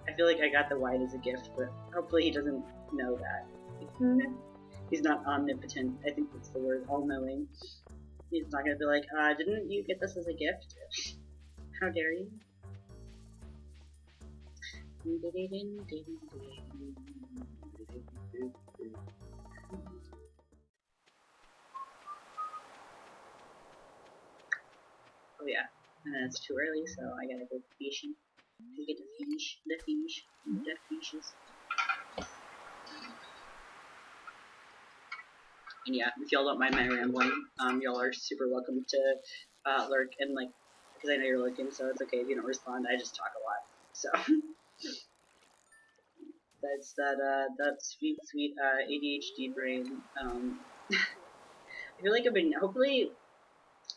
I feel like I got the wine as a gift, but hopefully he doesn't know that. He's not omnipotent. I think that's the word, all-knowing. He's not gonna be like, didn't you get this as a gift? How dare you? Oh yeah, and then it's too early, so I gotta go fishing. To get the fishes. And yeah, if y'all don't mind my rambling, y'all are super welcome to lurk and, like, because I know you're lurking, so it's okay if you don't respond. I just talk a lot, so that's that sweet ADHD brain. I feel like I've been, hopefully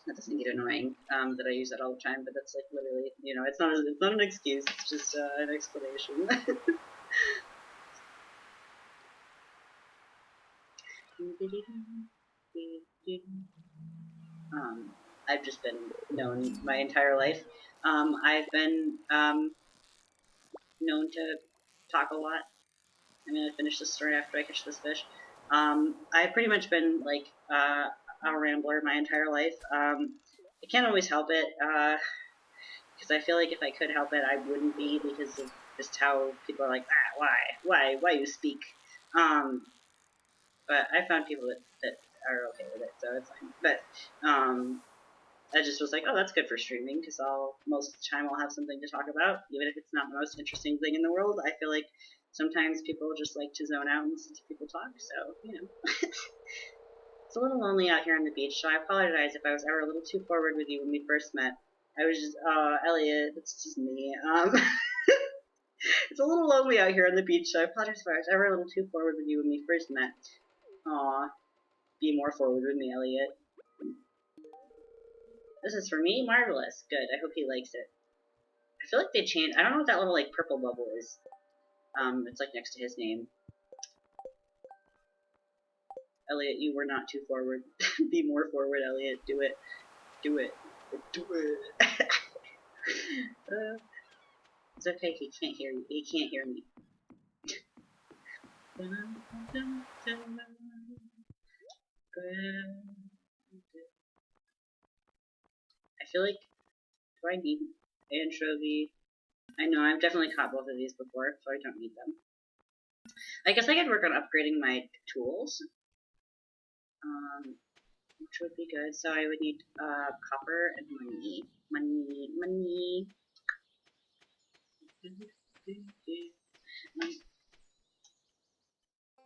that doesn't get annoying, that I use that all the time, but that's, like, literally, you know, it's not an excuse, it's just an explanation. I've just been known my entire life. I've been known to talk a lot. I'm gonna finish this story after I catch this fish. I've pretty much been, like, a rambler my entire life. I can't always help it, because I feel like if I could help it, I wouldn't be, because of just how people are like, why you speak. But I found people that are okay with it, so it's fine. But, I just was like, oh, that's good for streaming, because most of the time I'll have something to talk about, even if it's not the most interesting thing in the world. I feel like sometimes people just like to zone out and listen to people talk, so, you know. It's a little lonely out here on the beach, so I apologize if I was ever a little too forward with you when we first met. I was just, Elliot, it's just me. It's a little lonely out here on the beach, so I apologize if I was ever a little too forward with you when we first met. Aw, be more forward with me, Elliot. This is for me? Marvelous. Good, I hope he likes it. I feel like they changed, I don't know what that little, like, purple bubble is. It's, like, next to his name. Elliot, you were not too forward. Be more forward, Elliot. Do it. Do it. Do it. It's okay if he can't hear you. He can't hear me. I feel like, do I need anchovy? I know, I've definitely caught both of these before, so I don't need them. I guess I could work on upgrading my tools, which would be good. So I would need copper and money. Money.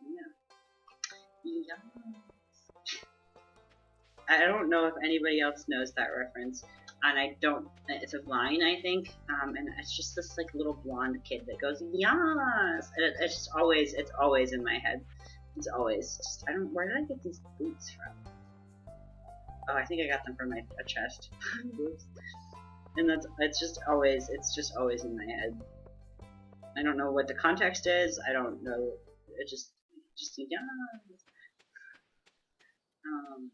Yeah. Yeah. I don't know if anybody else knows that reference, and I don't. It's a Vine, I think, and it's just this like little blonde kid that goes yes, and it's just it's always in my head. It's always just I don't. Where did I get these boots from? Oh, I think I got them from a chest. And it's just always in my head. I don't know what the context is. I don't know. It just yeah. Um,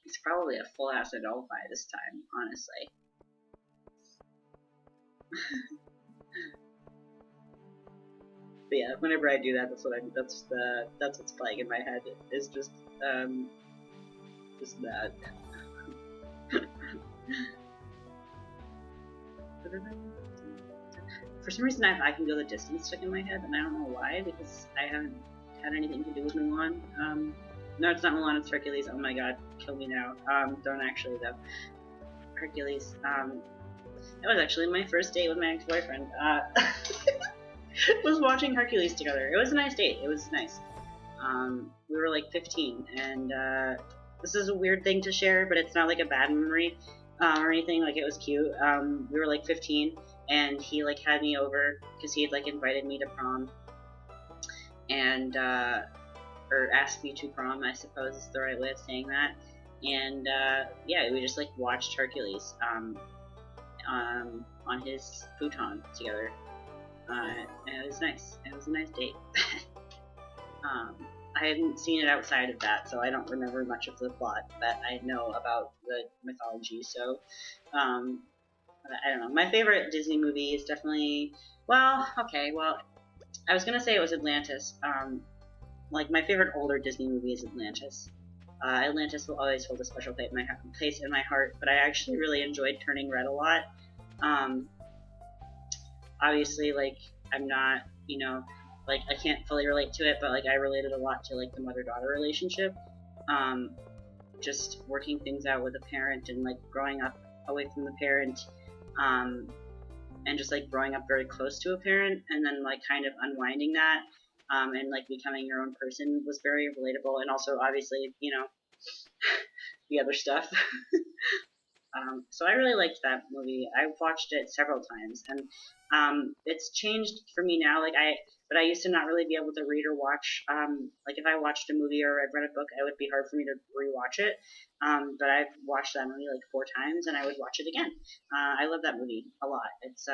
it's probably a full ass adult by this time, honestly. But yeah, whenever I do that, that's what's playing in my head. Is just that. For some reason, I can go the distance stuck in my head, and I don't know why, because I haven't had anything to do with Mulan. No, it's not Mulan, it's Hercules. Oh my god, kill me now. Don't actually, though. Hercules. That was actually my first date with my ex-boyfriend. Was watching Hercules together. It was a nice date. It was nice. We were like 15, and this is a weird thing to share, but it's not like a bad memory or anything. Like, it was cute. We were like 15, and he like had me over because he had like invited me to prom, and or asked me to prom, I suppose is the right way of saying that. And yeah, we just like watched Hercules on his futon together. And it was nice. It was a nice date. I hadn't seen it outside of that, so I don't remember much of the plot that I know about the mythology. So, I don't know. My favorite Disney movie is definitely, well, okay, well, I was gonna say it was Atlantis. Like, my favorite older Disney movie is Atlantis. Atlantis will always hold a special place in my heart, but I actually really enjoyed Turning Red a lot. Obviously, like, I'm not, like, I can't fully relate to it, but like I related a lot to like the mother-daughter relationship. Just working things out with a parent and like growing up away from the parent, and just like growing up very close to a parent and then like kind of unwinding that, and like becoming your own person was very relatable, and also obviously, the other stuff. So I really liked that movie. I've watched it several times, and it's changed for me now. But I used to not really be able to read or watch. Like, if I watched a movie or I'd read a book, it would be hard for me to rewatch it. But I've watched that movie like 4 times, and I would watch it again. I love that movie a lot. It's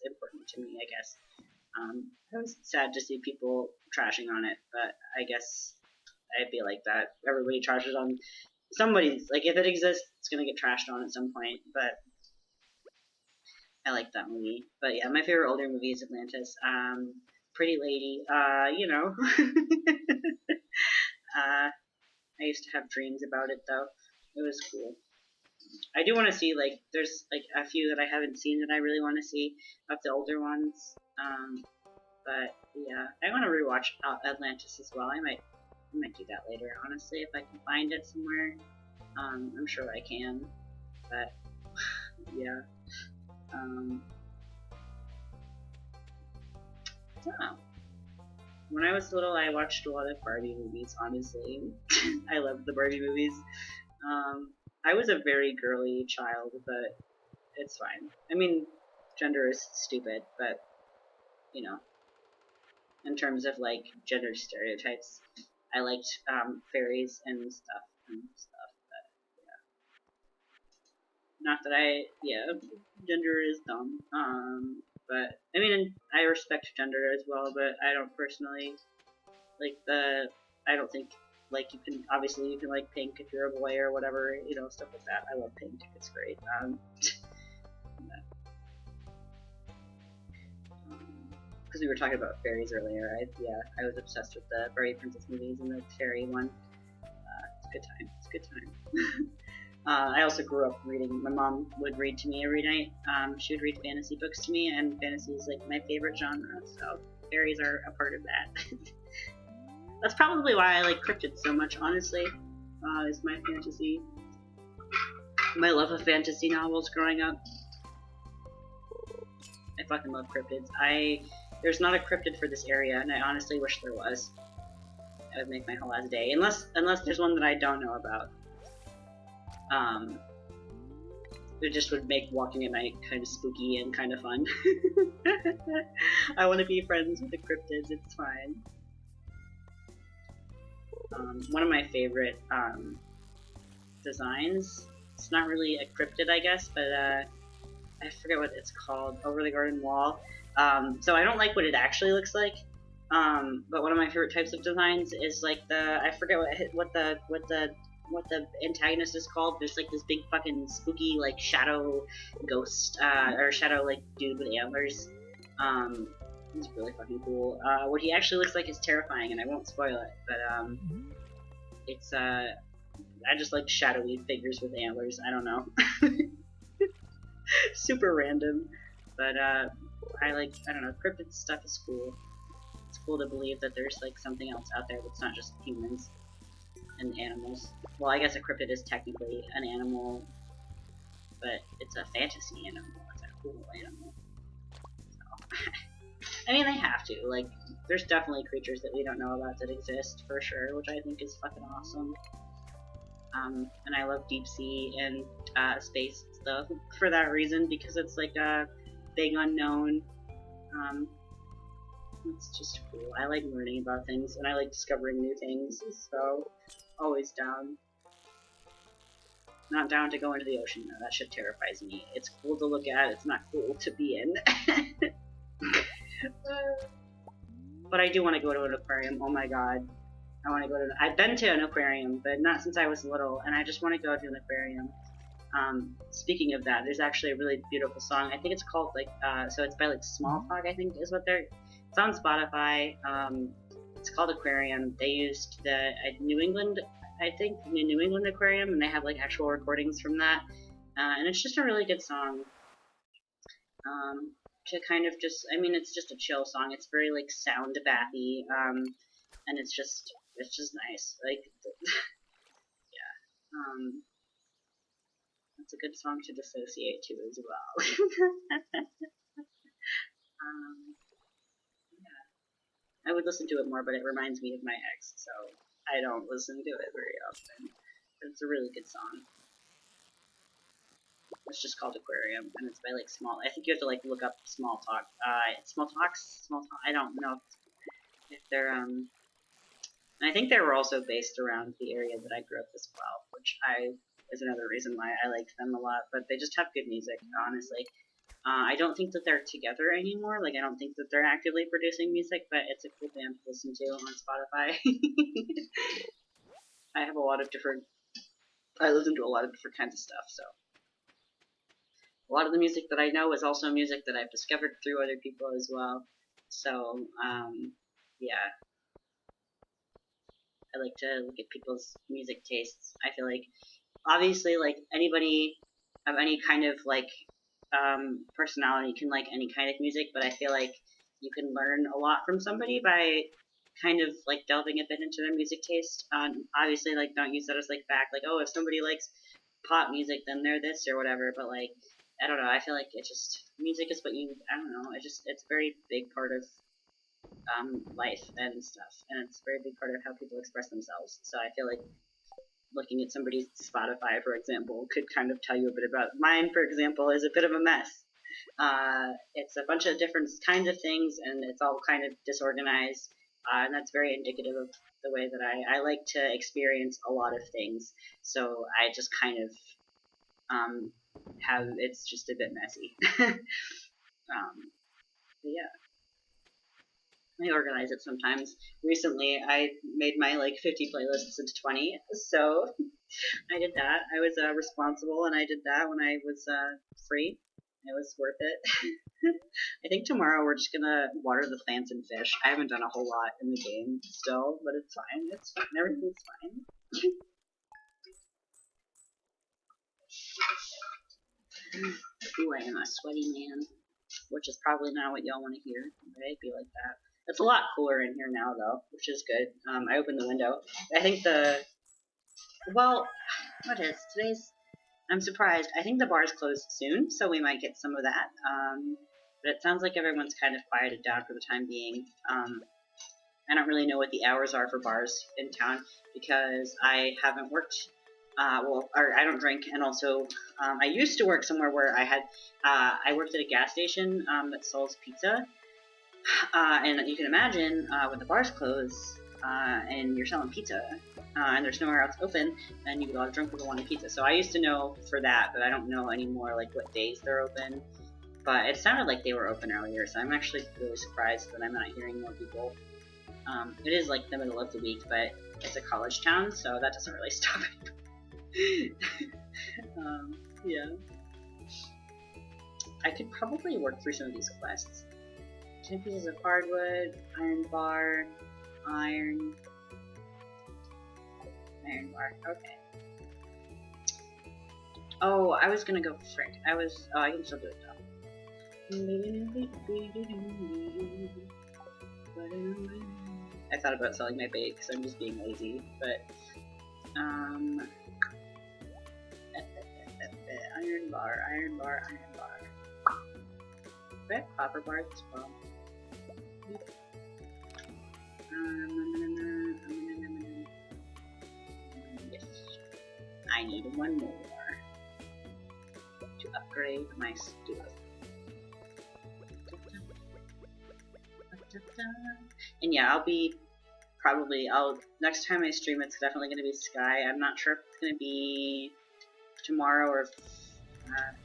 important to me, I guess. I was sad to see people trashing on it, but I guess I'd be like that. Everybody trashes on somebody's, like, if it exists, it's gonna get trashed on at some point. But I like that movie. But yeah, my favorite older movie is Atlantis. Pretty Lady. I used to have dreams about it though. It was cool. I do want to see, like, there's like a few that I haven't seen that I really want to see of the older ones. But yeah, I want to rewatch Atlantis as well. I might do that later, honestly, if I can find it somewhere. I'm sure I can, but yeah. Yeah. When I was little, I watched a lot of Barbie movies, honestly. I loved the Barbie movies. I was a very girly child, but it's fine. I mean, gender is stupid, but, in terms of, like, gender stereotypes, I liked fairies and stuff. Not that gender is dumb. But I mean, I respect gender as well, but I don't personally like I don't think, like, you can like pink if you're a boy or whatever, stuff like that. I love pink. It's great. Because we were talking about fairies earlier. I was obsessed with the Fairy Princess movies and the fairy one. It's a good time. It's a good time. I also grew up reading. My mom would read to me every night. She would read fantasy books to me, and fantasy is like my favorite genre. So fairies are a part of that. That's probably why I like cryptids so much. Honestly, is my love of fantasy novels growing up. I fucking love cryptids. There's not a cryptid for this area, and I honestly wish there was. That would make my whole ass day. Unless there's one that I don't know about. Um, it just would make walking at night kind of spooky and kind of fun. I want to be friends with the cryptids. It's fine. One of my favorite designs. It's not really a cryptid, I guess, but I forget what it's called. Over the garden wall. So I don't like what it actually looks like. But one of my favorite types of designs is like I forget what the antagonist is called. There's like this big fucking spooky like shadow ghost or shadow like dude with antlers. He's really fucking cool. What he actually looks like is terrifying, and I won't spoil it. But it's I just like shadowy figures with antlers. I don't know. Super random, but I don't know. Cryptid stuff is cool. It's cool to believe that there's like something else out there that's not just humans and animals. Well, I guess a cryptid is technically an animal, but it's a fantasy animal. It's a cool animal. So. I mean, they have to. Like, there's definitely creatures that we don't know about that exist for sure, which I think is fucking awesome. And I love deep sea and space stuff for that reason, because it's like a big unknown. It's just cool. I like learning about things, and I like discovering new things, so always down. Not down to go into the ocean, though. That shit terrifies me. It's cool to look at, it's not cool to be in. But I do want to go to an aquarium, oh my god. I want to go to. I've been to an aquarium, but not since I was little, and I just want to go to an aquarium. Speaking of that, there's actually a really beautiful song. I think it's called like so it's by like Small Talk, I think is what they're. It's on Spotify. It's called Aquarium. They used the New England, I think, the New England Aquarium, and they have like actual recordings from that. And it's just a really good song. To kind of just, I mean, it's just a chill song. It's very like sound bathy, and it's just nice. Like, yeah. It's a good song to dissociate to as well. Yeah. I would listen to it more, but it reminds me of my ex, so I don't listen to it very often. But it's a really good song. It's just called Aquarium, and it's by like Small. I think you have to like look up Small Talk. Small Talk. I don't know if they're And I think they were also based around the area that I grew up as well, which is another reason why I like them a lot. But they just have good music, honestly. I don't think that they're together anymore. Like, I don't think that they're actively producing music, but it's a cool band to listen to on Spotify. I have a lot of different. I listen to a lot of different kinds of stuff, so. A lot of the music that I know is also music that I've discovered through other people as well. So, yeah. I like to look at people's music tastes. I feel like, obviously, like, anybody of any kind of, like, personality can like any kind of music, but I feel like you can learn a lot from somebody by kind of, like, delving a bit into their music taste. Obviously, like, don't use that as, like, fact, like, oh, if somebody likes pop music, then they're this or whatever, but, like, I don't know, I feel like music is what I don't know, it's a very big part of life and stuff, and it's a very big part of how people express themselves. So I feel like looking at somebody's Spotify, for example, could kind of tell you a bit about mine. For example, is a bit of a mess. It's a bunch of different kinds of things, and it's all kind of disorganized, and that's very indicative of the way that I like to experience a lot of things. So I just kind of have it's just a bit messy. But yeah. I organize it sometimes. Recently, I made my like 50 playlists into 20, so I did that. I was responsible, and I did that when I was free. It was worth it. I think tomorrow we're just gonna water the plants and fish. I haven't done a whole lot in the game still, but it's fine. It's fine. Everything's fine. Ooh, I am a sweaty man, which is probably not what y'all want to hear, but I'd be like that. It's a lot cooler in here now, though, which is good. I opened the window. I think well, what is today's? I'm surprised. I think the bar's closed soon, so we might get some of that. But it sounds like everyone's kind of quieted down for the time being. I don't really know what the hours are for bars in town because I haven't worked. Or I don't drink, and also I used to work somewhere where I worked at a gas station that sells pizza, and you can imagine when the bars close and you're selling pizza and there's nowhere else open, then you get a lot of drunk people wanting pizza. So I used to know for that, but I don't know anymore like what days they're open. But it sounded like they were open earlier, so I'm actually really surprised that I'm not hearing more people. It is like the middle of the week, but it's a college town, so that doesn't really stop it. Yeah. I could probably work through some of these quests. 10 pieces of hardwood, iron bar, iron bar, okay. Oh, I was gonna go frick. I can still do it though. I thought about selling my bait because I'm just being lazy, but iron bar. Do I have copper bars as well? Yes. I need one more to upgrade my stuff. And yeah, next time I stream it's definitely going to be Sky. I'm not sure if it's going to be tomorrow or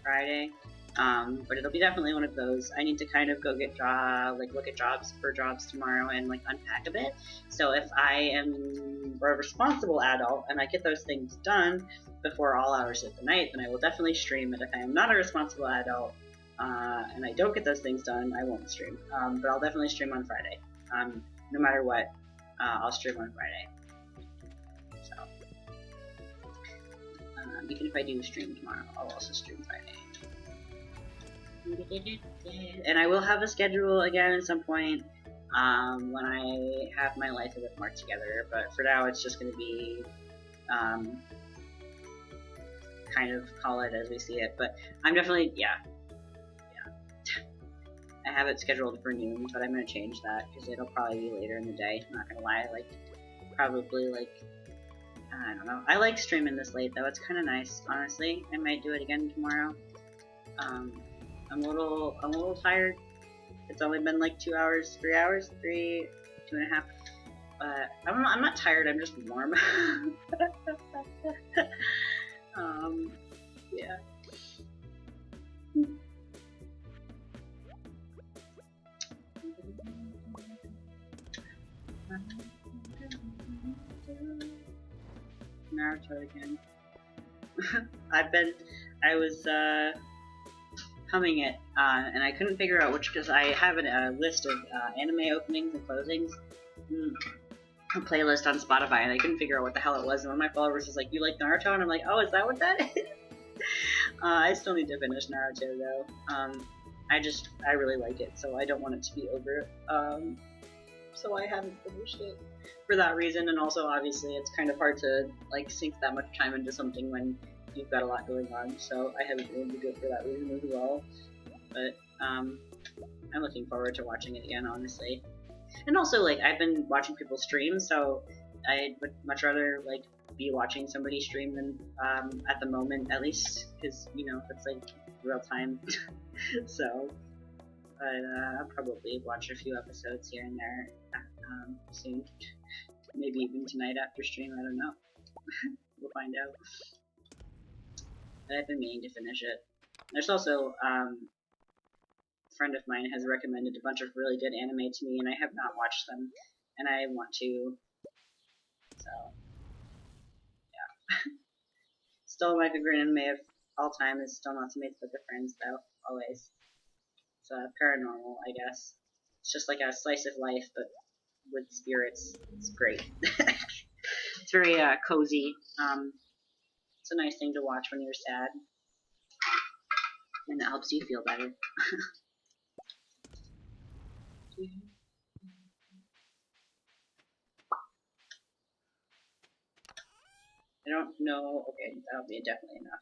Friday, but it'll be definitely one of those. I need to kind of go get look at jobs tomorrow and like unpack a bit. So if I am a responsible adult and I get those things done before all hours of the night, then I will definitely stream. And if I am not a responsible adult and I don't get those things done, I won't stream. But I'll definitely stream on Friday. No matter what, I'll stream on Friday. So, even if I do stream tomorrow, I'll also stream Friday. And I will have a schedule again at some point when I have my life a bit more together. But for now, it's just going to be kind of call it as we see it. But I'm definitely, yeah. I have it scheduled for noon, but I'm going to change that because it'll probably be later in the day. I'm not going to lie, probably I don't know. I like streaming this late though. It's kind of nice, honestly. I might do it again tomorrow. I'm a little tired. It's only been like 2 hours, 3 hours, 2.5. But I'm not tired. I'm just warm. Yeah. Naruto again. I was humming it, and I couldn't figure out which, because I have a list of anime openings and closings, a playlist on Spotify, and I couldn't figure out what the hell it was, and one of my followers was like, "You like Naruto?" And I'm like, "Oh, is that what that is?" I still need to finish Naruto, though. I really like it, so I don't want it to be over. So I haven't finished it for that reason, and also obviously it's kind of hard to like sink that much time into something when you've got a lot going on, so I haven't been able to do it for that reason as well. But I'm looking forward to watching it again, honestly. And also, like, I've been watching people stream, so I would much rather like be watching somebody stream than at the moment, at least, because you know it's like real time. So, but I'll probably watch a few episodes here and there soon. Maybe even tonight after stream. I don't know. We'll find out. But I've been meaning to finish it. There's also a friend of mine has recommended a bunch of really good anime to me, and I have not watched them, and I want to. So, yeah. Still, my favorite anime of all time is still Natsume's Book of Friends, though. Always. It's paranormal, I guess. It's just like a slice of life, but with spirits. It's great. It's very cozy. It's a nice thing to watch when you're sad. and it helps you feel better. I don't know. Okay, that'll be definitely enough.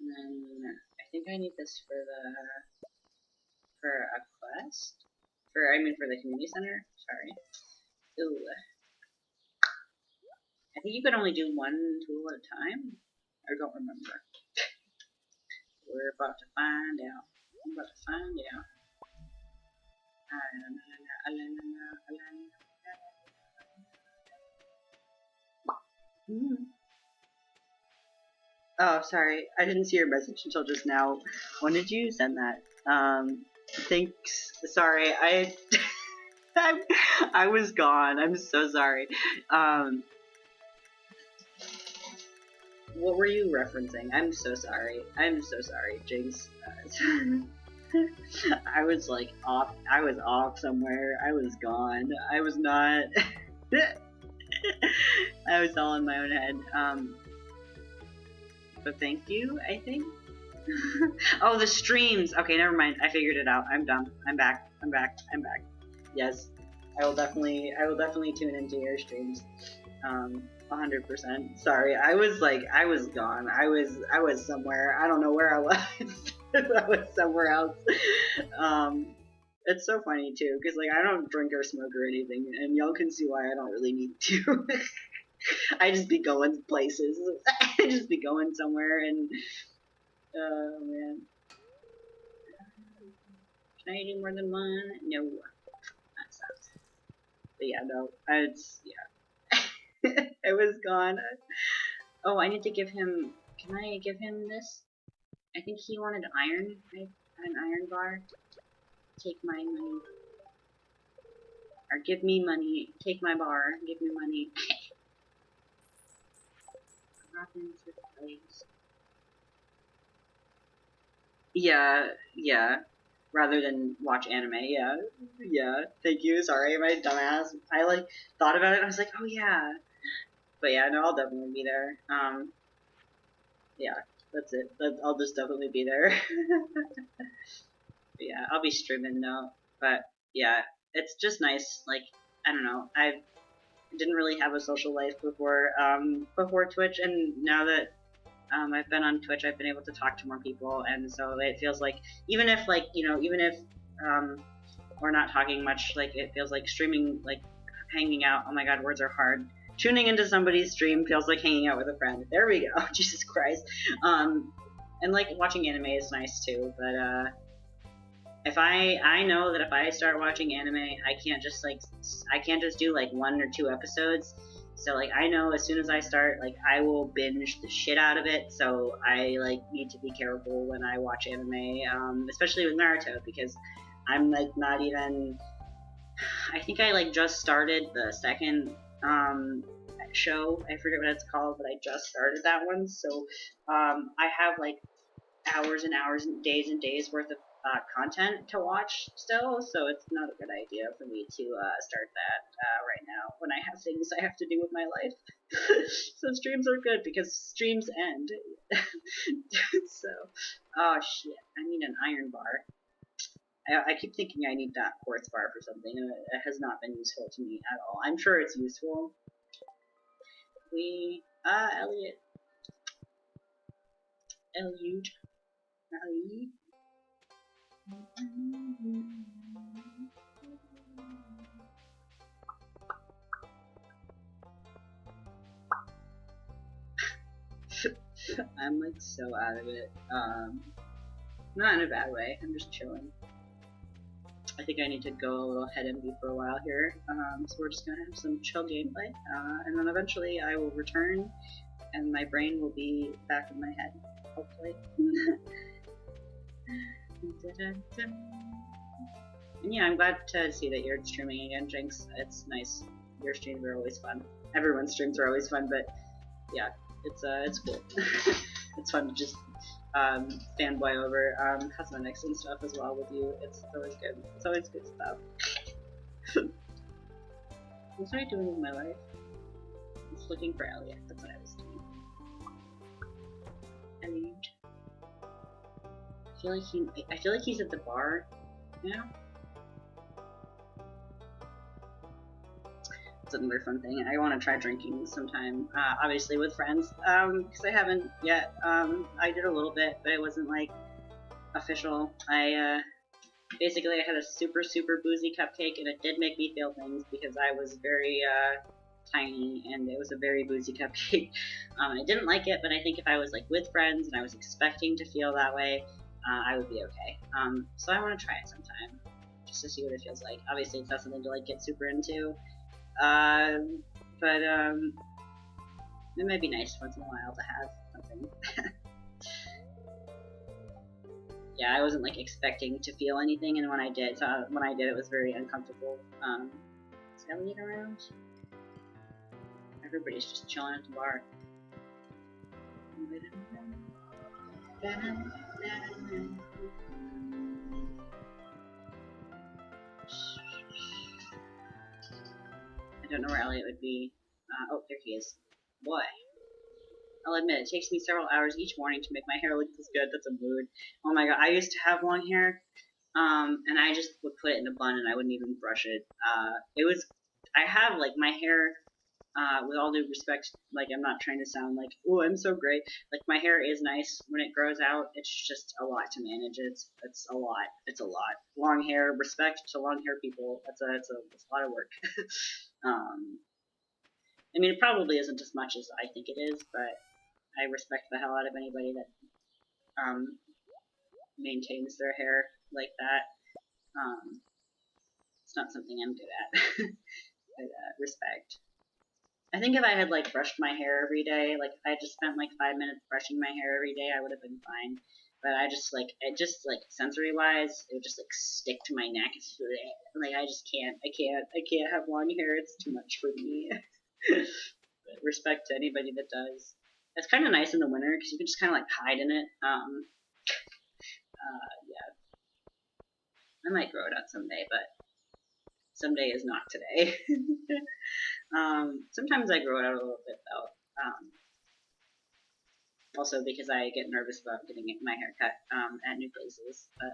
And then I think I need this for a quest. For the community center. Sorry. Ooh. I think you could only do one tool at a time. I don't remember. We're about to find out. I'm about to find out. Oh, sorry. I didn't see your message until just now. When did you send that? Thanks. Sorry, I was gone. I'm so sorry. What were you referencing? I'm so sorry. I'm so sorry, Jinx. I was like off. I was off somewhere. I was gone. I was not. I was all in my own head. But thank you, I think. Oh, the streams. Okay, never mind. I figured it out. I'm done. I'm back. I'm back. I'm back. Yes, I will definitely tune into your streams. 100%. Sorry, I was gone. I was somewhere. I don't know where I was. I was somewhere else. It's so funny too, because like I don't drink or smoke or anything, and y'all can see why I don't really need to. I just be going places. I just be going somewhere, and oh man. Can I do more than one? No. That sucks. But yeah, no. Yeah. It was gone. Oh, I need to give him. Can I give him this? I think he wanted iron. An iron bar. Take my money. Or give me money. Take my bar. Give me money. Yeah, yeah. Rather than watch anime, yeah. Yeah. Thank you. Sorry, my dumbass. I like thought about it and I was like, oh yeah. But yeah, no, I'll definitely be there. Yeah, that's it. I'll just definitely be there. Yeah, I'll be streaming though. But yeah, it's just nice. Like, I don't know. I didn't really have a social life before Twitch, and now that I've been on Twitch, I've been able to talk to more people, and so it feels like even if we're not talking much, like it feels like streaming, like hanging out. Oh my god, words are hard. Tuning into somebody's stream feels like hanging out with a friend. There we go. Jesus Christ. And like watching anime is nice too, but if I know that if I start watching anime, I can't just do like 1 or 2 episodes. So like I know as soon as I start, like I will binge the shit out of it. So I like need to be careful when I watch anime, especially with Naruto, because I'm like not even. I think I like just started the second show. I forget what it's called, but I just started that one. So I have like hours and hours and days worth of content to watch still, so it's not a good idea for me to start that right now when I have things I have to do with my life. So streams are good because streams end. So, oh shit, I need an iron bar. I keep thinking I need that quartz bar for something, and it has not been useful to me at all. I'm sure it's useful. Elliot. Elliot. I'm like so out of it. Not in a bad way. I'm just chilling. I think I need to go a little head empty for a while here. So we're just gonna have some chill gameplay, and then eventually I will return, and my brain will be back in my head, hopefully. And yeah, I'm glad to see that you're streaming again, Jinx. It's nice. Your streams are always fun. Everyone's streams are always fun, but yeah, it's cool. It's fun to just fanboy over cosmetics and stuff as well with you. It's always good. It's always good stuff. What was I doing with my life? I was looking for Elliot. That's what I was doing. Elliot. I feel like he's at the bar now. It's another fun thing. I want to try drinking sometime, obviously with friends, because I haven't yet. I did a little bit, but it wasn't like official. Basically I had a super boozy cupcake, and it did make me feel things because I was very tiny, and it was a very boozy cupcake. I didn't like it, but I think if I was like with friends and I was expecting to feel that way, I would be okay. So I want to try it sometime, just to see what it feels like. Obviously it's not something to like get super into, but it might be nice once in a while to have something. Yeah, I wasn't like expecting to feel anything, and when I did, it was very uncomfortable. Is Elliot around? Everybody's just chilling at the bar. I don't know where Elliot would be. Oh, there he is. Boy. I'll admit, it takes me several hours each morning to make my hair look this good. That's a mood. Oh my god, I used to have long hair, and I just would put it in a bun and I wouldn't even brush it. I have, like, my hair, with all due respect, like, I'm not trying to sound like, oh, I'm so great. Like, my hair is nice when it grows out. It's just a lot to manage. It's a lot. It's a lot. Long hair, respect to long hair people. It's a lot of work. I mean, it probably isn't as much as I think it is, but I respect the hell out of anybody that maintains their hair like that. It's not something I'm good at. But respect. I think if I had like brushed my hair every day, like I just spent like 5 minutes brushing my hair every day, I would have been fine. But I just like sensory wise, it would just like stick to my neck. It's like I just can't. I can't have long hair. It's too much for me. But respect to anybody that does. It's kind of nice in the winter because you can just kind of like hide in it. Yeah. I might grow it out someday, but someday is not today. Sometimes I grow it out a little bit though. Also because I get nervous about getting my hair cut at new places. But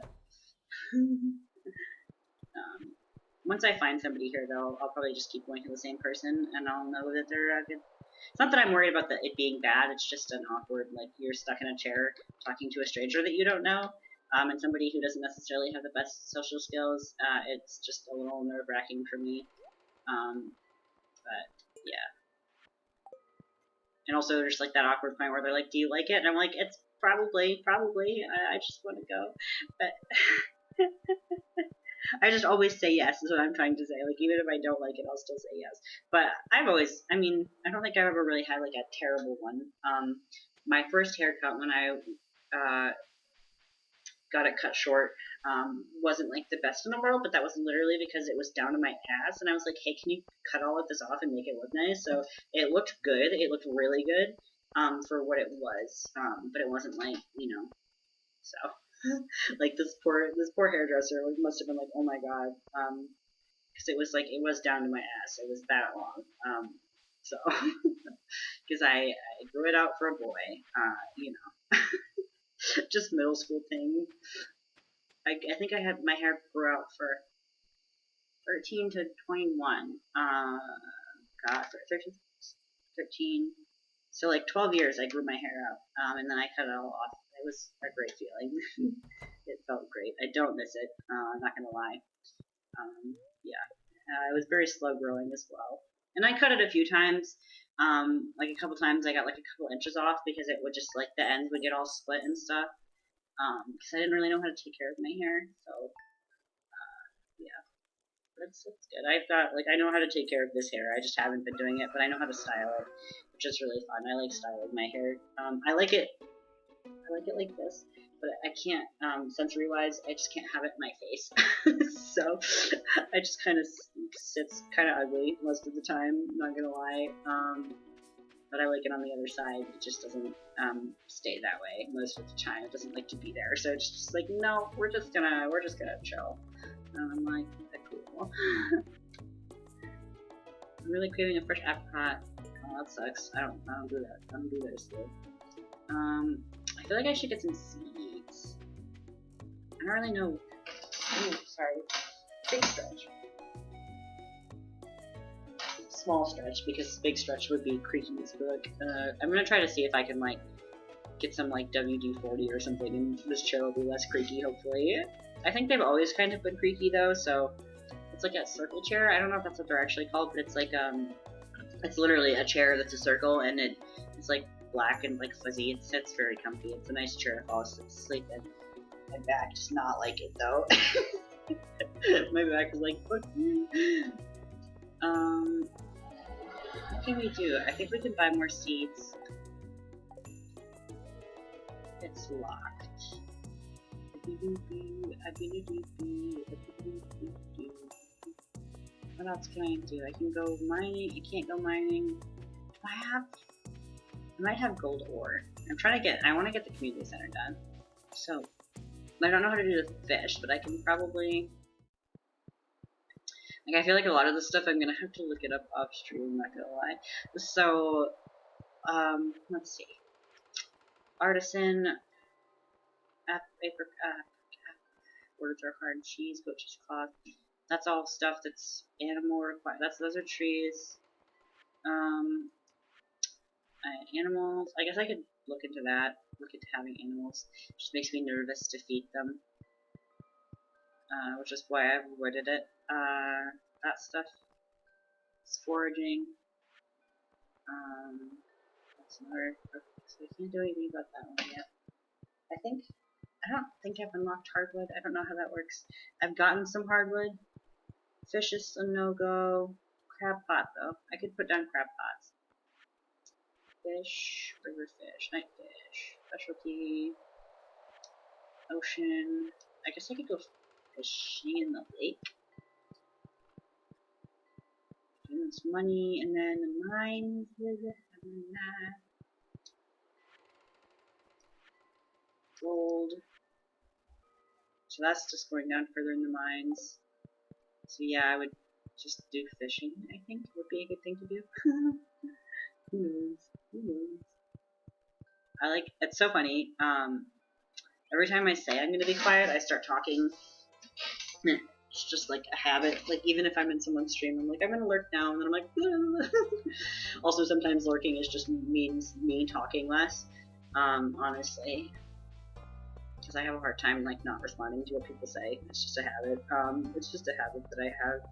once I find somebody here though, I'll probably just keep going to the same person, and I'll know that they're good. It's not that I'm worried about it being bad, it's just an awkward, like, you're stuck in a chair talking to a stranger that you don't know, and somebody who doesn't necessarily have the best social skills. It's just a little nerve-wracking for me. But, yeah. And also, there's, like, that awkward point where they're like, do you like it? And I'm like, it's probably, I just want to go. But... I just always say yes, is what I'm trying to say. Like, even if I don't like it, I'll still say yes. But I mean, I don't think I've ever really had, like, a terrible one. My first haircut when I got it cut short wasn't, like, the best in the world, but that was literally because it was down to my ass, and I was like, hey, can you cut all of this off and make it look nice? So it looked good. It looked really good for what it was, but it wasn't, like, you know, so... like this poor hairdresser must have been like, oh my god, because it was down to my ass. It was that long, so because I grew it out for a boy, you know, just middle school thing. I think I had my hair grew out for 13 to 21. God, for 13. So like 12 years I grew my hair out, and then I cut it all off. It was a great feeling. It felt great. I don't miss it. I'm not gonna lie. Yeah, it was very slow growing as well. And I cut it a few times. Like a couple times I got like a couple inches off because it would just like the ends would get all split and stuff. Because I didn't really know how to take care of my hair. So yeah, that's good. I've got like I know how to take care of this hair. I just haven't been doing it, but I know how to style it, which is really fun. I like styling my hair. I like it like this, but I can't, sensory-wise, I just can't have it in my face. So, I just kind of sits kind of ugly most of the time, not gonna lie. But I like it on the other side. It just doesn't, stay that way most of the time. It doesn't like to be there. So it's just like, no, we're just gonna chill. And I'm like, cool. I'm really craving a fresh apricot. Oh, that sucks. I don't do that. I don't do that still. I feel like I should get some seeds. don't really know. Ooh, sorry. Big stretch. Small stretch, because big stretch would be creaky as book. I'm gonna try to see if I can like get some like WD-40 or something, and this chair will be less creaky. Hopefully. I think they've always kind of been creaky though, so it's like a circle chair. I don't know if that's what they're actually called, but it's like it's literally a chair that's a circle, and it's like black and like fuzzy. It sits very comfy. It's a nice chair to fall asleep in. My back does not like it though. My back is like, fuck you. What can we do? I think we can buy more seeds. It's locked. What else can I do? I can go mining. I can't go mining. I might have gold ore. I want to get the community center done. So, I don't know how to do the fish, but I can probably... Like, I feel like a lot of this stuff I'm gonna have to look it up off stream, I'm not gonna lie. So, let's see. Artisan, words are hard, cheese, goat cheese, cloth. That's all stuff that's animal required. Those are trees. Animals. I guess I could look into that. Look into having animals. It just makes me nervous to feed them. Which is why I've avoided it. That stuff is foraging. That's another. So I can't do anything about that one yet. I don't think I've unlocked hardwood. I don't know how that works. I've gotten some hardwood. Fish is a no-go. Crab pot, though. I could put down crab pots. Fish, river fish, night fish, specialty, ocean. I guess I could go fishing in the lake. Getting some money, and then the mines. Gold. So that's just going down further in the mines. So yeah, I would just do fishing, I think, would be a good thing to do. Who knows? Who knows? It's so funny. Every time I say I'm gonna be quiet, I start talking. It's just like a habit. Like, even if I'm in someone's stream, I'm like, I'm gonna lurk now, and then I'm like, also, sometimes lurking is just means me talking less, honestly. Because I have a hard time, like, not responding to what people say. It's just a habit. It's just a habit that I have.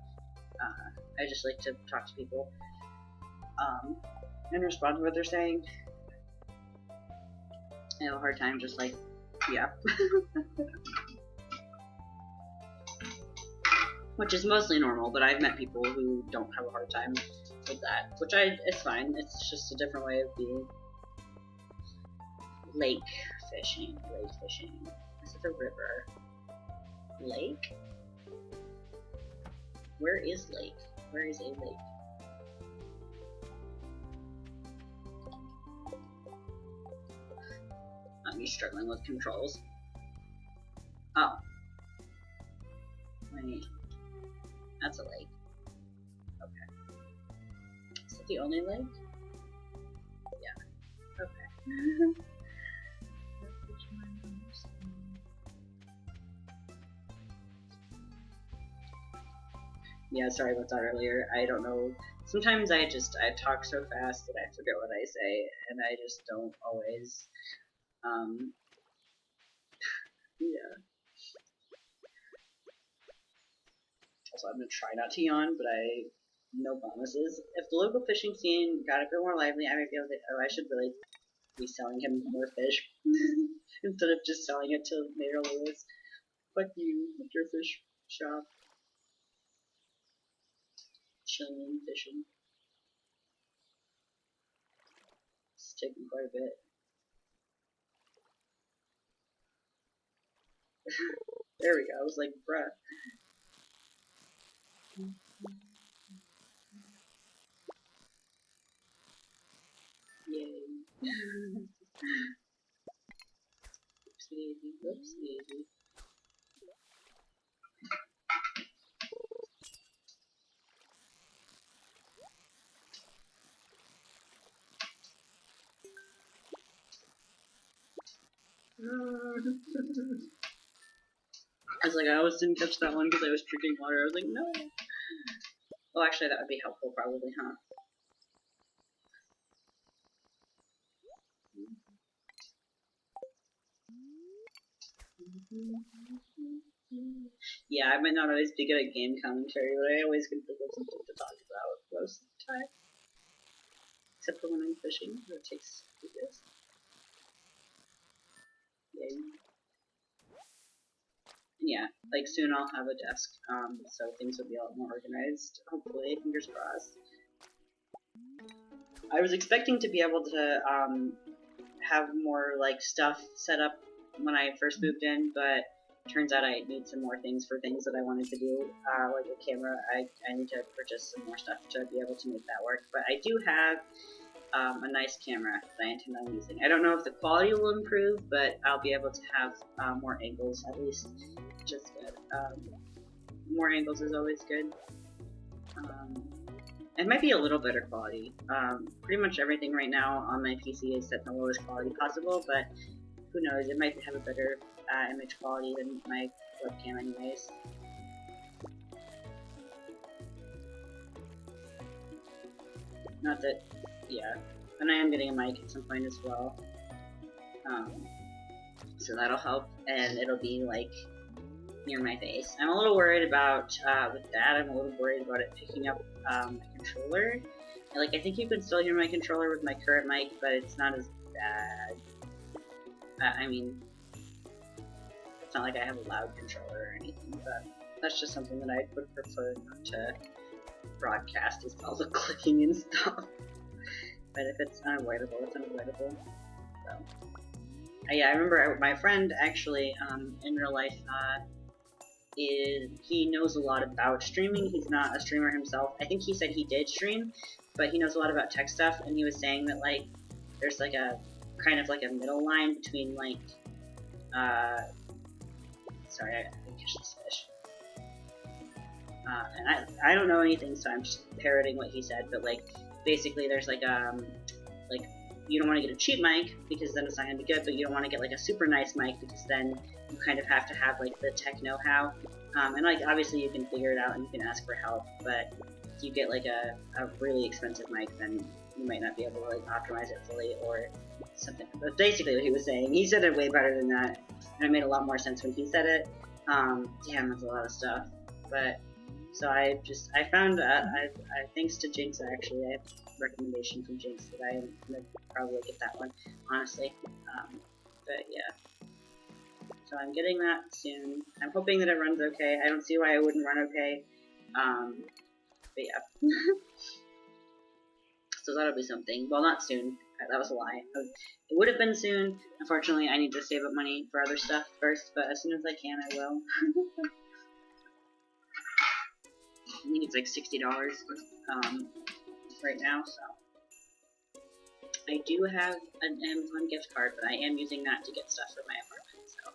I just like to talk to people, and respond to what they're saying. I have a hard time just, like, yeah. Which is mostly normal, but I've met people who don't have a hard time with that. Which it's fine. It's just a different way of being. Lake fishing. Lake fishing. This is a river. Lake? Where is lake? Where is a lake? I'm struggling with controls. Oh. Wait. That's a lake. Okay. Is it the only lake? Yeah. Okay. Yeah, sorry about that earlier. I don't know. Sometimes I talk so fast that I forget what I say, and I just don't always, yeah. Also, I'm gonna try not to yawn, but no promises. If the local fishing scene got a bit more lively, I might be able to, I should really be selling him more fish, instead of just selling it to Mayor Lewis. Fuck you, with your fish shop. Chilling, fishing. It's taking quite a bit. There we go, I was like, bruh. Yay. Oops daisy, oops daisy. I was like, I almost didn't catch that one because I was drinking water. I was like, no. Well, actually, that would be helpful, probably, huh? Yeah, I might not always be good at game commentary, but I always can think of something to talk about most of the time. Except for when I'm fishing, that takes ages. Yay. Yeah, like soon I'll have a desk, so things will be a lot more organized. Hopefully, fingers crossed. I was expecting to be able to have more like stuff set up when I first moved in, but turns out I need some more things for things that I wanted to do, like a camera. I need to purchase some more stuff to be able to make that work. But I do have a nice camera that I intend on using. I don't know if the quality will improve, but I'll be able to have more angles at least, which is good. More angles is always good. It might be a little better quality. Pretty much everything right now on my PC is set to the lowest quality possible, but who knows, it might have a better image quality than my webcam anyways. Not that, yeah. And I am getting a mic at some point as well. So that'll help, and it'll be like near my face. I'm a little worried about, with that, I'm a little worried about it picking up my controller. Like, I think you can still hear my controller with my current mic, but it's not as bad. I mean, it's not like I have a loud controller or anything, but that's just something that I would prefer not to broadcast, is all the clicking and stuff. But if it's unavoidable, it's unavoidable. So, yeah, I remember my friend actually, in real life, he knows a lot about streaming. He's not a streamer himself. I think he said he did stream, but he knows a lot about tech stuff, and he was saying that, like, there's like a kind of like a middle line between like sorry, I catch this fish. And I don't know anything, so I'm just parroting what he said, but like basically there's like you don't want to get a cheap mic because then it's not going to be good, but you don't want to get like a super nice mic because then you kind of have to have like the tech know-how. And like obviously you can figure it out and you can ask for help, but if you get like a really expensive mic, then you might not be able to like optimize it fully or something. But basically what he was saying, he said it way better than that, and it made a lot more sense when he said it. Damn, that's a lot of stuff. But so I found thanks to Jinx actually, I have a recommendation from Jinx that I'm gonna probably get that one, honestly. But yeah. So I'm getting that soon. I'm hoping that it runs okay. I don't see why it wouldn't run okay. But yeah. So that'll be something. Well, not soon. That was a lie. It would have been soon. Unfortunately, I need to save up money for other stuff first, but as soon as I can, I will. I think it's like $60 right now, so. I do have an Amazon gift card, but I am using that to get stuff for my apartment, so.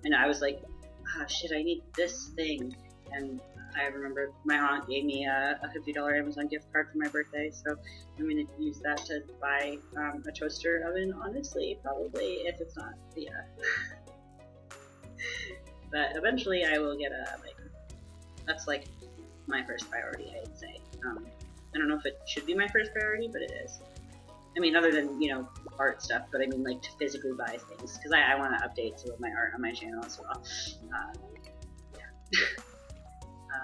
And I was like, ah, shit, I need this thing. And I remember my aunt gave me a $50 Amazon gift card for my birthday, so I'm going to use that to buy a toaster oven, honestly, probably, if it's not, yeah. But eventually I will get a, like, that's like my first priority, I'd say. I don't know if it should be my first priority, but it is. I mean, other than, you know, art stuff, but I mean, like, to physically buy things, because I want to update some of my art on my channel as well. Yeah.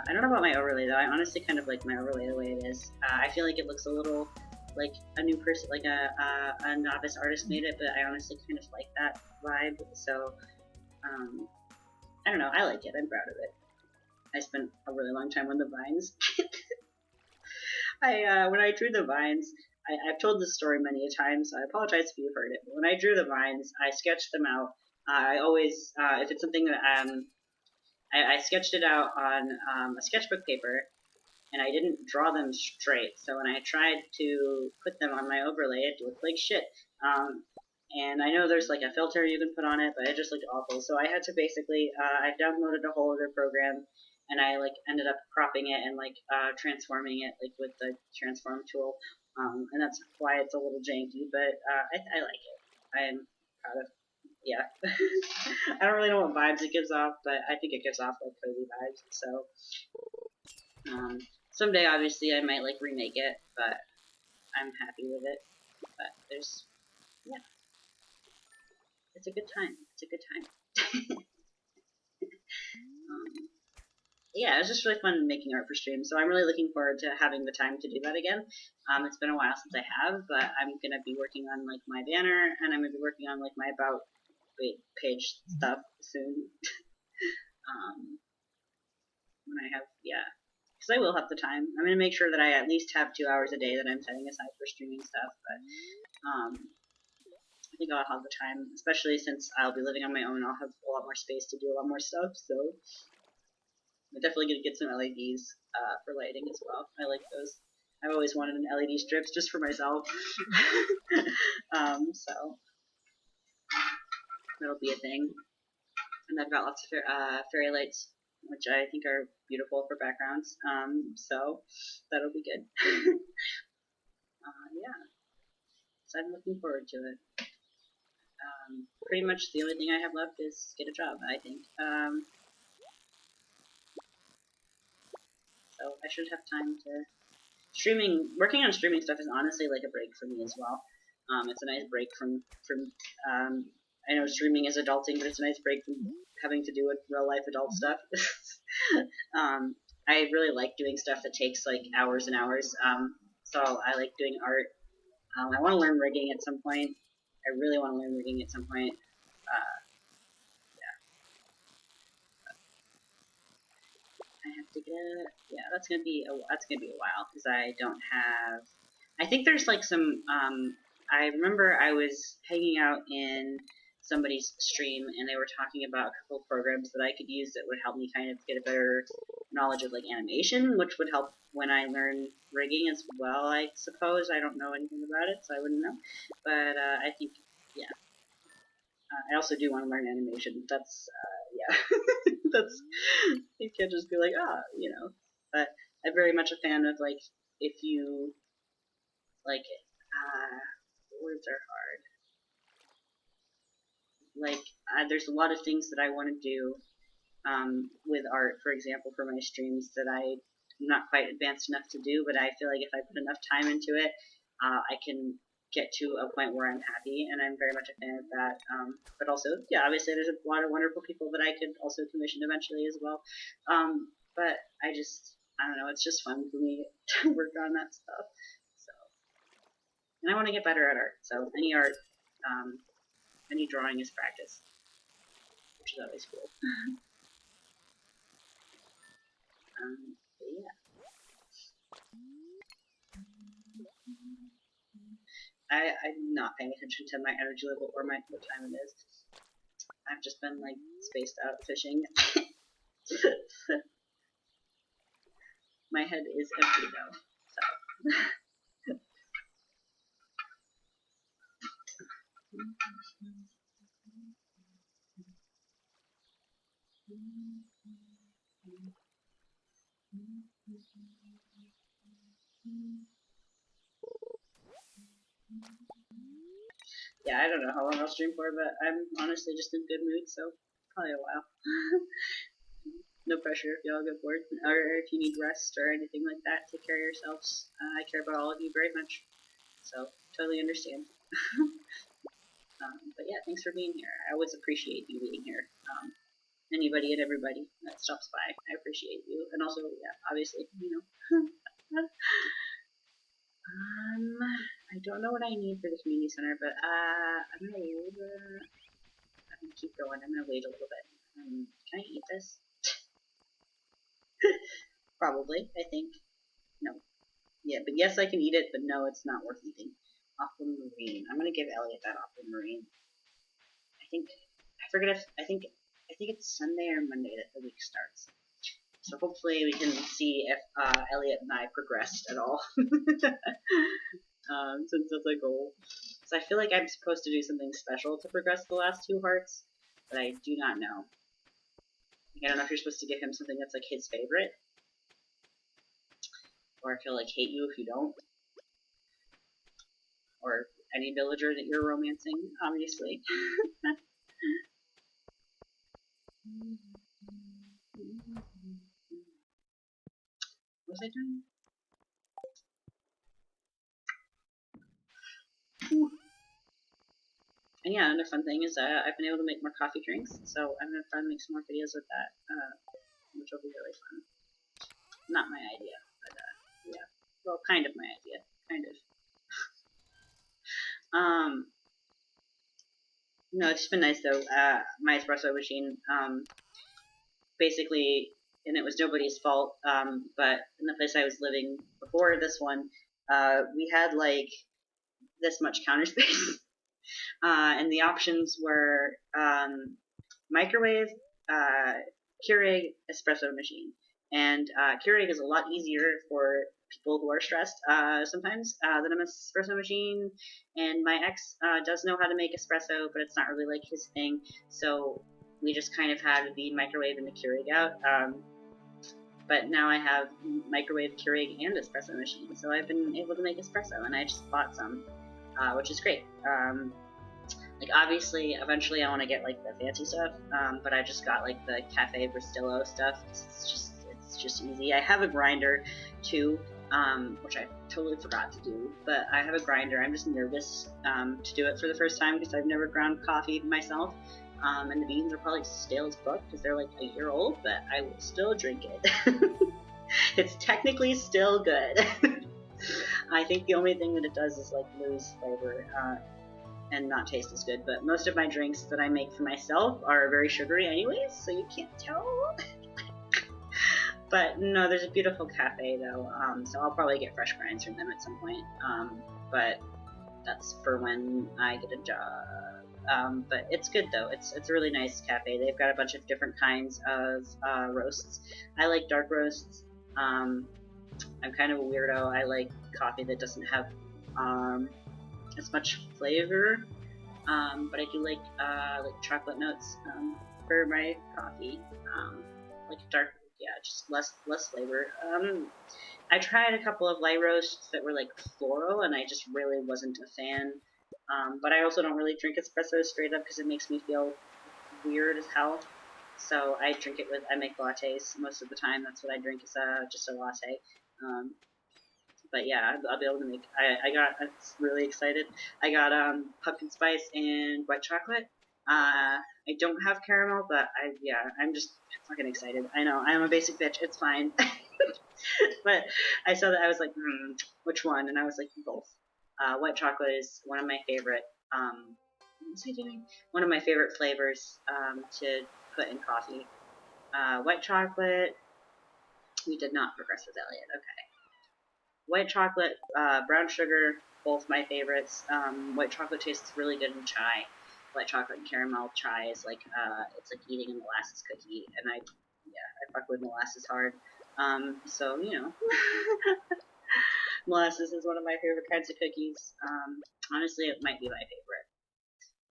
I don't know about my overlay, though. I honestly kind of like my overlay the way it is. I feel like it looks a little like a new person, like a novice artist made it, but I honestly kind of like that vibe, so, I don't know, I like it, I'm proud of it. I spent a really long time on the vines. When I drew the vines, I've told this story many a time, so I apologize if you've heard it, but when I drew the vines, I sketched them out. I always, if it's something that, I sketched it out on a sketchbook paper, and I didn't draw them straight, so when I tried to put them on my overlay, it looked like shit. And I know there's like a filter you can put on it, but it just looked awful, so I had to basically, I downloaded a whole other program, and I like ended up cropping it and like transforming it like with the transform tool, and that's why it's a little janky, but I like it. I am proud of. Yeah, I don't really know what vibes it gives off, but I think it gives off like cozy vibes. So someday, obviously, I might like remake it, but I'm happy with it. But there's, yeah, it's a good time. It's a good time. Yeah, it's just really fun making art for stream. So I'm really looking forward to having the time to do that again. It's been a while since I have, but I'm gonna be working on like my banner, and I'm gonna be working on like my about page stuff soon. When I have, yeah, because I will have the time. I'm gonna make sure that I at least have 2 hours a day that I'm setting aside for streaming stuff. But I think I'll have the time, especially since I'll be living on my own. I'll have a lot more space to do a lot more stuff. So I'm definitely gonna get some LEDs for lighting as well. I like those. I've always wanted an LED strips just for myself. So that'll be a thing. And I've got lots of fairy lights, which I think are beautiful for backgrounds. So that'll be good. Yeah, so I'm looking forward to it. Pretty much the only thing I have left is get a job, I think. So I should have time to working on streaming stuff is honestly like a break for me as well. It's a nice break from I know streaming is adulting, but it's a nice break from having to do with real life adult stuff. I really like doing stuff that takes like hours and hours. So I like doing art. I want to learn rigging at some point. I really want to learn rigging at some point. I have to get. Yeah, that's gonna be a while because I don't have. I think there's like some. I remember I was hanging out in somebody's stream and they were talking about a couple of programs that I could use that would help me kind of get a better knowledge of like animation, which would help when I learn rigging as well. I suppose I don't know anything about it, so I wouldn't know. But I think, yeah. I also do want to learn animation. That's yeah. That's you can't just be like you know. But I'm very much a fan of like if you like words are hard. Like there's a lot of things that I want to do with art, for example, for my streams that I'm not quite advanced enough to do, but I feel like if I put enough time into it, I can get to a point where I'm happy, and I'm very much a fan of that. But also, yeah, obviously there's a lot of wonderful people that I could also commission eventually as well. But I don't know, it's just fun for me to work on that stuff. So, and I want to get better at art. So any art, any drawing is practice, which is always cool. But yeah. I'm not paying attention to my energy level or what time it is. I've just been like spaced out fishing. My head is empty though. So. Yeah, I don't know how long I'll stream for, but I'm honestly just in good mood, so probably a while. No pressure if y'all get bored, or if you need rest or anything like that. Take care of yourselves. I care about all of you very much, so totally understand. But yeah, thanks for being here. I always appreciate you being here. Anybody and everybody that stops by, I appreciate you, and also, yeah, obviously, you know. I don't know what I need for the community center, but I'm gonna keep going. I'm gonna wait a little bit. Can I eat this? Probably, I think. No. Yeah, but yes, I can eat it, but no, it's not worth eating. Aquamarine. I'm gonna give Elliot that aquamarine. I think I think it's Sunday or Monday that the week starts. So hopefully we can see if Elliot and I progressed at all. Since that's a goal. So I feel like I'm supposed to do something special to progress the last 2 hearts, but I do not know. Like, I don't know if you're supposed to give him something that's like his favorite, or if he'll like hate you if you don't, or any villager that you're romancing, obviously. What was I doing? And yeah, another fun thing is I've been able to make more coffee drinks, so I'm gonna try to make some more videos with that, which will be really fun. Not my idea, but yeah, well, kind of my idea, kind of. No, it's just been nice though. My espresso machine, basically, and it was nobody's fault. But in the place I was living before this one, we had like this much counter space, and the options were microwave, Keurig, espresso machine, and Keurig is a lot easier for people who are stressed sometimes than an espresso machine. And my ex does know how to make espresso, but it's not really like his thing. So we just kind of had the microwave and the Keurig out. But now I have microwave, Keurig, and espresso machine, so I've been able to make espresso, and I just bought some, which is great. Like obviously, eventually I want to get like the fancy stuff, but I just got like the Cafe Bristillo stuff. It's just easy. I have a grinder too, which I totally forgot to do, but I have a grinder. I'm just nervous to do it for the first time because I've never ground coffee myself. And the beans are probably stale as fuck because they're like a year old, but I will still drink it. It's technically still good. I think the only thing that it does is like lose flavor and not taste as good. But most of my drinks that I make for myself are very sugary anyways, so you can't tell. But no, there's a beautiful cafe though, so I'll probably get fresh grinds from them at some point. But that's for when I get a job. But it's good though. It's a really nice cafe. They've got a bunch of different kinds of roasts. I like dark roasts. I'm kind of a weirdo. I like coffee that doesn't have as much flavor, but I do like chocolate notes for my coffee. Like dark, yeah, just less flavor. I tried a couple of light roasts that were like floral, and I just really wasn't a fan. But I also don't really drink espresso straight up because it makes me feel weird as hell. So I make lattes most of the time. That's what I drink is just a latte. But yeah, I'll be able to make. I'm really excited. I got pumpkin spice and white chocolate. I don't have caramel, but I'm just fucking excited. I know I'm a basic bitch. It's fine. But I saw that I was like, which one? And I was like, both. White chocolate is one of my favorite. What was I doing? One of my favorite flavors to put in coffee. White chocolate. We did not progress with Elliot. Okay. White chocolate, brown sugar, both my favorites. White chocolate tastes really good in chai. White chocolate and caramel chai is like it's like eating a molasses cookie, and I fuck with molasses hard. So you know, molasses is one of my favorite kinds of cookies. Honestly, it might be my favorite,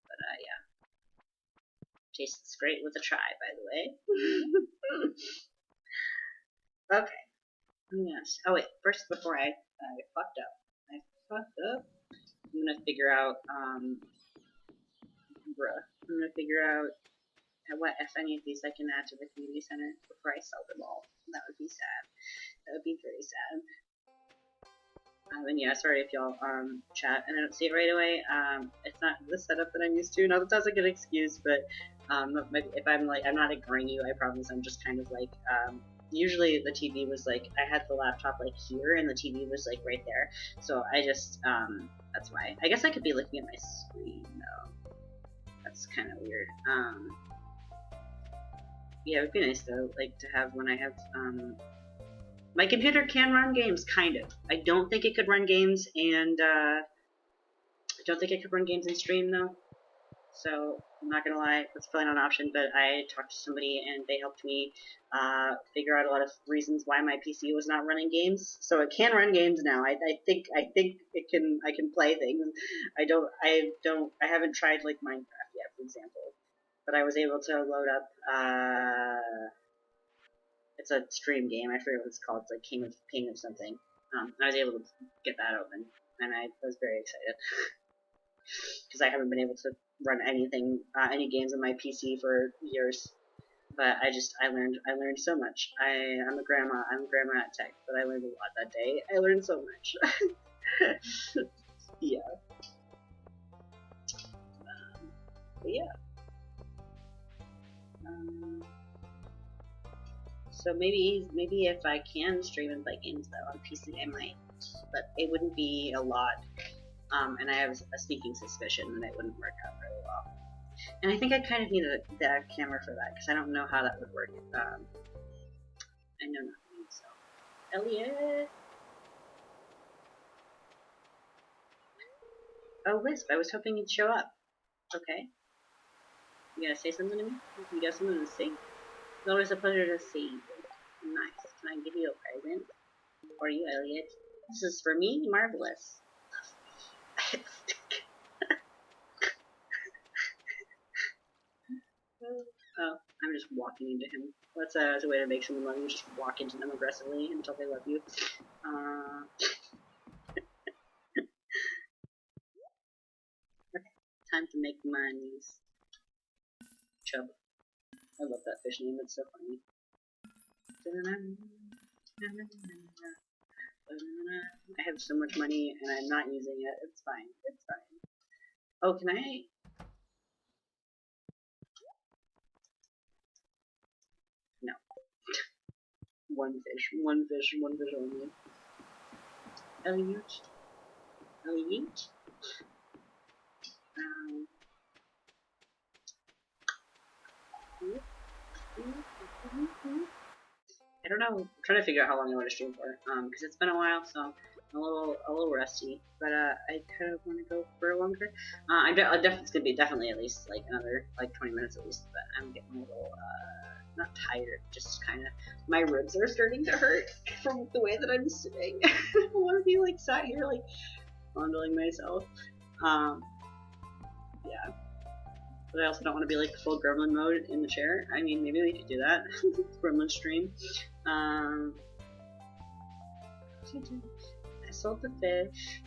but yeah, tastes great with a chai, by the way. Okay. Yes. Oh wait, first before I fucked up. I'm gonna figure out, I'm gonna figure out what, if any of these I can add to the community center before I sell them all. That would be sad. That would be very sad. And yeah, sorry if y'all chat and I don't see it right away. It's not the setup that I'm used to. Not that that's a good excuse, but if I'm like, I'm not ignoring you, I promise. I'm just kind of like, usually the TV was like, I had the laptop like here and the TV was like right there. So I just, that's why. I guess I could be looking at my screen though. That's kind of weird. Yeah, it would be nice though, like to have when I have, my computer can run games, kind of. I don't think it could run games, and I don't think it could run games in stream though. So I'm not gonna lie, that's probably not an option. But I talked to somebody, and they helped me figure out a lot of reasons why my PC was not running games. So it can run games now. I think it can. I can play things. I haven't tried like Minecraft yet, for example. but I was able to load up, it's a stream game, I forget what it's called, it's like King of something. I was able to get that open, and I was very excited. Because I haven't been able to run anything, any games on my PC for years. But I learned so much. I'm a grandma at tech, but I learned a lot that day. I learned so much. Yeah. But yeah. So maybe if I can stream and play games though on PC, I might, but it wouldn't be a lot. And I have a sneaking suspicion that it wouldn't work out very well. And I think I kind of need a camera for that because I don't know how that would work. I know nothing. So, Elliot. Oh, Wisp. I was hoping you'd show up. Okay. You gonna say something to me? You got something to say? It's always a pleasure to see you. Nice. Can I give you a present? For you, Elliot. This is for me? Marvelous. Oh, I'm just walking into him. That's a way to make someone love you. Just walk into them aggressively until they love you. Okay. Time to make monies. Chub. I love that fish name. It's so funny. I have so much money and I'm not using it. It's fine. It's fine. Oh, can I? No. One fish. One fish. One fish only. Elliot. Elliot. I don't know. I'm trying to figure out how long I want to stream for. Because it's been a while, so I'm a little rusty. But I kind of want to go for longer. It's gonna be definitely at least like another like 20 minutes at least. But I'm getting a little not tired, just kind of my ribs are starting to hurt from the way that I'm sitting. I don't want to be like sat here like fondling myself. Yeah. But I also don't want to be like full gremlin mode in the chair. I mean, maybe we could do that. Gremlin stream. I sold the fish.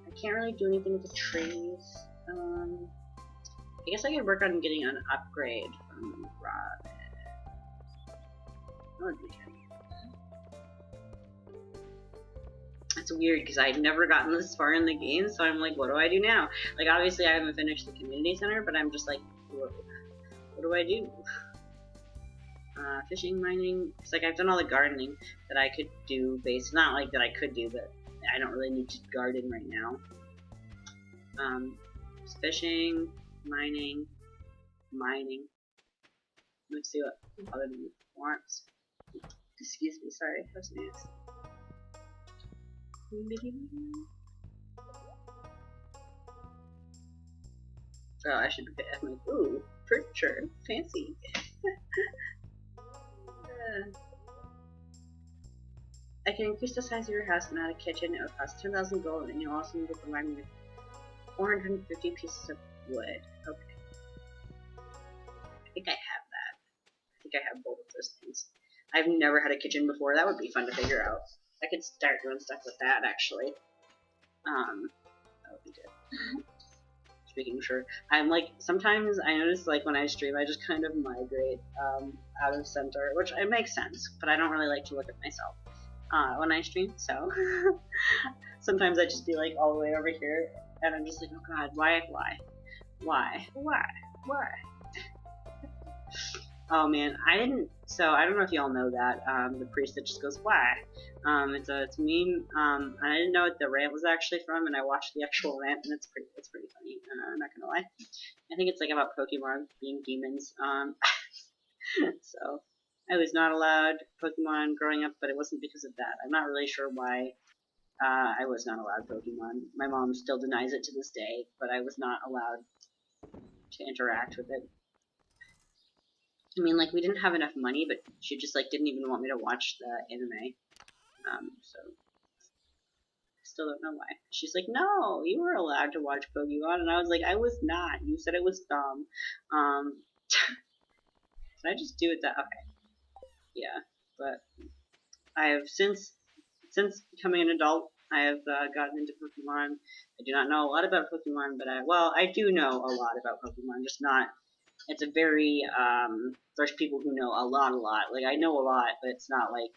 I can't really do anything with the trees. I guess I could work on getting an upgrade from Robin. That would be good. It's weird because I've never gotten this far in the game, so I'm like, what do I do now? Like, obviously I haven't finished the community center, but I'm just like, what do I do? Fishing, mining, it's like I've done all the gardening that I could do not like that I could do, but I don't really need to garden right now. Fishing, mining. Let's see what other wants. Excuse me, sorry, I was sneezed. Oh, I should be. I'm like, ooh, furniture, fancy. I can increase the size of your house and add a kitchen. It will cost 10,000 gold, and you'll also need to provide me with 450 pieces of wood. Okay. I think I have that. I think I have both of those things. I've never had a kitchen before. That would be fun to figure out. I could start doing stuff with that, actually. That would be good. Just making sure. I'm like, sometimes I notice, like, when I stream, I just kind of migrate out of center, which it makes sense, but I don't really like to look at myself when I stream, so sometimes I just be like all the way over here, and I'm just like, oh god, why? Oh man, I don't know if y'all know that, the priest that just goes, why? It's a meme, and I didn't know what the rant was actually from, and I watched the actual rant, and it's pretty funny, I'm not gonna lie. I think it's like about Pokemon being demons, so I was not allowed Pokemon growing up, but it wasn't because of that. I'm not really sure why I was not allowed Pokemon. My mom still denies it to this day, but I was not allowed to interact with it. I mean, like, we didn't have enough money, but she just, like, didn't even want me to watch the anime. So still don't know why. She's like, no, you were allowed to watch Pokemon, and I was like, I was not. You said it was dumb. Can I just do it that? Okay, yeah. But I have since becoming an adult, I have gotten into Pokemon. I do not know a lot about Pokemon, but I do know a lot about Pokemon, just not. It's a very there's people who know a lot. Like I know a lot, but it's not like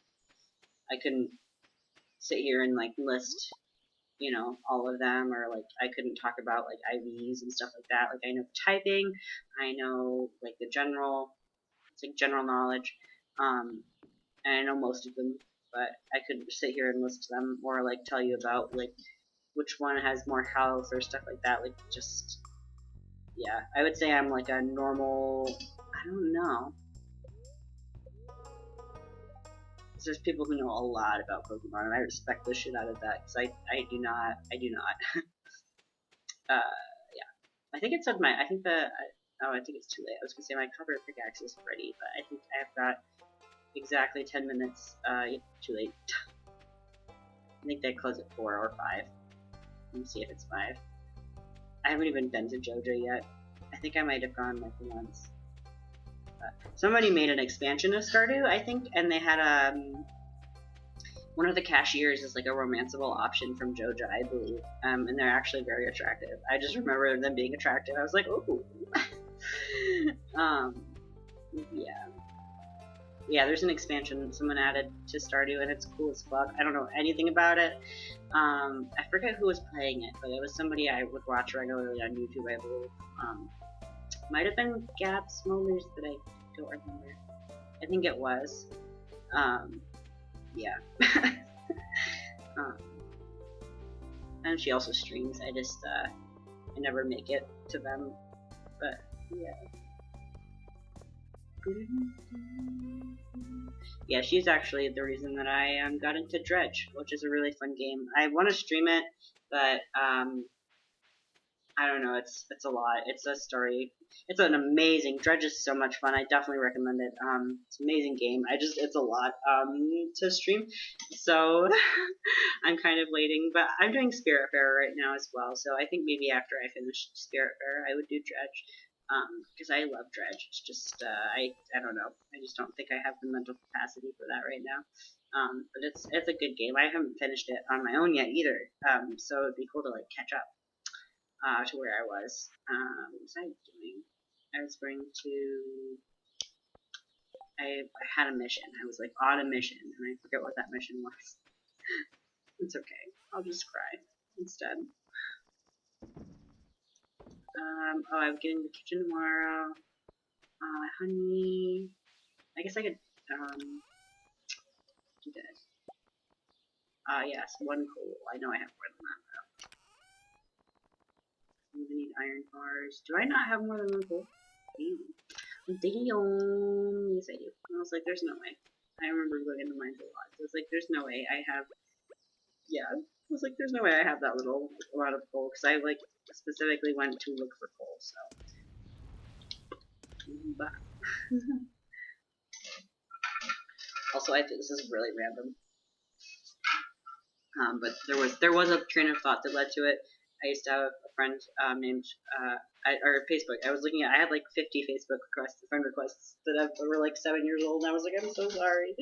I couldn't sit here and like list, all of them, or like I couldn't talk about like IVs and stuff like that. Like I know typing, I know like the general, it's like general knowledge, and I know most of them, but I couldn't sit here and list them or like tell you about like which one has more health or stuff like that. Like just yeah, I would say I'm like a normal. I don't know. There's people who know a lot about Pokemon, and I respect the shit out of that because I do not. I do not. Yeah. I think it said my. I think the. Oh, I think it's too late. I was gonna say my cover pickaxe is ready, but I think I've got exactly 10 minutes. Too late. I think they close at 4 or 5. Let me see if it's 5. I haven't even been to JoJo yet. I think I might have gone like once. Somebody made an expansion of Stardew, I think, and they had one of the cashiers is like a romanceable option from JoJo, I believe, and they're actually very attractive. I just remember them being attractive. I was like, ooh. Yeah. Yeah, there's an expansion someone added to Stardew, and it's cool as fuck. I don't know anything about it. I forget who was playing it, but it was somebody I would watch regularly on YouTube, I believe. Might have been Gab Smolders, but I don't remember. I think it was. Yeah. And she also streams. I just, I never make it to them. But, yeah. Yeah, she's actually the reason that I got into Dredge, which is a really fun game. I want to stream it, but I don't know. It's a lot. It's a story. It's an amazing. Dredge is so much fun. I definitely recommend it. It's an amazing game. It's a lot to stream, so I'm kind of waiting. But I'm doing Spiritfarer right now as well. So I think maybe after I finish Spiritfarer, I would do Dredge. Because I love Dredge. It's just I don't know. I just don't think I have the mental capacity for that right now. But it's a good game. I haven't finished it on my own yet either. So it'd be cool to like catch up to where I was. What was I doing? I was going to. I had a mission. I was like on a mission, and I forget what that mission was. It's okay. I'll just cry instead. Oh, I'm getting the kitchen tomorrow. Honey. I guess I could do this. Yes, 1 coal. I know I have more than that though. I'm gonna need iron bars. Do I not have more than 1 coal? Damn. Yes, I do. I was like, there's no way. I remember going into mines a lot. So I was like, there's no way I have. Yeah. I was like, there's no way I have that little amount of coal because I like specifically went to look for coal. So. But. Also, I think this is really random. But there was a train of thought that led to it. I used to have a friend named or Facebook. I was looking at. I had like 50 Facebook requests, friend requests that were like 7 years old, and I was like, I'm so sorry.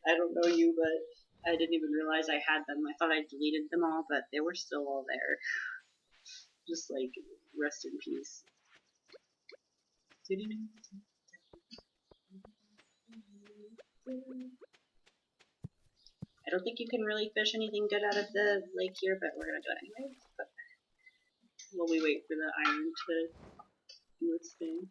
I don't know you, but I didn't even realize I had them. I thought I deleted them all, but they were still all there. Just like rest in peace. I don't think you can really fish anything good out of the lake here, but we're gonna do it anyway. But while we wait for the iron to do its thing.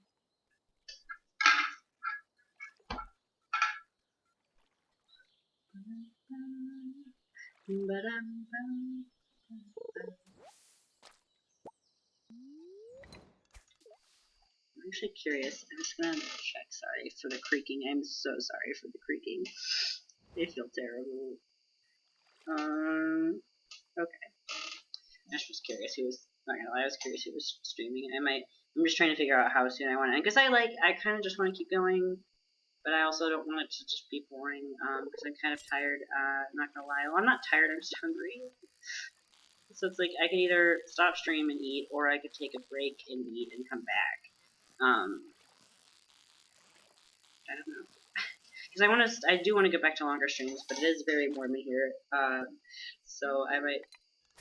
I'm actually curious. I'm just gonna check. Sorry for the creaking. I'm so sorry for the creaking. They feel terrible. Okay. I was just curious who was. Not gonna lie, I was curious who was streaming. I'm just trying to figure out how soon I want to end because I kind of just want to keep going, but I also don't want it to just be boring. Because I'm kind of tired. I'm not gonna lie. Well, I'm not tired. I'm just hungry. So it's like I could either stop stream and eat, or I could take a break and eat and come back. I don't know. Because I do want to go back to longer streams, but it is very warm in here. So I might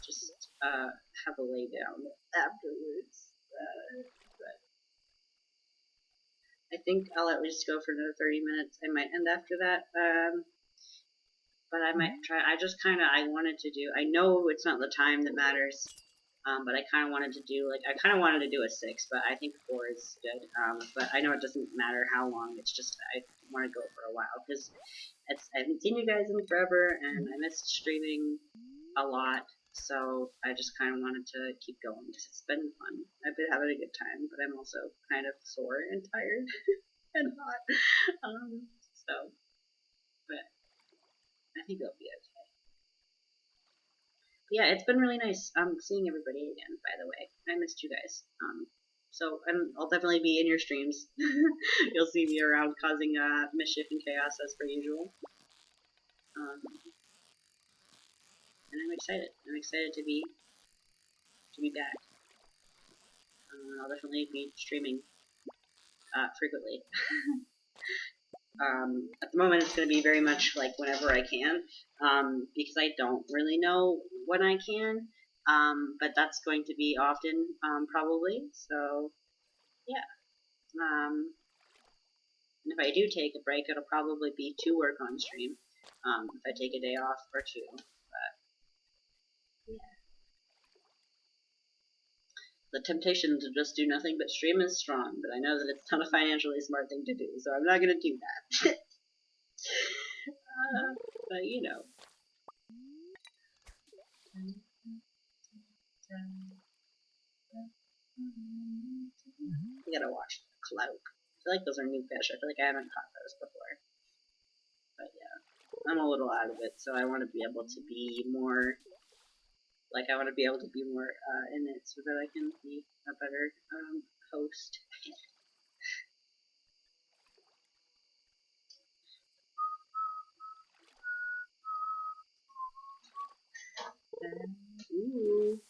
just have a lay down afterwards. But I think I'll at least go for another 30 minutes. I might end after that. But I might try. I wanted to do. I know it's not the time that matters. But I kind of wanted to do a 6, but I think 4 is good. But I know it doesn't matter how long. It's just I want to go for a while because I haven't seen you guys in forever, and I missed streaming a lot. So I just kind of wanted to keep going because it's been fun. I've been having a good time, but I'm also kind of sore and tired and hot. But I think it'll be okay. Yeah, it's been really nice seeing everybody again, by the way. I missed you guys. So I'll definitely be in your streams. You'll see me around causing mischief and chaos as per usual. And I'm excited. I'm excited to be back. I'll definitely be streaming frequently. At the moment, it's going to be very much like whenever I can, because I don't really know when I can. But that's going to be often, probably. So, yeah. And if I do take a break, it'll probably be to work on stream. If I take a day off or 2. But, yeah. The temptation to just do nothing but stream is strong, but I know that it's not a financially smart thing to do, so I'm not going to do that. But, you know. I gotta watch Cloak. I feel like those are new fish. I feel like I haven't caught those before. But yeah, I'm a little out of it, so I want to be able to be more, I want to be able to be more in it so that I can be a better host. Ooh.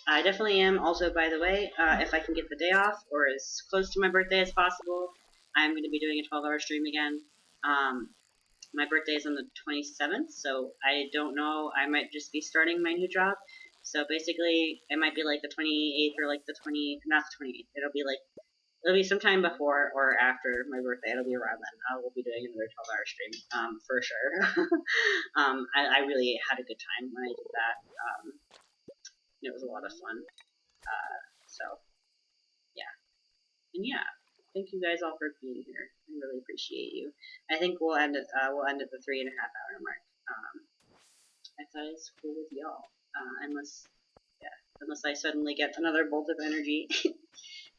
I definitely am. Also, by the way, if I can get the day off or as close to my birthday as possible, I'm going to be doing a 12-hour stream again. My birthday is on the 27th, so I don't know. I might just be starting my new job. So basically, it might be like the 28th or like not the 28th. It'll be sometime before or after my birthday. It'll be around then. I will be doing another 12-hour stream, for sure. I really had a good time when I did that. It was a lot of fun. So, yeah. And yeah, thank you guys all for being here. I really appreciate you. I think we'll end at the 3.5 hour mark. I thought it was cool with y'all. Unless I suddenly get another bolt of energy.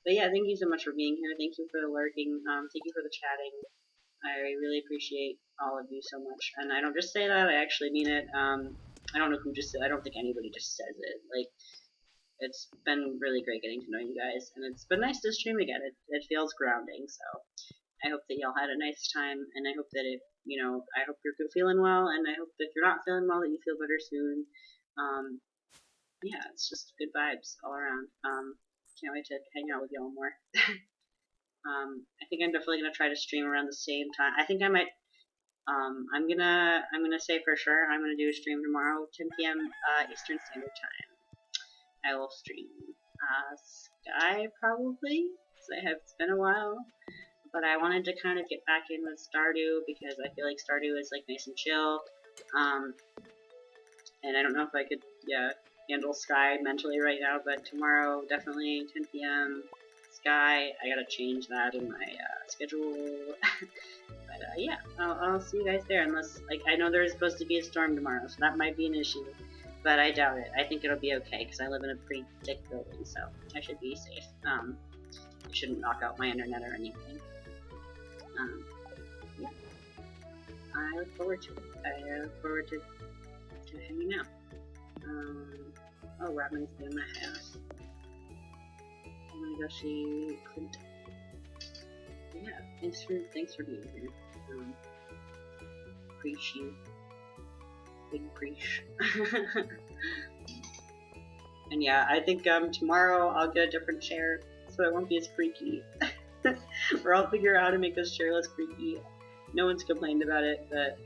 But yeah, thank you so much for being here. Thank you for the lurking. Thank you for the chatting. I really appreciate all of you so much. And I don't just say that, I actually mean it. I don't know who just said, I don't think anybody just says it. Like, it's been really great getting to know you guys, and it's been nice to stream again. It feels grounding, so I hope that y'all had a nice time, and I hope that I hope you're feeling well, and I hope that if you're not feeling well, that you feel better soon. Yeah, it's just good vibes all around. Can't wait to hang out with y'all more. I think I'm definitely gonna try to stream around the same time. I think I might. I'm gonna say for sure I'm gonna do a stream tomorrow, 10 p.m. Eastern Standard Time. I will stream Sky probably, because it's been a while. But I wanted to kind of get back in with Stardew because I feel like Stardew is like nice and chill. And I don't know if I could handle Sky mentally right now, but tomorrow definitely 10 p.m. Sky. I gotta change that in my schedule. But yeah, I'll see you guys there. Unless I know there's supposed to be a storm tomorrow, so that might be an issue. But I doubt it. I think it'll be okay because I live in a pretty thick building, so I should be safe. It shouldn't knock out my internet or anything. Yeah. I look forward to it. I look forward to hanging out. Oh, Robin's in my house. I'm gonna go see Clint. Yeah, thanks for being here. Preach you. Big preach. And yeah, I think tomorrow I'll get a different chair so it won't be as creaky. Or I'll figure out how to make this chair less creaky. No one's complained about it, but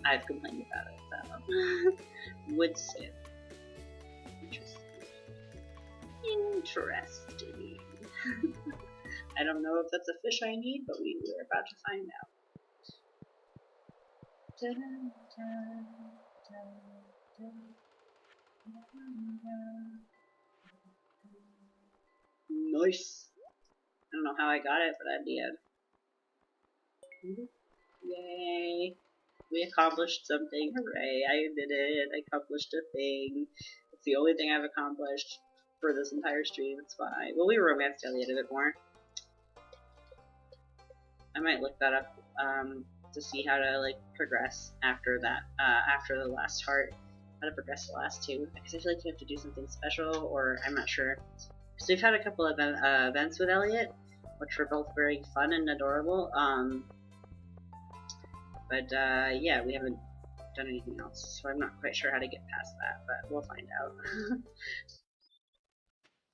I've complained about it, so would say. Interesting. I don't know if that's a fish I need, but we're about to find out. Nice. I don't know how I got it, but I did. Yay. We accomplished something. Hooray. I did it. I accomplished a thing. It's the only thing I've accomplished for this entire stream. It's fine. Well, we romanced Elliot a bit more. I might look that up to see how to like progress after that, after the last heart. How to progress the last two. Because I feel like you have to do something special, or I'm not sure. So we've had a couple of events with Elliot, which were both very fun and adorable. But yeah, we haven't done anything else, so I'm not quite sure how to get past that, but we'll find out.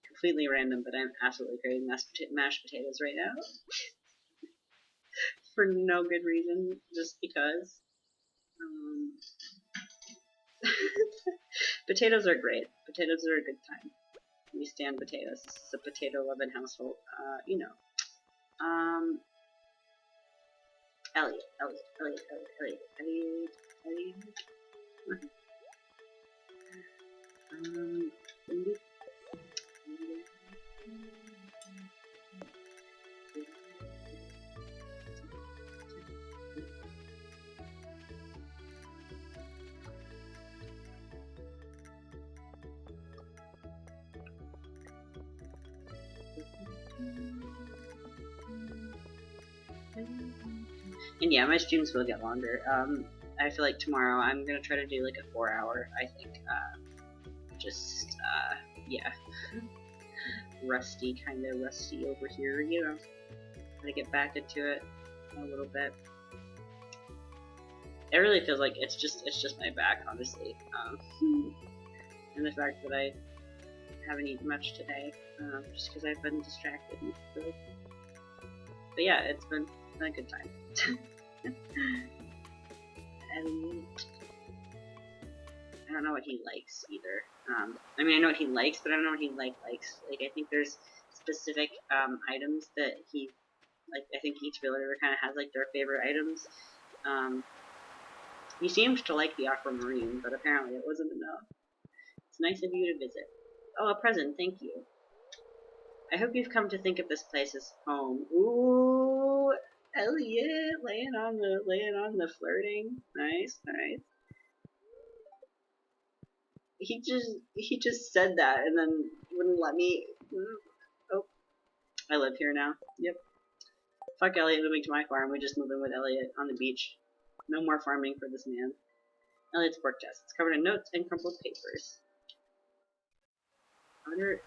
Completely random, but I'm absolutely craving mashed potatoes right now. For no good reason, just because. Potatoes are great. Potatoes are a good time. We stand potatoes. This is a potato-loving household. You know. Elliot. And yeah, my streams will get longer. I feel like tomorrow I'm gonna try to do like a 4-hour, I think. Yeah. Kinda rusty over here, you know. Gotta get back into it a little bit. It really feels like it's just my back, honestly. And the fact that I haven't eaten much today, just because I've been distracted. But yeah, it's been a good time. And I don't know what he likes either. I mean, I know what he likes, but I don't know what he likes. Like, I think there's specific items that he, like, I think each villager kind of has like their favorite items. He seemed to like the aquamarine, but apparently it wasn't enough. It's nice of you to visit. Oh, a present, thank you. I hope you've come to think of this place as home. Ooh, Elliot, laying on the flirting. Nice. He just said that and then wouldn't let me. Oh, I live here now. Yep. Fuck Elliot moving to my farm. We just move in with Elliot on the beach. No more farming for this man. Elliot's work desk. It's covered in notes and crumpled papers. I wonder.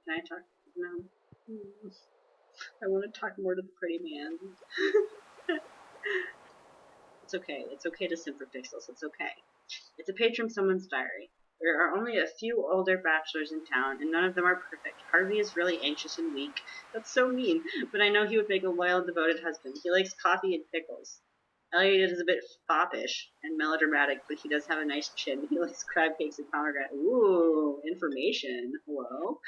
Can I talk? No. I want to talk more to the pretty man. It's okay. It's okay to simp for pixels. It's okay. It's a page from someone's diary. There are only a few older bachelors in town, and none of them are perfect. Harvey is really anxious and weak. That's so mean, but I know he would make a loyal, devoted husband. He likes coffee and pickles. Elliot is a bit foppish and melodramatic, but he does have a nice chin. He likes crab cakes and pomegranate. Ooh, information. Hello.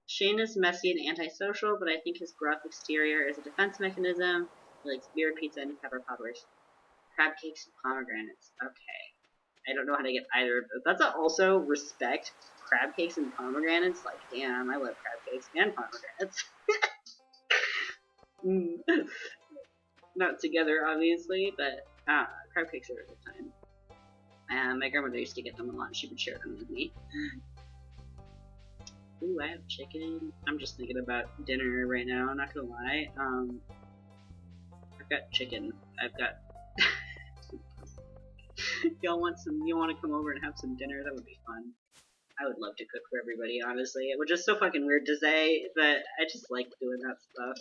Shane is messy and antisocial, but I think his gruff exterior is a defense mechanism. He likes beer, pizza, and pepper poppers. Crab cakes and pomegranates. Okay. I don't know how to get either of those. That's also respect. Crab cakes and pomegranates? Like, damn, I love crab cakes and pomegranates. Not together, obviously, but crab cakes are a good time. My grandmother used to get them a lot. She would share them with me. Ooh, I have chicken. I'm just thinking about dinner right now, I'm not gonna lie. I've got chicken. I've got... Y'all want some... You want to come over and have some dinner? That would be fun. I would love to cook for everybody, honestly, which is so fucking weird to say, but I just like doing that stuff.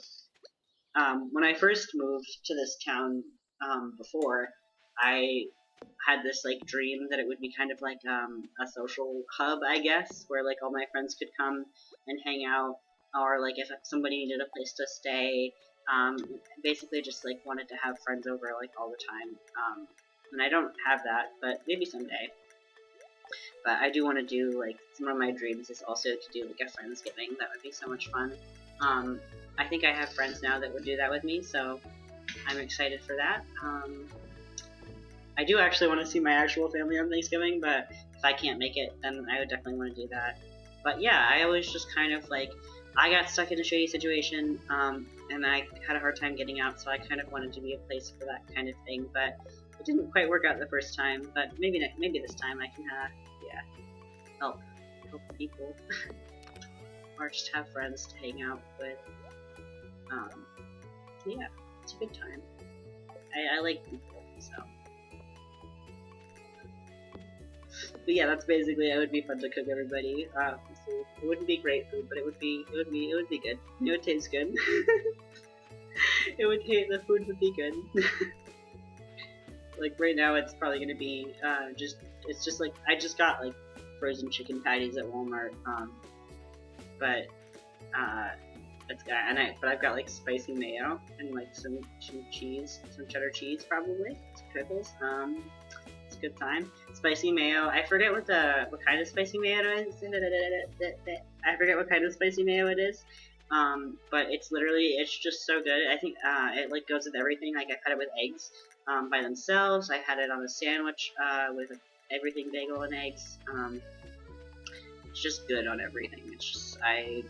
When I first moved to this town, before, I had this like dream that it would be kind of like a social hub, I guess, where like all my friends could come and hang out, or like if somebody needed a place to stay. Basically, just like wanted to have friends over like all the time. And I don't have that, but maybe someday. But I do want to do, like, one of my dreams is also to do, like, a Friendsgiving. That would be so much fun. I think I have friends now that would do that with me, so I'm excited for that. I do actually want to see my actual family on Thanksgiving, but if I can't make it, then I would definitely want to do that. But yeah, I always just kind of, like, I got stuck in a shady situation, and I had a hard time getting out, so I kind of wanted to be a place for that kind of thing, but it didn't quite work out the first time, but maybe this time I can, yeah, help people, or just have friends to hang out with. Yeah, it's a good time. I like people, so. But yeah, that's basically it. It would be fun to cook everybody. So it wouldn't be great food, but it would be good. It would taste good. The food would be good. Like right now, it's probably gonna be it's just like I just got like frozen chicken patties at Walmart. But but I've got like spicy mayo and like some cheese, some cheddar cheese probably, some pickles. It's a good time. Spicy mayo. I forget what kind of spicy mayo it is. I forget what kind of spicy mayo it is. But it's just so good. I think it like goes with everything. Like I've had it with eggs by themselves. I had it on a sandwich with everything, bagel and eggs. It's just good on everything. It's just I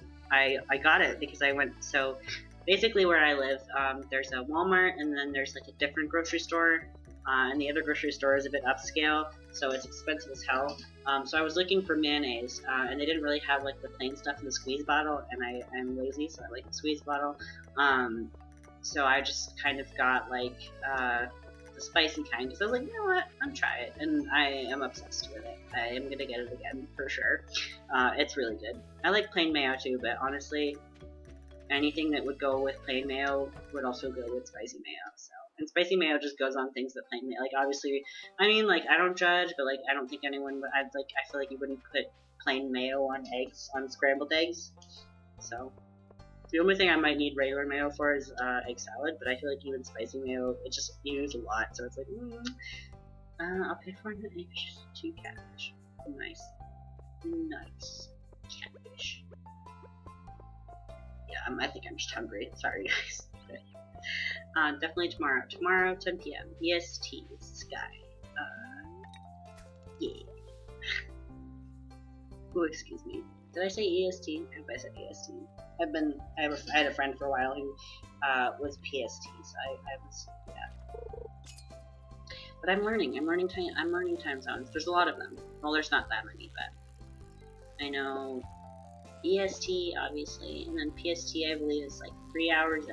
got it because I went. So basically where I live, there's a Walmart and then there's like a different grocery store. And the other grocery store is a bit upscale, so it's expensive as hell. So I was looking for mayonnaise, and they didn't really have like the plain stuff in the squeeze bottle, and I'm lazy, so I like the squeeze bottle. So I just kind of got like the spicy kind, because I was like, you know what, I'm try it, and I am obsessed with it. I am gonna get it again for sure. It's really good. I like plain mayo too, but honestly, anything that would go with plain mayo would also go with spicy mayo. So. And spicy mayo just goes on things that plain mayo, like obviously, I mean, like I don't judge, but like I don't think anyone, but I feel like you wouldn't put plain mayo on eggs, on scrambled eggs. So the only thing I might need regular mayo for is egg salad, but I feel like even spicy mayo, it just you use a lot, so it's like, I'll pay for an egg, 2 catfish, nice catfish. Yeah, I think I'm just hungry. Sorry guys. Definitely tomorrow. Tomorrow, 10 p.m. EST, Sky. Yeah. Oh, excuse me. Did I say EST? I hope I said EST. I had a friend for a while who was PST, so I was, yeah. But I'm learning time zones. There's a lot of them. Well, there's not that many, but I know EST, obviously, and then PST, I believe, is like 3 hours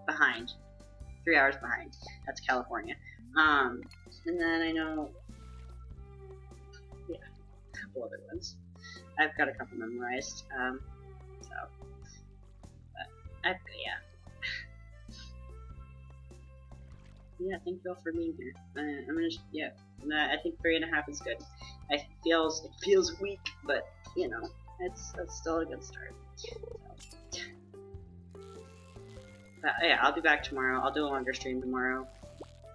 behind. 3 hours behind. That's California. And then I know, yeah, a couple other ones. I've got a couple memorized. So, but yeah. Yeah, thank you all for being here. I'm gonna, yeah. I think 3.5 is good. It feels weak, but you know, that's still a good start. So. But yeah, I'll be back tomorrow. I'll do a longer stream tomorrow.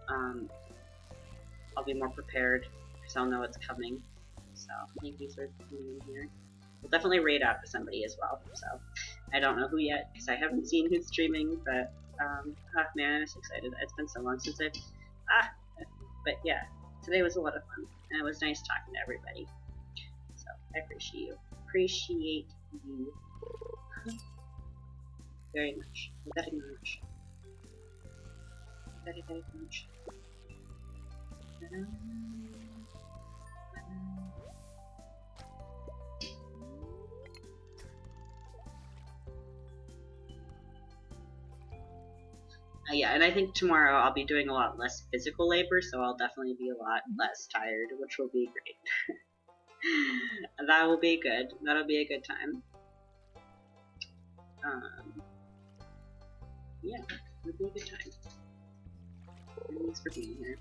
I'll be more prepared because I'll know what's coming. So thank you for being here. We'll definitely raid out to somebody as well. So I don't know who yet because I haven't seen who's streaming, but man, I'm so excited. It's been so long since I've but yeah, today was a lot of fun and it was nice talking to everybody. So I appreciate you very much. Very much. Very much. Yeah, and I think tomorrow I'll be doing a lot less physical labor, so I'll definitely be a lot less tired, which will be great. That will be good. That'll be a good time. Yeah, it'll be a good time. Thanks for being here.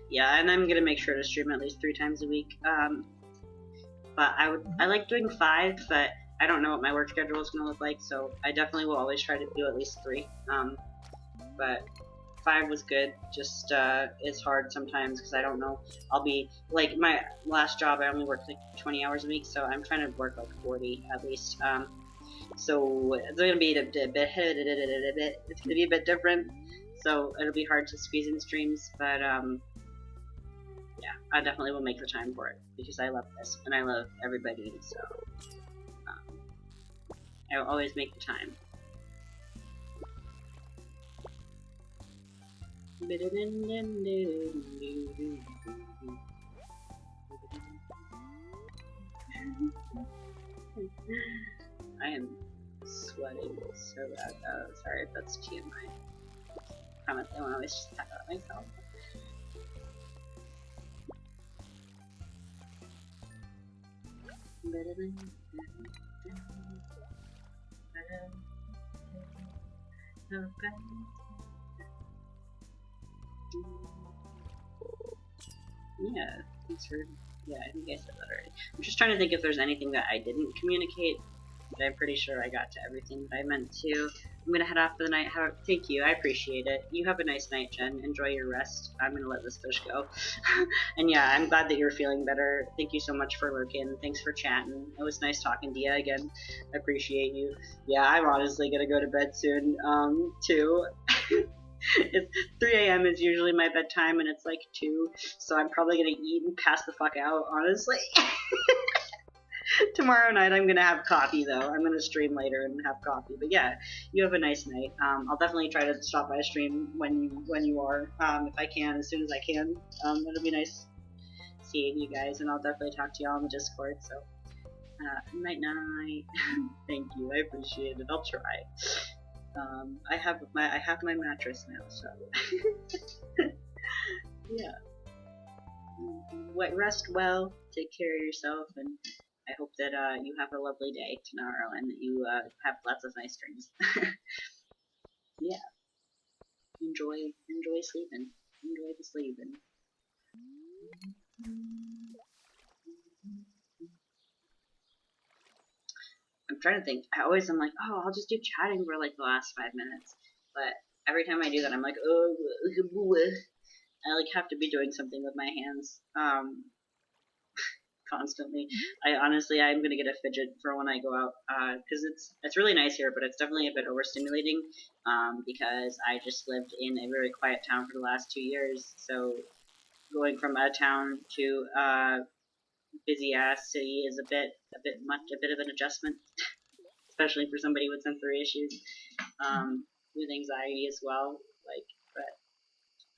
Yeah, and I'm gonna make sure to stream at least 3 times a week. But I like doing 5, but I don't know what my work schedule is gonna look like, so I definitely will always try to do at least 3. But 5 was good. Just it's hard sometimes because I don't know. I'll be like my last job. I only worked like 20 hours a week, so I'm trying to work like 40 at least. So it's gonna be a bit. It's gonna be a bit different. So it'll be hard to squeeze in streams, but yeah, I definitely will make the time for it because I love this and I love everybody. So I will always make the time. I am sweating so bad. Oh, sorry if that's TMI. I promise I won't always just talk about myself. Yeah, thanks for. Yeah, I think I said that already. I'm just trying to think if there's anything that I didn't communicate, but I'm pretty sure I got to everything that I meant to. I'm gonna head off for the night. Thank you, I appreciate it. You have a nice night, Jen. Enjoy your rest. I'm gonna let this fish go. And yeah, I'm glad that you're feeling better. Thank you so much for lurking. Thanks for chatting. It was nice talking to you again. I appreciate you. Yeah, I'm honestly gonna go to bed soon, too. It's 3 a.m. is usually my bedtime, and it's like 2, so I'm probably gonna eat and pass the fuck out, honestly. Tomorrow night I'm gonna have coffee, though. I'm gonna stream later and have coffee. But yeah, you have a nice night. I'll definitely try to stop by a stream when you are, if I can, as soon as I can. It'll be nice seeing you guys, and I'll definitely talk to y'all on the Discord. So, night night. Thank you, I appreciate it. I'll try. I have my mattress now, so yeah. Rest well, take care of yourself, and I hope that you have a lovely day tomorrow and that you have lots of nice dreams. Yeah, enjoy sleeping, enjoy the sleeping. I'm trying to think. I'm like, oh, I'll just do chatting for like the last 5 minutes, but every time I do that, I'm like, oh, I like have to be doing something with my hands. Constantly. I'm gonna get a fidget for when I go out because it's really nice here, but it's definitely a bit overstimulating because I just lived in a very quiet town for the last 2 years. So going from a town to a busy ass city is a bit of an adjustment, especially for somebody with sensory issues, with anxiety as well. Like, but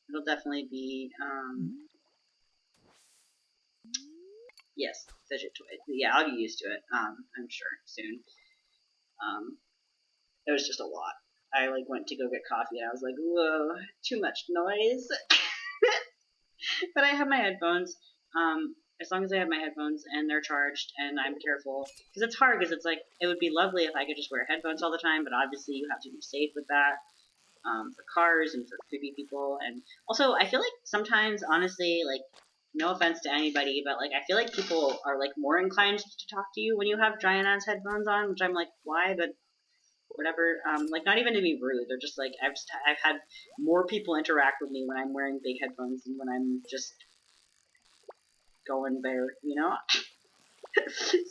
it'll definitely be yes, fidget toy. Yeah, I'll get used to it. I'm sure soon. It was just a lot. I like went to go get coffee and I was like, whoa, too much noise. But I have my headphones. As long as I have my headphones and they're charged and I'm careful, because it's hard. Because it's like it would be lovely if I could just wear headphones all the time, but obviously you have to be safe with that. For cars and for creepy people, and also I feel like sometimes, honestly, like no offense to anybody, but like I feel like people are like more inclined to talk to you when you have giant ass headphones on, which I'm like, why? But whatever. Like not even to be rude, they're just like I've had more people interact with me when I'm wearing big headphones than when I'm just going bare, you know.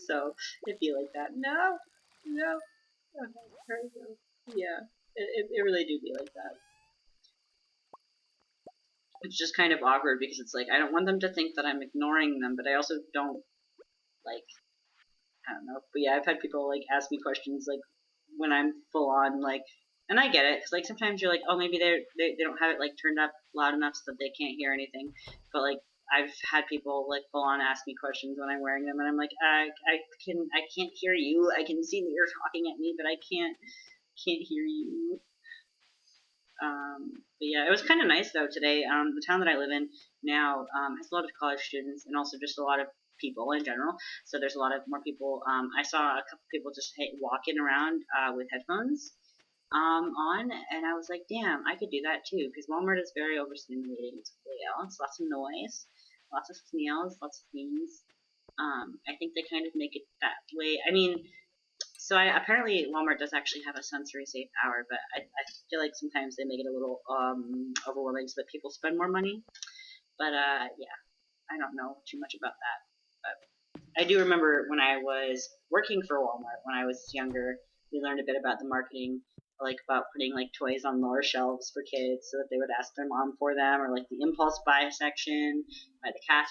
So it'd be like that. No, no. Okay, yeah, it really do be like that. It's just kind of awkward because it's like I don't want them to think that I'm ignoring them, but I also don't like I don't know. But yeah, I've had people like ask me questions like when I'm full on like And I get it, because like sometimes you're like, oh, maybe they don't have it like turned up loud enough so that they can't hear anything. But like I've had people like full on ask me questions when I'm wearing them, and I'm like, I can't hear you. I can see that you're talking at me, but I can't hear you. But yeah, it was kind of nice though today. The town that I live in now has a lot of college students and also just a lot of people in general. So there's a lot of more people. I saw a couple people just walking around with headphones on, and I was like, damn, I could do that too, because Walmart is very overstimulating to everybody else. Lots of noise, lots of snails, lots of things. I think they kind of make it that way. I mean, so apparently Walmart does actually have a sensory safe hour, but I feel like sometimes they make it a little overwhelming so that people spend more money. But yeah, I don't know too much about that. But I do remember when I was working for Walmart when I was younger, we learned a bit about the marketing, like about putting like toys on lower shelves for kids so that they would ask their mom for them, or like the impulse buy section by the cash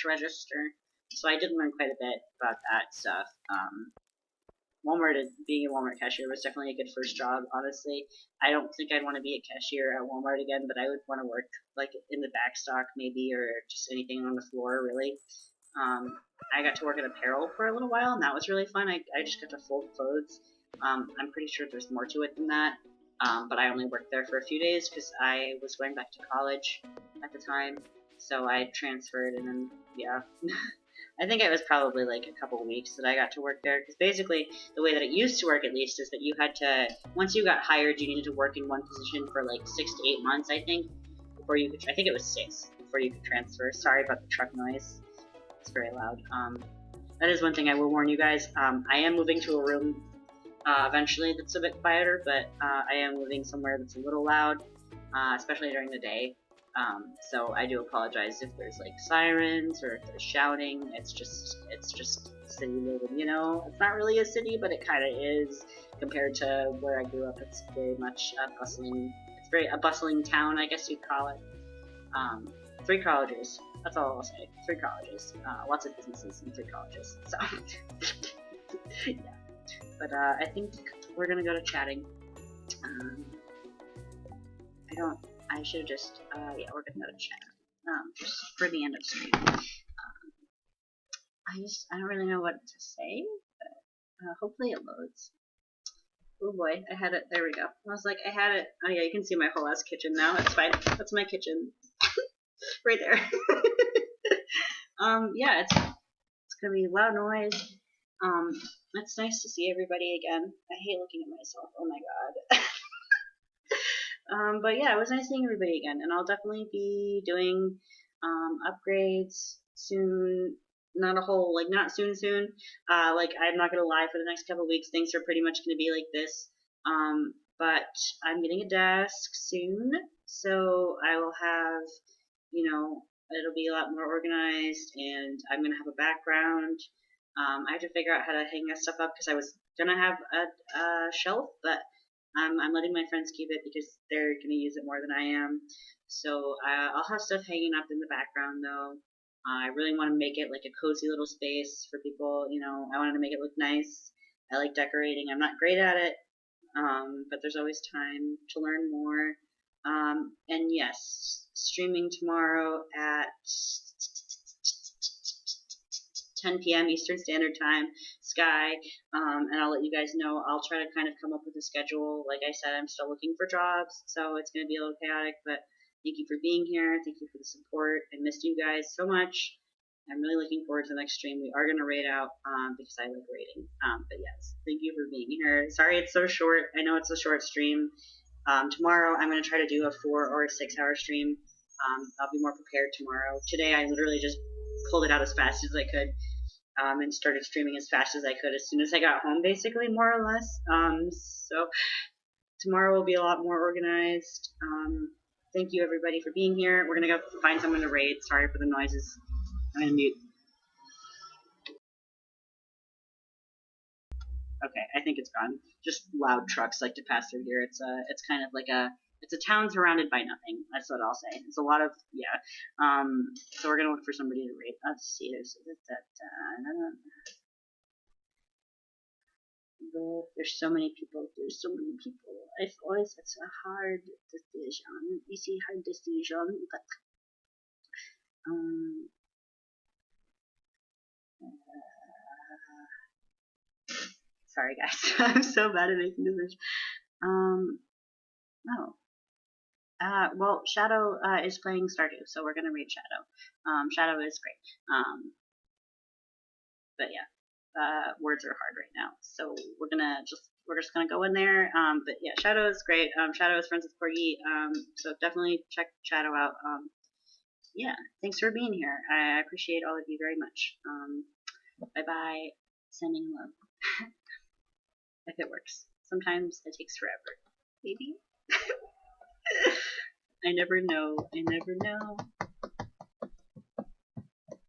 register. So I did learn quite a bit about that stuff. Being a Walmart cashier was definitely a good first job, honestly. I don't think I'd want to be a cashier at Walmart again, but I would want to work like in the back stock maybe, or just anything on the floor really. I got to work at apparel for a little while, and that was really fun. I just got to fold clothes. I'm pretty sure there's more to it than that, but I only worked there for a few days because I was going back to college at the time, so I transferred, and then yeah. I think it was probably like a couple of weeks that I got to work there, because basically the way that it used to work, at least, is that you had to, once you got hired, you needed to work in one position for like 6 to 8 months, I think, before you could. I think it was 6 before you could transfer. Sorry about the truck noise; it's very loud. That is one thing I will warn you guys. I am moving to a room eventually that's a bit quieter, but I am moving somewhere that's a little loud, especially during the day. So I do apologize if there's like sirens or if there's shouting. It's just city living, you know. It's not really a city, but it kind of is compared to where I grew up. It's very much a bustling. It's very a bustling town, I guess you'd call it. 3 colleges. That's all I'll say. 3 colleges. Lots of businesses in 3 colleges. So yeah. But I think we're gonna go to chatting. Um, I don't. I should have just. Yeah, we're gonna go to chat. Just for the end of stream. I don't really know what to say, but hopefully it loads. Oh boy, I had it. There we go. I was like, I had it. Oh yeah, you can see my whole ass kitchen now. It's fine. That's my kitchen, right there. Yeah, it's gonna be loud noise. It's nice to see everybody again. I hate looking at myself. Oh my god. But yeah, it was nice seeing everybody again, and I'll definitely be doing upgrades soon. Not a whole, like, not soon. Like, I'm not gonna lie, for the next couple of weeks, things are pretty much gonna be like this. But I'm getting a desk soon, so I will have, it'll be a lot more organized, and I'm gonna have a background. I have to figure out how to hang that stuff up because I was gonna have a shelf, but I'm letting my friends keep it because they're going to use it more than I am. So I'll have stuff hanging up in the background though. I really want to make it like a cozy little space for people. I wanted to make it look nice. I like decorating. I'm not great at it, but there's always time to learn more. And yes, streaming tomorrow at 10 p.m. Eastern Standard Time, Sky, and I'll let you guys know. I'll try to kind of come up with a schedule. Like I said, I'm still looking for jobs, so it's going to be a little chaotic, but thank you for being here. Thank you for the support. I missed you guys so much. I'm really looking forward to the next stream. We are going to raid out because I like raiding. But yes, thank you for being here. Sorry it's so short. I know it's a short stream. Tomorrow I'm going to try to do a 4 or 6 hour stream. I'll be more prepared tomorrow. Today I literally just pulled it out as fast as I could and started streaming as fast as I could as soon as I got home, basically, more or less. So tomorrow will be a lot more organized. Thank you, everybody, for being here. We're going to go find someone to raid. Sorry for the noises. I'm going to mute. Okay, I think it's gone. Just loud trucks like to pass through here. It's kind of like it's a town surrounded by nothing. That's what I'll say. It's a lot of, yeah. So we're gonna look for somebody to raid. Let's see. people. There's so many people. There's so many people. It's a hard decision. You see, hard decision, but um, sorry guys, I'm so bad at making decisions. No. Well, Shadow is playing Stardew, so we're gonna read Shadow. Shadow is great. But yeah, words are hard right now, so we're just gonna go in there. But yeah, Shadow is great. Shadow is friends with Corgi. So definitely check Shadow out. Yeah, thanks for being here. I appreciate all of you very much. Bye bye. Sending love. If it works. Sometimes it takes forever. Maybe. I never know. I never know.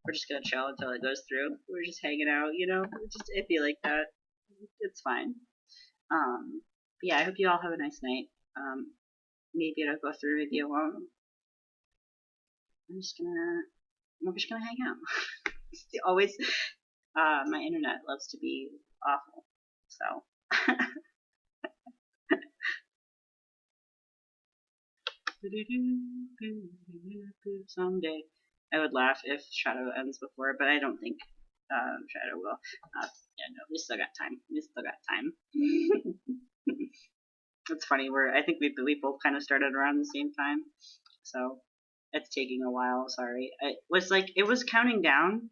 We're just gonna chill until it goes through. We're just hanging out, you know? It's just iffy like that. It's fine. Yeah, I hope you all have a nice night. Maybe it'll go through, maybe it won't. We're just gonna hang out. Always, my internet loves to be awful. So. Someday. I would laugh if Shadow ends before, but I don't think Shadow will. Yeah, no, we still got time. We still got time. It's funny. I think we both kind of started around the same time, so it's taking a while. Sorry. It was counting down,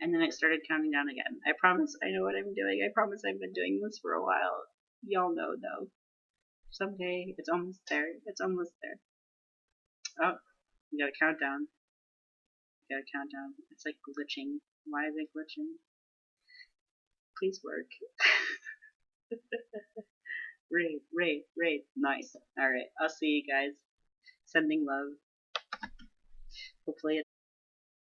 and then it started counting down again. I promise I know what I'm doing. I promise I've been doing this for a while. Y'all know though. Someday it's almost there. It's almost there. Oh, we got a countdown. We got a countdown. It's like glitching. Why is it glitching? Please work. Raid. Nice. Alright, I'll see you guys. Sending love. Hopefully